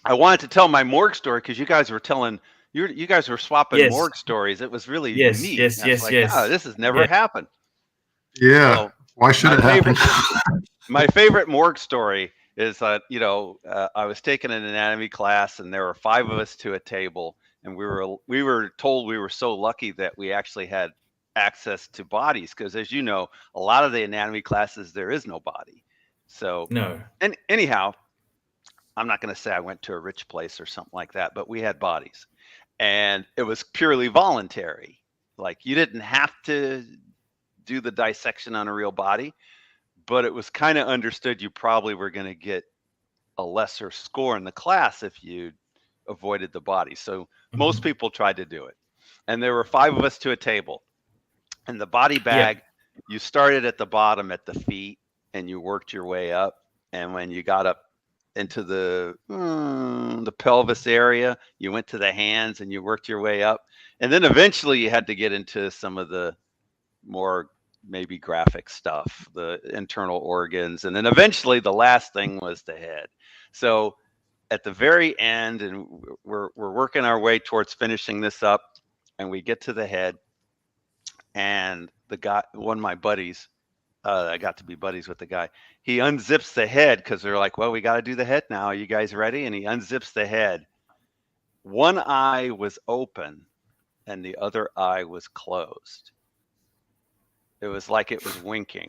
I wanted to tell my morgue story because you guys were telling. You guys were swapping Yes. morgue stories. It was really Yes, neat. yes, And I was yes, like, yes. "Oh, this has never happened." Yeah. So, Why should it happen? my favorite morgue story is that I was taking an anatomy class and there were 5 of us to a table, and we were told we were so lucky that we actually had access to bodies, because as you know, a lot of the anatomy classes there is no body. So No. and anyhow, I'm not going to say I went to a rich place or something like that, but we had bodies. And it was purely voluntary. Like, you didn't have to do the dissection on a real body, but it was kind of understood you probably were going to get a lesser score in the class if you avoided the body. So most people tried to do it. And there were 5 of us to a table. And the body bag, you started at the bottom at the feet and you worked your way up. And when you got up into the pelvis area, you went to the hands and you worked your way up, and then eventually you had to get into some of the more maybe graphic stuff, the internal organs, and then eventually the last thing was the head. So at the very end, and we're working our way towards finishing this up, and we get to the head, and the guy, one of my buddies, I got to be buddies with the guy. He unzips the head because they're like, well, we got to do the head now. Are you guys ready? And he unzips the head. One eye was open and the other eye was closed. It was like it was winking.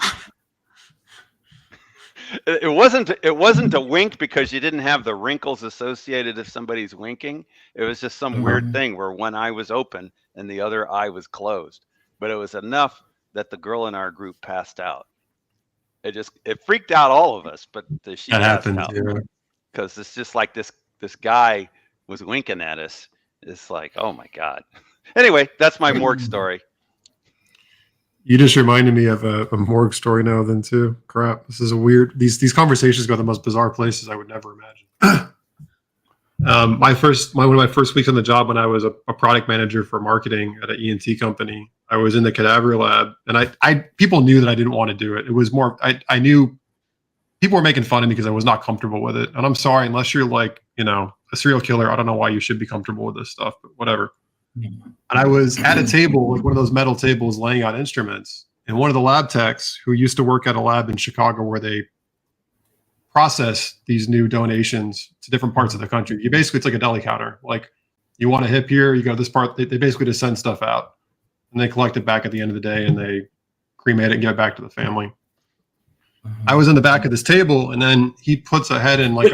It wasn't a wink because you didn't have the wrinkles associated if somebody's winking. It was just some weird thing where one eye was open and the other eye was closed. But it was enough that the girl in our group passed out. It freaked out all of us, but she passed out because it's just like this guy was winking at us. It's like, oh my God. Anyway, that's my morgue story. You just reminded me of a morgue story now then too. Crap. This is a weird, these conversations go to the most bizarre places I would never imagine. One of my first weeks on the job when I was a product manager for marketing at an ENT company, I was in the cadaver lab, and people knew that I didn't want to do it. It was more, I knew people were making fun of me because I was not comfortable with it. And I'm sorry, unless you're like, a serial killer, I don't know why you should be comfortable with this stuff, but whatever. And I was at a table, like one of those metal tables, laying out instruments. And one of the lab techs who used to work at a lab in Chicago where they process these new donations to different parts of the country. It's like a deli counter. Like, you want a hip here, you go this part. They basically just send stuff out, and they collect it back at the end of the day, and they cremate it and give it back to the family. I was in the back of this table, and then he puts a head in like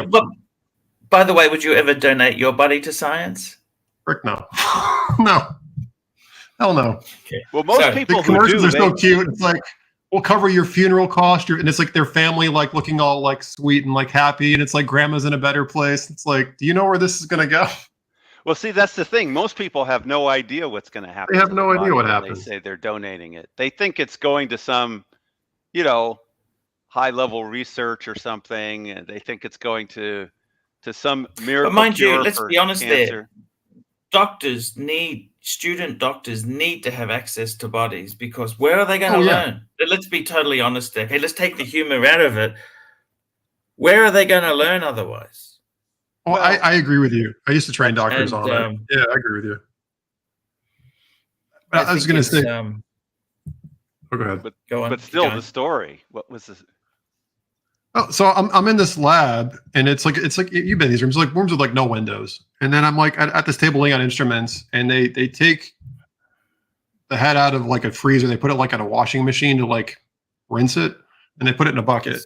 By the way, would you ever donate your body to science? Frick no. No. Hell no. Okay. Well, most people the who commercials do, are so cute. It's like, we'll cover your funeral cost, and it's like their family like looking all like sweet and like happy, and it's like grandma's in a better place. It's like, do you know where this is gonna go? Well, see, that's the thing. Most people have no idea what's going to happen. They have no idea what happens. They say they're donating it. They think it's going to some, high-level research or something, and they think it's going to some miracle. But mind cure you, let's for be honest cancer. there. Student doctors need to have access to bodies, because where are they going to learn? Let's be totally honest there. Okay, let's take the humor out of it. Where are they going to learn otherwise? Well, I agree with you. I used to train doctors on it. Yeah, I agree with you. I was going to say. Go ahead. But still, the story. What was this? Oh, so I'm in this lab, and it's like you've been in these rooms, like rooms with like no windows, and then I'm like at this table laying on instruments, and they take the head out of like a freezer, they put it like on a washing machine to like rinse it, and they put it in a bucket.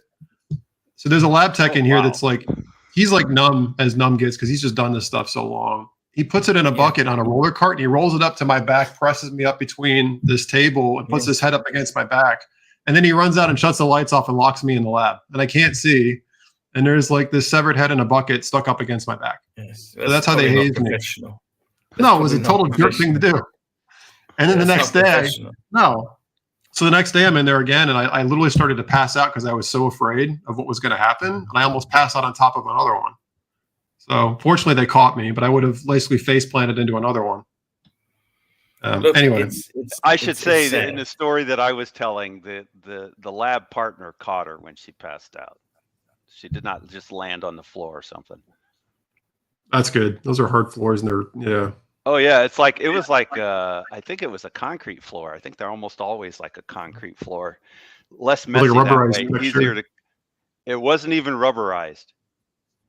So there's a lab tech in here that's like, he's like numb as numb gets because he's just done this stuff so long. He puts it in a bucket on a roller cart, and he rolls it up to my back, presses me up between this table, and puts his head up against my back. And then he runs out and shuts the lights off and locks me in the lab. And I can't see. And there's like this severed head in a bucket stuck up against my back. Yes, so that's how they hazed me. No, it was a total jerk thing to do. And then the next day, So the next day I'm in there again, and I literally started to pass out because I was so afraid of what was going to happen. And I almost passed out on top of another one. So fortunately they caught me, but I would have basically face planted into another one. Look, anyway, I should say that in the story that I was telling, the lab partner caught her when she passed out. She did not just land on the floor or something. That's good. Those are hard floors, and they're Oh yeah, it was like I think it was a concrete floor. I think they're almost always like a concrete floor, less messy like that way, easier to. It wasn't even rubberized.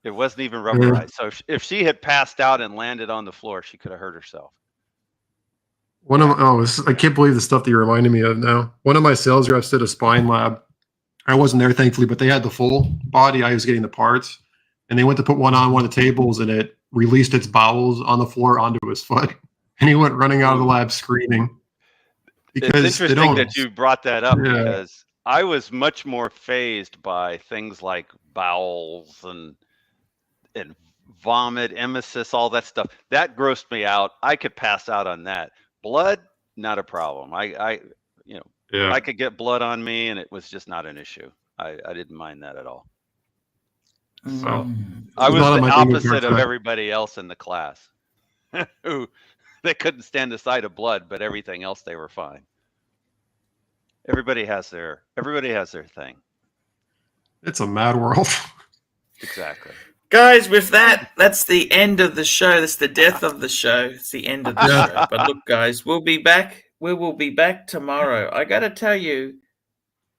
It wasn't even rubberized. So if she had passed out and landed on the floor, she could have hurt herself. I can't believe the stuff that you're reminding me of now. One of my sales reps did a spine lab. I wasn't there, thankfully, but they had the full body. I was getting the parts, and they went to put one on one of the tables, and it released its bowels on the floor onto his foot, and he went running out of the lab screaming. Because it's interesting that you brought that up because I was much more fazed by things like bowels and vomit, emesis, all that stuff. That grossed me out. I could pass out on that. Blood, not a problem. I could get blood on me, and it was just not an issue. I didn't mind that at all. So I was the opposite of everybody else in the class, who they couldn't stand the sight of blood, but everything else they were fine. Everybody has their thing. It's a mad world. Exactly. Guys, with that, that's the end of the show. That's the death of the show. It's the end of the show. But look, guys, we'll be back. We will be back tomorrow. I got to tell you,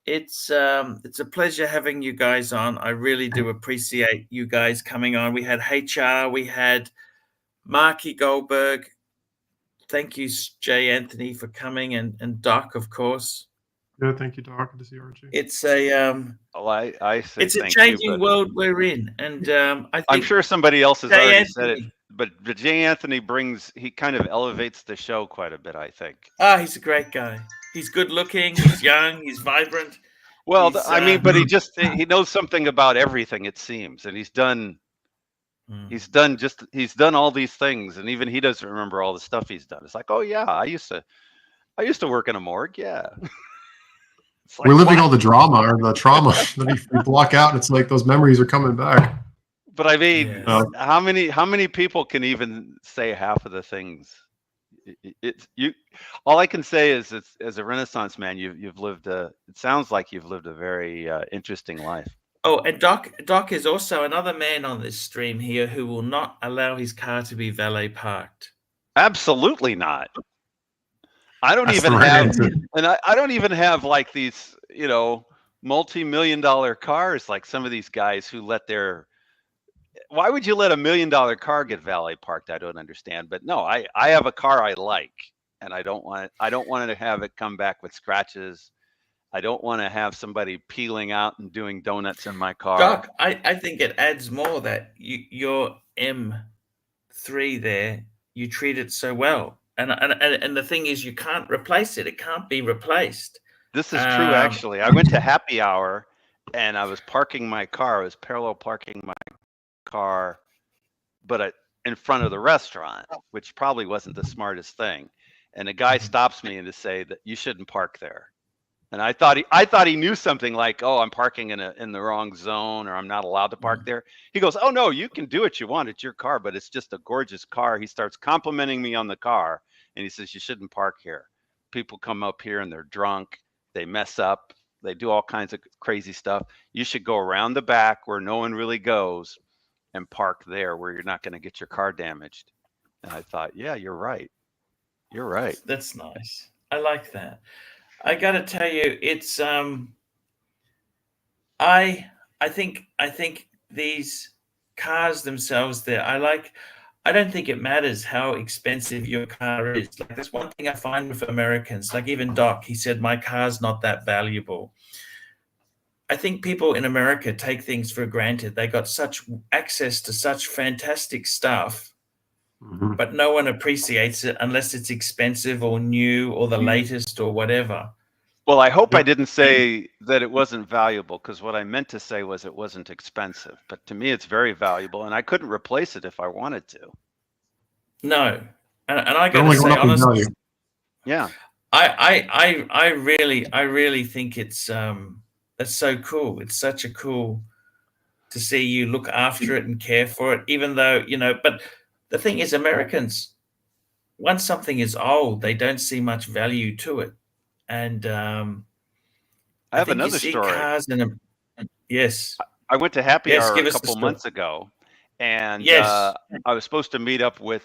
it's a pleasure having you guys on. I really do appreciate you guys coming on. We had HR, we had Marky Goldberg. Thank you, Jay Anthony, for coming, and Doc, of course. Yeah, thank you, Doc. Good to see Archie. It's a I say it's a changing world we're in, and I'm sure somebody else has already said it, but Jay Anthony he kind of elevates the show quite a bit, I think. He's a great guy. He's good looking. He's young. He's vibrant. Well, but he knows something about everything, it seems, and he's done all these things, and even he doesn't remember all the stuff he's done. It's like, oh yeah, I used to work in a morgue, yeah. Like, we're living all the drama or the trauma that we block out, and it's like those memories are coming back. But I mean, how many people can even say half of the things? All I can say is, as a Renaissance man, you've lived it sounds like you've lived a very interesting life. Oh, and Doc is also another man on this stream here who will not allow his car to be valet parked. Absolutely not. I don't even have like these, multi-million-dollar cars like some of these guys who let their. Why would you let $1 million car get valet parked? I don't understand. But no, I have a car I like, and I don't want to have it come back with scratches. I don't want to have somebody peeling out and doing donuts in my car. Doc, I think it adds more that your M3 there, you treat it so well. And the thing is, you can't replace it. It can't be replaced. This is true, actually. I went to happy hour, and I was parking my car. I was parallel parking my car, but in front of the restaurant, which probably wasn't the smartest thing. And a guy stops me and to say that you shouldn't park there. And I thought he knew something like, oh, I'm parking in the wrong zone, or I'm not allowed to park there. He goes, oh no, you can do what you want. It's your car, but it's just a gorgeous car. He starts complimenting me on the car, and he says, you shouldn't park here. People come up here and they're drunk. They mess up. They do all kinds of crazy stuff. You should go around the back where no one really goes and park there where you're not going to get your car damaged. And I thought, yeah, you're right. You're right. That's nice. I like that. I got to tell you, it's I I think these cars themselves, I don't think it matters how expensive your car is. Like, that's one thing I find with Americans. Like, even Doc, he said, my car's not that valuable. I think people in America take things for granted. They got such access to such fantastic stuff, but no one appreciates it unless it's expensive or new or the latest or whatever. Well, I hope I didn't say that it wasn't valuable, because what I meant to say was it wasn't expensive. But to me, it's very valuable, and I couldn't replace it if I wanted to. No, and I got to say honestly, yeah, I really think it's so cool. It's such a cool to see you look after it and care for it, even though, you know. But the thing is, Americans, once something is old, they don't see much value to it. And I have another story. Yes, I went to Happy Hour a couple months ago, and I was supposed to meet up with.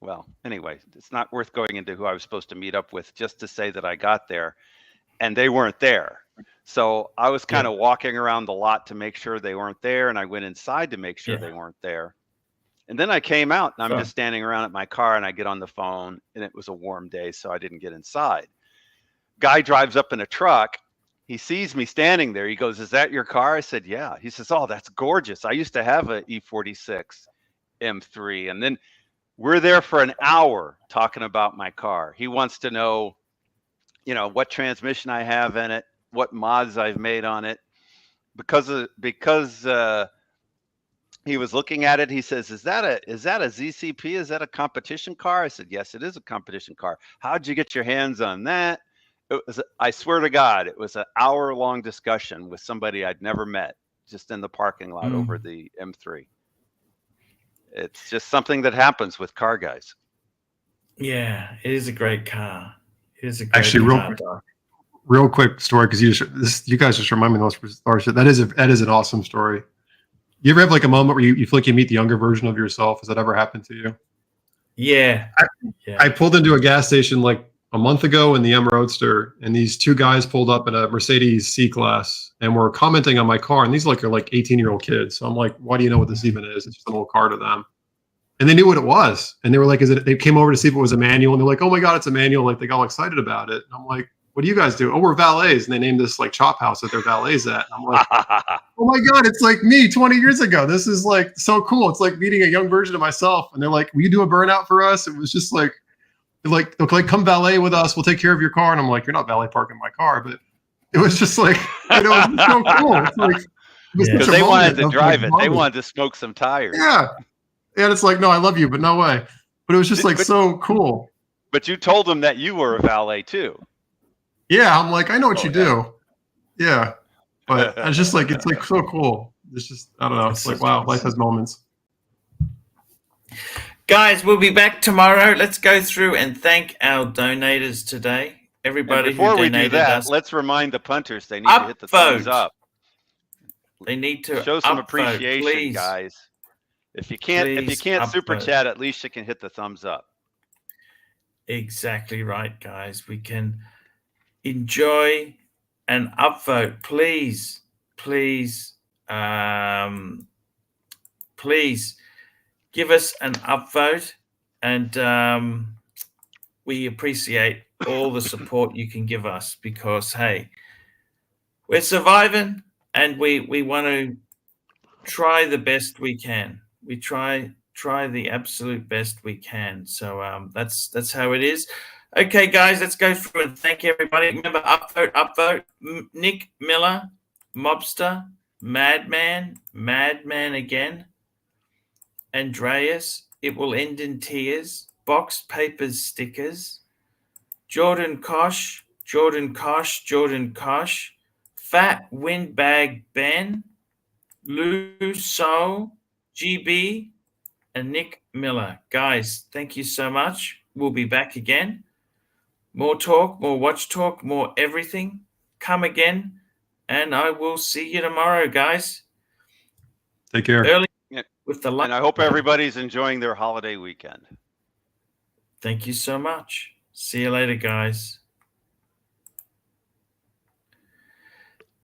Well, anyway, it's not worth going into who I was supposed to meet up with, just to say that I got there, and they weren't there. So I was kind of walking around the lot to make sure they weren't there, and I went inside to make sure they weren't there. And then I came out, and I'm just standing around at my car, and I get on the phone, and it was a warm day, so I didn't get inside. Guy drives up in a truck. He sees me standing there. He goes, "Is that your car?" I said, "Yeah." He says, "Oh, that's gorgeous. I used to have a E46 M3." And then we're there for an hour talking about my car. He wants to know, you know, what transmission I have in it, what mods I've made on it. Because he was looking at it, he says, "Is that a ZCP? Is that a competition car?" I said, "Yes, it is a competition car." "How'd you get your hands on that?" I swear to God, it was an hour-long discussion with somebody I'd never met, just in the parking lot over the M3. It's just something that happens with car guys. Yeah, it is a great car. It is a great car. Real quick story, because you guys just remind me of those stories. That is an awesome story. You ever have like a moment where you feel like you meet the younger version of yourself? Has that ever happened to you? Yeah. I pulled into a gas station like a month ago in the M Roadster, and these two guys pulled up in a Mercedes C-Class and were commenting on my car. And these are like 18-year-old kids. So I'm like, why do you know what this even is? It's just an old car to them. And they knew what it was. And they were like, they came over to see if it was a manual. And they're like, "Oh my God, it's a manual." Like, they got all excited about it. And I'm like, "What do you guys do?" "Oh, we're valets." And they named this like chop house that they're valets at. And I'm like, "Oh my God, it's like me 20 years ago. This is like so cool. It's like meeting a young version of myself." And they're like, "Will you do a burnout for us?" It was just like, come valet with us. We'll take care of your car. And I'm like, "You're not valet parking my car." But it was just like, you know, it's so cool. It's like, because they wanted to drive it. They wanted to smoke some tires. Yeah. And it's like, "No, I love you, but no way." But it was just like so cool. But you told them that you were a valet too. Yeah, I'm like, "I know what you do." Yeah. But it's just like, it's like so cool. It's just, I don't know. It's like, wow, life has moments. Guys, we'll be back tomorrow. Let's go through and thank our donators today. Everybody and before who we do that, us, let's remind the punters they need to hit the thumbs up. They need to show some appreciation, guys. If you can't super chat, at least you can hit the thumbs up. Exactly right, guys. We can enjoy an upvote. Please, please give us an upvote, and we appreciate all the support you can give us, because hey, we're surviving, and we want to try the best we can. We try the absolute best we can. So that's how it is. Okay, guys, let's go through and thank everybody. Remember, upvote. Nick Miller, Mobster, Madman again, Andreas, It Will End in Tears, Box Papers Stickers, Jordan Kosh, Fat Windbag Ben, Lou Soul, GB, and Nick Miller. Guys, thank you so much. We'll be back again. More talk, more watch talk, more everything. Come again, and I will see you tomorrow, guys. Take care. Early with the and I hope everybody's enjoying their holiday weekend. Thank you so much. See you later, guys.